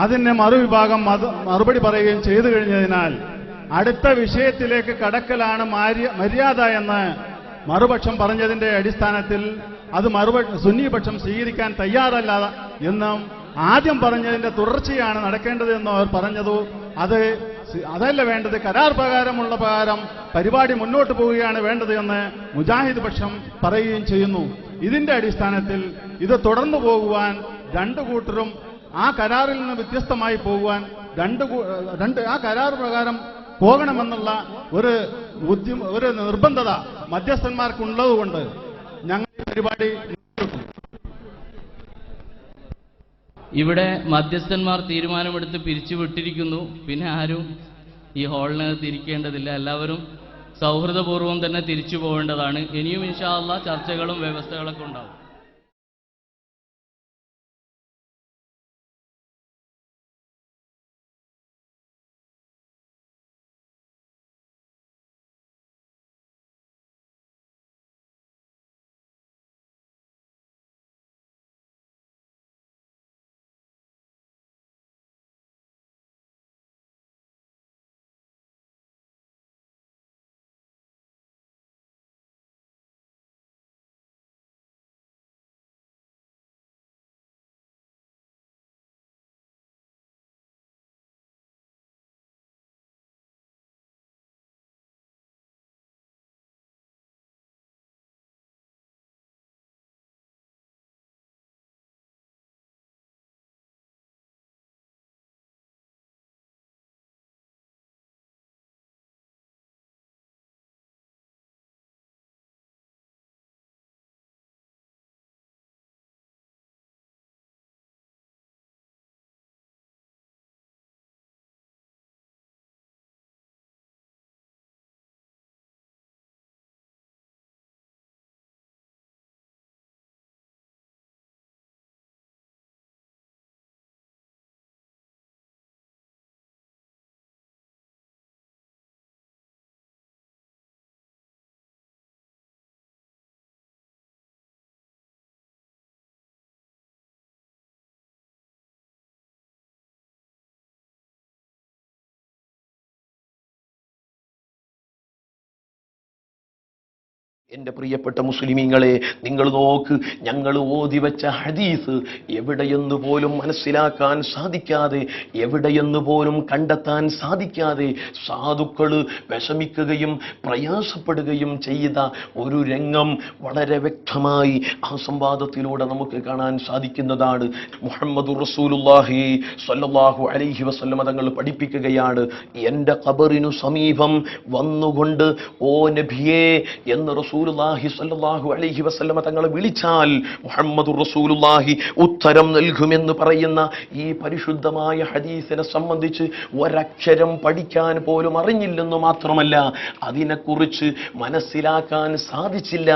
അതിന് മറുവിഭാഗം മറുപടി പറയുകയും ചെയ്തു കഴിഞ്ഞതിനാൽ അടുത്ത വിഷയത്തിലേക്ക് കടക്കലാണ് മര്യാദ എന്ന് മറുപക്ഷം പറഞ്ഞതിന്റെ അടിസ്ഥാനത്തിൽ അത് സുന്നിപക്ഷം സ്വീകരിക്കാൻ തയ്യാറല്ല എന്നും ആദ്യം പറഞ്ഞതിന്റെ തുടർച്ചയാണ് നടക്കേണ്ടതെന്നും അവർ പറഞ്ഞതു. അതല്ല വേണ്ടത്, കരാർ പ്രകാരം പരിപാടി മുന്നോട്ട് പോവുകയാണ് വേണ്ടത് എന്ന് മുജാഹിദ് പക്ഷം പറയുകയും ചെയ്യുന്നു. ഇതിന്റെ അടിസ്ഥാനത്തിൽ ഇത് തുടർന്നു പോകുവാൻ രണ്ടു കൂട്ടരും ആ കരാറിൽ നിന്ന് വ്യത്യസ്തമായി പോകുവാൻ ആ കരാർ പ്രകാരം പോകണമെന്നുള്ള ഒരു നിർബന്ധത മധ്യസ്ഥന്മാർക്കുള്ളതുകൊണ്ട് ഞങ്ങൾ പരിപാടി ഇവിടെ മധ്യസ്ഥന്മാർ തീരുമാനമെടുത്ത് പിരിച്ചുവിട്ടിരിക്കുന്നു. പിന്നെ ആരും ഈ ഹാളിനകത്ത് ഇരിക്കേണ്ടതില്ല. എല്ലാവരും സൗഹൃദപൂർവ്വം തന്നെ തിരിച്ചു പോകേണ്ടതാണ്. ഇനിയും ഇൻഷാ അല്ലാഹ് ചർച്ചകളും വ്യവസ്ഥകളൊക്കെ ഉണ്ടാവും. എന്റെ പ്രിയപ്പെട്ട മുസ്ലിമീങ്ങളെ, നിങ്ങൾ നോക്ക്, ഞങ്ങൾ ഓതി വെച്ച ഹദീസ് എവിടെയെന്ന് പോലും മനസ്സിലാക്കാൻ സാധിക്കാതെ, എവിടെയെന്ന് പോലും കണ്ടെത്താൻ സാധിക്കാതെ സാധുക്കൾ വിഷമിക്കുകയും പ്രയാസപ്പെടുകയും ചെയ്ത ഒരു രംഗം വളരെ വ്യക്തമായി ആ സംവാദത്തിലൂടെ നമുക്ക് കാണാൻ സാധിക്കുന്നതാണ്. മുഹമ്മദുർ റസൂലുള്ളാഹി സ്വല്ലല്ലാഹു അലൈഹി വസല്ലം തങ്ങൾ പഠിപ്പിക്കുകയാണ്, എന്റെ ഖബറിനു സമീപം വന്നുകൊണ്ട് ഓ നബിയേ എന്ന് റസൂലുള്ളാഹി സ്വല്ലല്ലാഹു അലൈഹി വസല്ലം തങ്ങളെ വിളിച്ചാൽ മുഹമ്മദുർ റസൂലുള്ളാഹി ഉത്തരം നൽകുമെന്ന് പറയുന്ന ഈ പരിശുദ്ധമായ ഹദീസിനെ സംബന്ധിച്ച് ഒരക്ഷരം പഠിക്കാൻ പോലും അറിഞ്ഞില്ലെന്ന് മാത്രമല്ല, അതിനെക്കുറിച്ച് മനസ്സിലാക്കാൻ സാധിച്ചില്ല.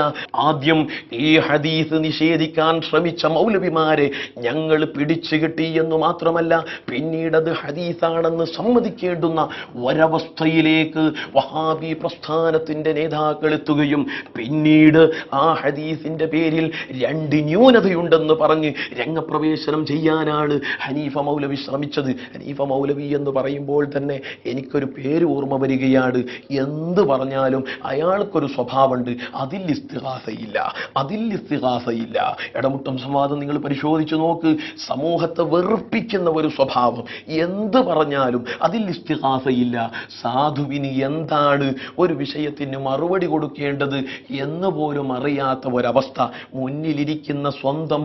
ആദ്യം ഈ ഹദീസ് നിഷേധിക്കാൻ ശ്രമിച്ച മൗലവിമാരെ ഞങ്ങൾ പിടിച്ചു കിട്ടി എന്ന് മാത്രമല്ല, പിന്നീട് അത് ഹദീസാണെന്ന് സമ്മതിക്കേണ്ടുന്ന ഒരവസ്ഥയിലേക്ക് വഹാബി പ്രസ്ഥാനത്തിന്റെ നേതാക്കൾ എത്തുകയും പിന്നീട് ആ ഹദീസിന്റെ പേരിൽ രണ്ട് ന്യൂനതയുണ്ടെന്ന് പറഞ്ഞ് രംഗപ്രവേശനം ചെയ്യാനാണ് ഹനീഫ മൗലവി ശ്രമിച്ചത്. ഹനീഫ മൗലവി എന്ന് പറയുമ്പോൾ തന്നെ എനിക്കൊരു പേര് ഓർമ്മ വരികയാണ്. എന്ത് പറഞ്ഞാലും അയാൾക്കൊരു സ്വഭാവമുണ്ട്, അതിൽ ഇസ്തിഗാസയില്ല, അതിൽ ഇസ്തിഗാസയില്ല. ഇടമുട്ടം സംവാദം നിങ്ങൾ പരിശോധിച്ചു നോക്ക്, സമൂഹത്തെ വെറുപ്പിക്കുന്ന ഒരു സ്വഭാവം. എന്ത് പറഞ്ഞാലും അതിൽ ഇസ്തിഗാസയില്ല. സാധുവിന് എന്താണ് ഒരു വിഷയത്തിന് മറുപടി കൊടുക്കേണ്ടത് എന്ന് പോലും അറിയാത്ത ഒരവസ്ഥ. മുന്നിലിരിക്കുന്ന സ്വന്തം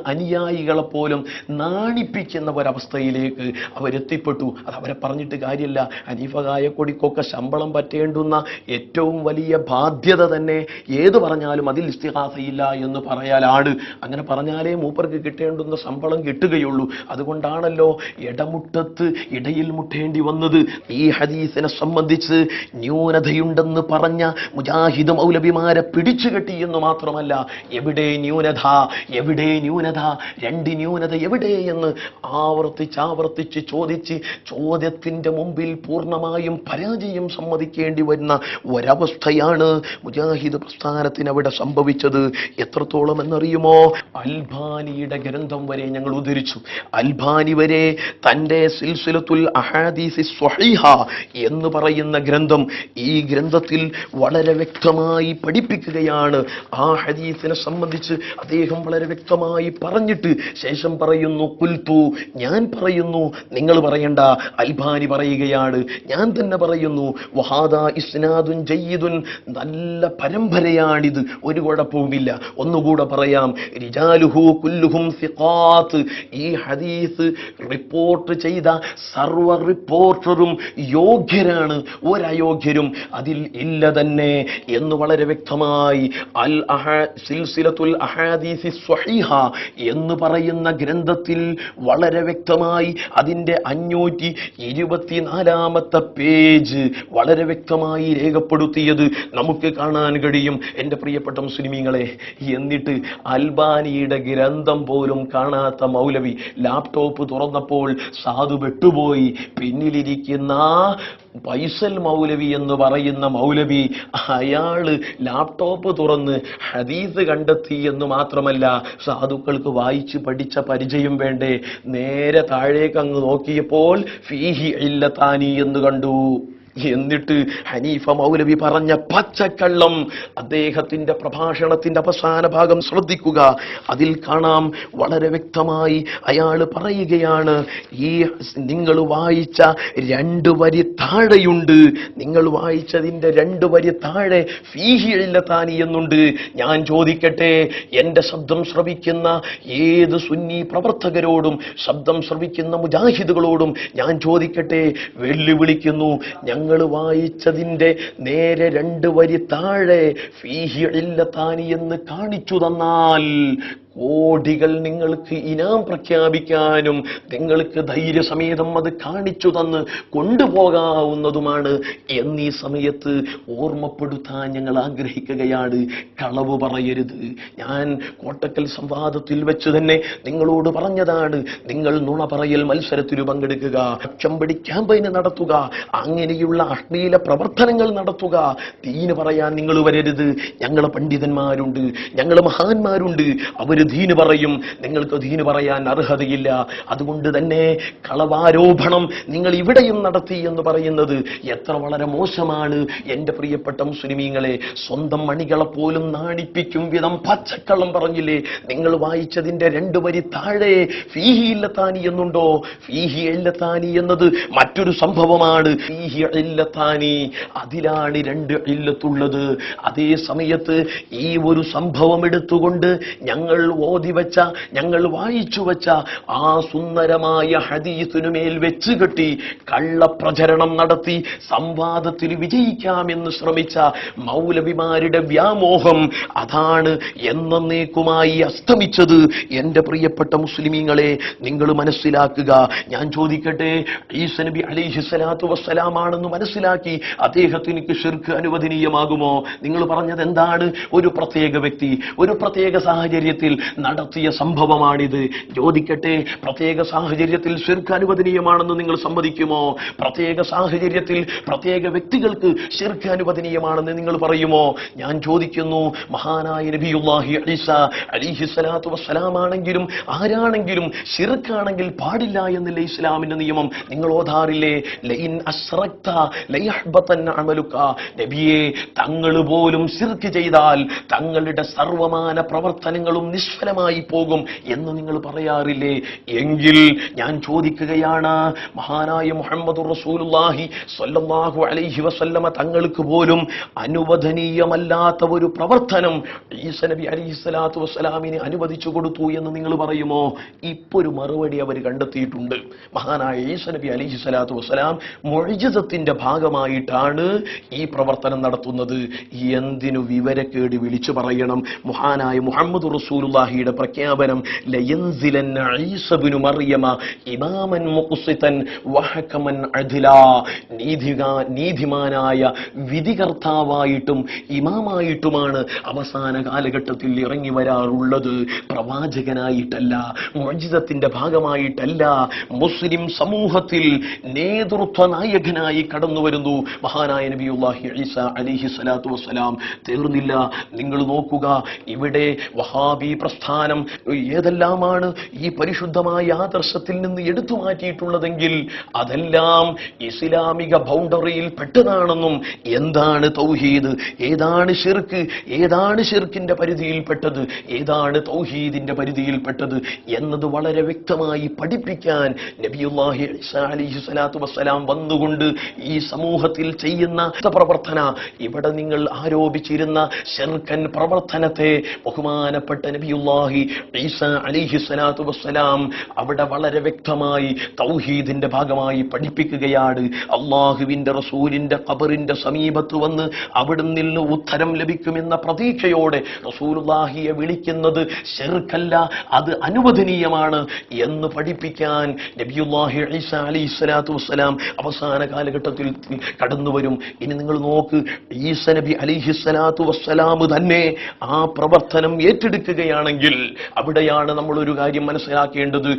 അനുയായികളെ പോലും നാണിപ്പിക്കുന്ന ഒരവസ്ഥയിലേക്ക് അവരെത്തിപ്പെട്ടു. അത് അവരെ പറഞ്ഞിട്ട് കാര്യമില്ല. ഹനീഫ കായക്കൊടിക്കൊക്കെ ശമ്പളം പറ്റേണ്ടുന്ന ഏറ്റവും വലിയ ബാധ്യത തന്നെ ഏത് പറഞ്ഞാലും അതിൽ ഇസ്തിഗാസയില്ല എന്ന് പറയാലാണ്. അങ്ങനെ പറഞ്ഞാലേ മൂപ്പർക്ക് കിട്ടേണ്ടുന്ന ശമ്പളം കിട്ടുകയുള്ളൂ. അതുകൊണ്ടാണല്ലോ ഇടമുട്ടത്ത് ഇടയിൽ മുട്ടേണ്ടി വന്നത്. ഈ ഹദീസിനെ സംബന്ധിച്ച് ന്യൂനതയുണ്ടെന്ന് പറഞ്ഞ മുജാഹിദ് മൗലവിമാരെ പിടിച്ചു കെട്ടി എന്ന് മാത്രമല്ല, എവിടെ ന്യൂനത, എവിടെ ന്യൂനത, രണ്ട് ന്യൂനത എവിടെ എന്ന് ആവർത്തിച്ച് ചോദിച്ച് ചോദ്യത്തിന്റെ മുമ്പിൽ പൂർണ്ണമായും പരാജയം സമ്മതിക്കേണ്ടി വരുന്ന ഒരവസ്ഥയാണ് മുജാഹിദ് പ്രസ്ഥാനത്തിന് അവിടെ സംഭവിച്ചത്. എത്രത്തോളം എന്നറിയുമോ? അൽബാനിയുടെ ഗ്രന്ഥം വരെ ഞങ്ങൾ ഉദ്ധരിച്ചു. അൽബാനി വരെ തന്റെ സിൽസിലത്തുൽ അഹാദീസ് സ്വഹീഹ എന്ന് പറയുന്ന ഗ്രന്ഥം, ഈ ഗ്രന്ഥത്തിൽ വളരെ വ്യക്തമായി പഠിപ്പിക്കുകയാണ്. ആ ഹദീസിനെ സംബന്ധിച്ച് അദ്ദേഹം വളരെ വ്യക്തമായി പറഞ്ഞിട്ട് ശേഷം പറയുന്നു, കുൽതു, ഞാൻ പറയുന്നു, നിങ്ങൾ പറയണ്ട. അൽബാനി പറയുകയാണ്, ഞാൻ തന്നെ പറയുന്നു, വഹാദാ ഇസ്നാദുൻ ജയ്യിദുൻ, നല്ല പരമ്പരയാണിത്, ഒരു കുഴപ്പവുമില്ല. ഒന്നുകൂടെ പറയാം, റിജാലുഹു കുല്ലുഹും സിഖാത്ത്. ഈ ഹദീസ് റിപ്പോർട്ട് ചെയ്ത സർവ റിപ്പോർട്ടറും യോഗ്യരാണ്, ഒരയോഗ്യരും അതിൽ ഇല്ല തന്നെ എന്ന് വളരെ വ്യക്തമായി സിൽസിലത്തുൽ അഹാദീസ് സ്വഹീഹ എന്ന് പറയുന്ന ഗ്രന്ഥത്തിൽ വളരെ വ്യക്തമായി അതിന്റെ 524 പേജ് വളരെ വ്യക്തമായി രേഖപ്പെടുത്തിയത് നമുക്ക് കാണാൻ കഴിയും. എൻ്റെ പ്രിയപ്പെട്ട മുസ്ലിമീങ്ങളെ, എന്നിട്ട് അൽബാനിയുടെ ഗ്രന്ഥം പോലും കാണാത്ത മൗലവി ലാപ്ടോപ്പ് തുറന്നപ്പോൾ സാധു വെട്ടുപോയി. പിന്നിലിരിക്കുന്ന ഫൈസൽ മൗലവി എന്ന് പറയുന്ന മൗലവി, അയാള് ലാപ്ടോപ്പ് തുറന്ന് ഹദീസ് കണ്ടെത്തി എന്ന് മാത്രമല്ല, സാധുക്കൾക്ക് വായിച്ച് പഠിച്ച പരിചയം വേണ്ടേ, നേരെ താഴേക്ക് അങ്ങ് നോക്കിയപ്പോൾ ഫീഹി ഇല്ലത്താനി എന്ന് കണ്ടു. എന്നിട്ട് ഹനീഫ മൗലവി പറഞ്ഞ പച്ചക്കള്ളം, അദ്ദേഹത്തിന്റെ പ്രഭാഷണത്തിന്റെ അവസാന ഭാഗം ശ്രദ്ധിക്കുക. അതിൽ കാണാം വളരെ വ്യക്തമായി അയാൾ പറയുകയാണ്, ഈ നിങ്ങൾ വായിച്ച 2 വരി താഴെയുണ്ട്, നിങ്ങൾ വായിച്ചതിന്റെ 2 വരി താഴെ ഫീഹി ഇല്ലത്താനി എന്നുണ്ട്. ഞാൻ ചോദിക്കട്ടെ, എന്റെ ശബ്ദം ശ്രവിക്കുന്ന ഏത് സുന്നി പ്രവർത്തകരോടും ശബ്ദം ശ്രവിക്കുന്ന മുജാഹിദുകളോടും ഞാൻ ചോദിക്കട്ടെ, വെല്ലുവിളിക്കുന്നു, ഞങ്ങൾ വായിച്ചതിന്റെ നേരെ 2 വരി താഴെ ഫീഹി ഇല്ലത്താനി എന്ന് കാണിച്ചു തന്നാൽ കോടികൾ നിങ്ങൾക്ക് ഇനാം പ്രഖ്യാപിക്കാനും നിങ്ങൾക്ക് ധൈര്യസമേതം അത് കാണിച്ചു തന്ന് കൊണ്ടുപോകാവുന്നതുമാണ് എന്നീ സമയത്ത് ഓർമ്മപ്പെടുത്താൻ ഞങ്ങൾ ആഗ്രഹിക്കുകയാണ്. കളവ് പറയരുത്. ഞാൻ കോട്ടക്കൽ സംവാദത്തിൽ വെച്ച് തന്നെ നിങ്ങളോട് പറഞ്ഞതാണ്, നിങ്ങൾ നുണ പറയൽ മത്സരത്തിൽ പങ്കെടുക്കുക, ചമ്പടി ക്യാമ്പയിന് നടത്തുക, അങ്ങനെയുള്ള അശ്ലീല പ്രവർത്തനങ്ങൾ നടത്തുക. ദീന് പറയാൻ നിങ്ങൾ വരരുത്. ഞങ്ങളെ പണ്ഡിതന്മാരുണ്ട്, ഞങ്ങളെ മഹാന്മാരുണ്ട്, അവർ ദീന് പറയും, നിങ്ങൾക്ക് ദീന് പറയാൻ അർഹതയില്ല. അതുകൊണ്ട് തന്നെ കളവാരോപണം നിങ്ങൾ ഇവിടെയും നടത്തി എന്ന് പറയുന്നത് എത്ര വളരെ മോശമാണ്. എന്റെ പ്രിയപ്പെട്ട മുസ്ലിമീങ്ങളെ, സ്വന്തം മണികളെ പോലും നാണിപ്പിക്കും വിധം പച്ചക്കള്ളം പറഞ്ഞില്ലേ? നിങ്ങൾ വായിച്ചതിന്റെ 2 വരി താഴെ ഫീഹി ഇല്ലത്താനി എന്നുണ്ടോ? ഫീഹി ഇല്ലത്താനി എന്നത് മറ്റൊരു സംഭവമാണ്. ഫീഹി ഇല്ലത്താനി, അതിലാണ് 2 ഇല്ലത്തുള്ളത്. അതേ സമയത്ത് ഈ ഒരു സംഭവം എടുത്തുകൊണ്ട് ഞങ്ങൾ ഓതിവെച്ച, ഞങ്ങൾ വായിച്ചു വെച്ച ആ സുന്ദരമായ ഹദീസിനുമേൽ വെച്ച് കെട്ടി കള്ളപ്രചരണം നടത്തി സംവാദത്തിൽ വിജയിക്കാമെന്ന് ശ്രമിച്ച മൗലവിമാരുടെ വ്യാമോഹം അതാണ് എന്നേക്കുമായി അസ്തമിച്ചത്. എന്റെ പ്രിയപ്പെട്ട മുസ്ലിമീങ്ങളെ, നിങ്ങൾ മനസ്സിലാക്കുക. ഞാൻ ചോദിക്കട്ടെ, ഈസ നബി അലൈഹിസ്സലാത്തു വസ്സലാമാണെന്ന് മനസ്സിലാക്കി അദ്ദേഹത്തിന് ശിർക്ക് അനുവദനീയമാകുമോ? നിങ്ങൾ പറഞ്ഞത് എന്താണ്? ഒരു പ്രത്യേക വ്യക്തി ഒരു പ്രത്യേക സാഹചര്യത്തിൽ നടത്തിയ സംഭവമാണിത്. ചോദിക്കട്ടെ, പ്രത്യേക സാഹചര്യത്തിൽ ശിർക്ക് അനുവദനീയമാണെന്ന് നിങ്ങൾ സമ്മതിക്കുമോ? പ്രത്യേക സാഹചര്യത്തിൽ പ്രത്യേക വ്യക്തികൾക്ക് ശിർക്ക് അനുവദനീയമാണെന്ന് നിങ്ങൾ പറയുമോ? ഞാൻ ചോദിക്കുന്നു, മഹാനായ നബിയുല്ലാഹി ഈസ അലൈഹിസ്സലാത്തു വസ്സലാമാണെങ്കിലും ആരാണെങ്കിലും ശിർക്കാണെങ്കിൽ പാടില്ല എന്നല്ലേ ഇസ്ലാമിന്റെ നിയമം? നിങ്ങൾ ഓതാറില്ലേ? ലൈൻ അശ്റക്ത ലയഹ്ബതന്ന അമലുക. നബിയെ, തങ്ങൾ പോലും ശിർക്ക് ചെയ്താൽ തങ്ങളുടെ സർവമാന പ്രവർത്തനങ്ങളും നിഷ്ഫലമായി പോകും എന്ന് നിങ്ങൾ പറയാറില്ലേ? എങ്കിൽ ഞാൻ ചോദിക്കുകയാണ്, മഹാനായ മുഹമ്മദുർ റസൂലുള്ളാഹി സ്വല്ലല്ലാഹു അലൈഹി വസല്ലമ തങ്ങൾക്ക് പോലും അനുവദനീയമല്ലാത്ത ഒരു പ്രവർത്തനം ഈസ നബി അലൈഹിസ്സലാത്തു വസ്സലാമിന് അനുവദിച്ചു കൊടുത്തു എന്ന് നിങ്ങൾ പറയുമോ? ഇപ്പൊ ഒരു മറുപടി അവർ കണ്ടെത്തിയിട്ടുണ്ട്. മഹാനായ ഈസ നബി അലൈഹിസ്സലാത്തു വസ്സലാം മുഅ്ജിസത്തിന്റെ ഭാഗമായിട്ടാണ് ഈ പ്രവർത്തനം നടത്തുന്നത്. എന്തിനു വിവരക്കേട് വിളിച്ചു പറയണം? മഹാനായ മുഹമ്മദ് റസൂലുള്ളാഹിയുടെ പ്രഖ്യാപനം, ലയൻസിലന്ന ഈസ ഇബ്നു മറിയമ ഇമാമൻ മുഖ്സിതൻ വഹകമൻ അദ്ലാ. നീതിമാനായ വിധികർത്താവായിട്ടും ഇമാമായിട്ടുമാണ് അവസാന കാലഘട്ടത്തിൽ ഇറങ്ങി വരാറുള്ളത്. പ്രവാചകനായിട്ടല്ല, മുഅ്ജിസത്തിന്റെ ഭാഗമായിട്ടല്ല. മുസ്ലിം സമൂഹത്തിൽ നേതൃത്വ നായകനായി കടന്നു വരുന്നു മഹാനായ നബിയുല്ലാഹി ഈസ അലൈഹിസ്സലാത്തു വസ്സലാം. തീർന്നില്ല, നിങ്ങൾ നോക്കുക, ഇവിടെ വഹാബി പ്രസ്ഥാനം ഏതെല്ലാമാണ് ഈ പരിശുദ്ധമായ ആദർശത്തിൽ നിന്ന് എടുത്തു മാറ്റിയിട്ടുള്ളതെങ്കിൽ അതെല്ലാം ഇസ്ലാമിക ബൗണ്ടറിയിൽ പെട്ടതാണെന്നും, എന്താണ് തൗഹീദ്, ഏതാണ് ശിർക്ക്, ഏതാണ് ശിർക്കിന്റെ പരിധിയിൽപ്പെട്ടത്, ഏതാണ് തൗഹീദിന്റെ പരിധിയിൽപ്പെട്ടത് എന്നത് വളരെ വ്യക്തമായി പഠിപ്പിക്കാൻ നബിയുല്ലാഹി ഈസാ അലൈഹിസ്സലാത്തു വസ്സലാം വന്നുകൊണ്ട് ഈ സമൂഹത്തിൽ ചെയ്യുന്ന പ്രവർത്തന, ഇവിടെ നിങ്ങൾ ആരോപിച്ചിരുന്ന ശിർക്കൻ പ്രവർത്തനത്തെ ബഹുമാനപ്പെട്ട നബിയുല്ലാഹി ഈസാ അലൈഹിസ്സലാത്തു വസ്സലാം അവിടെ വളരെ വ്യക്തമായി തൗഹീദിന്റെ ഭാഗമായി പഠിപ്പിക്കുകയാണ്. അള്ളാഹുവിന്റെ റസൂലിന്റെ ഖബറിന്റെ സമീപത്ത് വന്ന് അവിടെ നിന്ന് ഉത്തരം ലഭിക്കുമെന്ന പ്രതീക്ഷയോടെ റസൂലുള്ളാഹിയെ വിളിക്കുന്നത് ശിർക്കല്ല, അത് അനുവദനീയമാണ് എന്ന് പഠിപ്പിക്കാൻ നബിയുല്ലാഹി ഈസാ അലൈഹിസ്സലാത്തു വസ്സലാം അവസാന കാലഘട്ടത്തിൽ കടന്നു വരും. ഇനി നിങ്ങൾ നോക്ക്, ഈസ നബി അലൈഹിസ്സലാത്തു വസ്സലാം തന്നെ ആ പ്രവർത്തനം ഏറ്റെടുക്കുകയാണെങ്കിൽ അവിടെയാണ് നമ്മൾ ഒരു കാര്യം മനസ്സിലാക്കേണ്ടത്.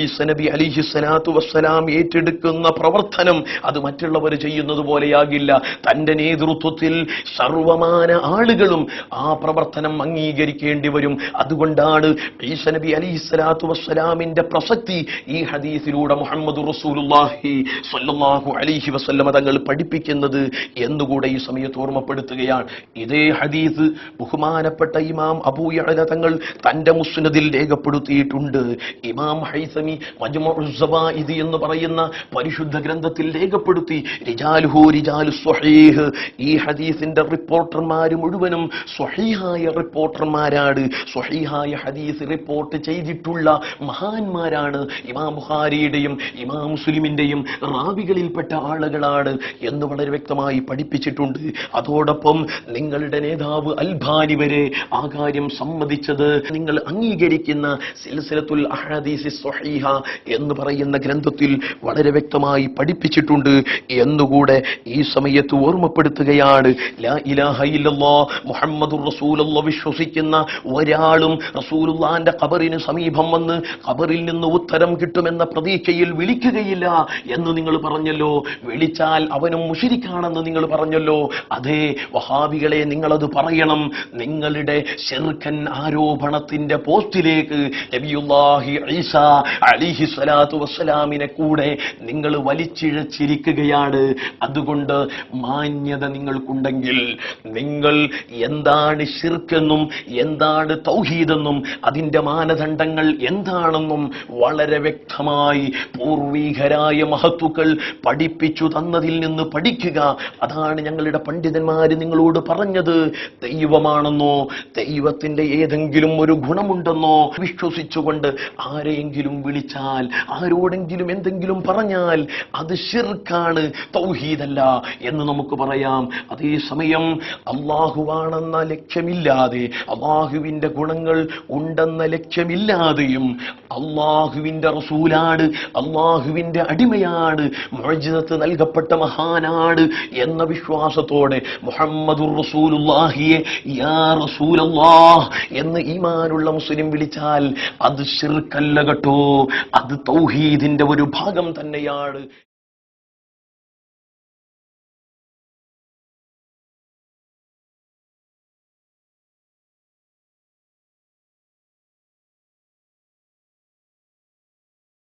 ഈസ നബി അലൈഹിസ്സലാത്തു വസ്സലാം ഏറ്റെടുക്കുന്ന പ്രവർത്തനം അത് മറ്റുള്ളവർ ചെയ്യുന്നത് പോലെയാകില്ല. തന്റെ നേതൃത്വത്തിൽ സർവമാന ആളുകളും ആ പ്രവർത്തനം അംഗീകരിക്കേണ്ടി വരും. അതുകൊണ്ടാണ് ഈസ നബി അലൈഹിസ്സലാത്തു വസ്സലാമിന്റെ പ്രസക്തി ഈ ഹദീസിലൂടെ മുഹമ്മദ് റസൂലുള്ളാഹി സ്വല്ലല്ലാഹു അലൈഹി വസല്ലമ തങ്ങൾ പഠിപ്പിക്കുന്നത് എന്നുകൂടെ ഈ സമയത്ത് ഓർമ്മപ്പെടുത്തുകയാണ്. ഇതേ ഹദീസ് ബഹുമാനപ്പെട്ട ഇമാം അബൂ യഅല തങ്ങൾ തന്റെ മുസ്നദിൽ രേഖപ്പെടുത്തിയിട്ടുണ്ട്. ഇമാം ഹൈസമി മജ്മുഉസ് സവാഇദ് എന്ന് പറയുന്ന പരിശുദ്ധ ഗ്രന്ഥത്തിൽ രേഖപ്പെടുത്തി, റിജാലുഹു റിജാലു സ്വഹീഹ്. ഈ ഹദീസിന്റെ റിപ്പോർട്ടർമാർ മുഴുവനും സ്വഹീഹായ റിപ്പോർട്ടർമാരാണ്. സ്വഹീഹായ ഹദീസ് റിപ്പോർട്ട് ചെയ്തിട്ടുള്ള മഹാന്മാരാണ്. ഇമാം ബുഖാരിയുടെയും ഇമാം മുസ്ലിമിന്റെയും റാവികളിൽപ്പെട്ട ആളുകളാണ് എന്ന് വളരെ വ്യക്തമായി പഠിപ്പിച്ചിട്ടുണ്ട്. അതോടൊപ്പം നിങ്ങളുടെ നേതാവ് അൽബാനി വരെ ആ കാര്യം സമ്മതിച്ചത് നിങ്ങൾ അംഗീകരിക്കുന്ന സിൽസിലത്തുൽ അഹാദീസ് സ്വഹീഹ എന്ന് പറയുന്ന ഗ്രന്ഥത്തിൽ വളരെ വ്യക്തമായി പഠിപ്പിച്ചിട്ടുണ്ട് എന്നുകൂടെ ഈ സമയത്ത് ഓർമ്മപ്പെടുത്തുകയാണ്. ലാ ഇലാഹ ഇല്ലല്ലാഹ് മുഹമ്മദുർ റസൂലുള്ളാഹ് വിശ്വസിക്കുന്ന ഒരാളും റസൂലുള്ളാഹിന്റെ ഖബറിന് സമീപം വന്ന് ഖബറിൽ നിന്ന് ഉത്തരം കിട്ടുമെന്ന പ്രതീക്ഷയിൽ വിളിക്കുകയില്ല എന്ന് നിങ്ങൾ പറഞ്ഞല്ലോ. വിളിച്ചാൽ അവനും മുശ്രിക്കാണെന്ന് നിങ്ങൾ പറഞ്ഞല്ലോ. അതേ വഹാബികളെ, നിങ്ങളത് പറയണം. നിങ്ങളുടെ ശിർക്കൻ ആരോപണ മരണത്തിന്റെ പോസ്റ്റിലേക്ക് നബിയുല്ലാഹി ഈസ അലൈഹി സ്വലാത്തു വസ്സലാമിനെ കൂടെ നിങ്ങൾ വലിച്ചിഴച്ചിരിക്കുകയാണ്. അതുകൊണ്ട് മാന്യത നിങ്ങൾക്കുണ്ടെങ്കിൽ നിങ്ങൾ എന്താണ് ശിർക്കെന്നും എന്താണ് തൗഹീദെന്നും അതിന്റെ മാനദണ്ഡങ്ങൾ എന്താണെന്നും വളരെ വ്യക്തമായി പൂർവീകരായ മഹത്തുക്കൾ പഠിപ്പിച്ചു തന്നതിൽ നിന്ന് പഠിക്കുക. അതാണ് ഞങ്ങളുടെ പണ്ഡിതന്മാര് നിങ്ങളോട് പറഞ്ഞത്. ദൈവമാണെന്നോ ദൈവത്തിന്റെ ഏതെങ്കിലും ഒരു ഗുണമുണ്ടെന്നോ വിശ്വസിച്ചുകൊണ്ട് ആരെയെങ്കിലും വിളിച്ചാൽ, ആരോടെങ്കിലും എന്തെങ്കിലും പറഞ്ഞാൽ അത് ശിർക്കാണ്, തൗഹീദല്ല എന്ന് നമുക്ക് പറയാം. അതേസമയം അള്ളാഹുവാണെന്ന ലക്ഷ്യമില്ലാതെ, അള്ളാഹുവിന്റെ ഗുണങ്ങൾ ഉണ്ടെന്ന ലക്ഷ്യമില്ലാതെയും അള്ളാഹുവിന്റെ റസൂലാണ്, അള്ളാഹുവിന്റെ അടിമയാണ്, മുഅ്ജിസത്ത് നൽകപ്പെട്ട മഹാനാണ് എന്ന വിശ്വാസത്തോടെ മുഹമ്മദുർ റസൂലുള്ളാഹിയെ യാ റസൂലല്ലാഹ് എന്ന് ഈമാനുള്ള മുസ്ലിം വിളിച്ചാൽ അത് ശിർക്കല്ല കേട്ടോ, അത് തൗഹീദിന്റെ ഒരു ഭാഗം തന്നെയാണ്.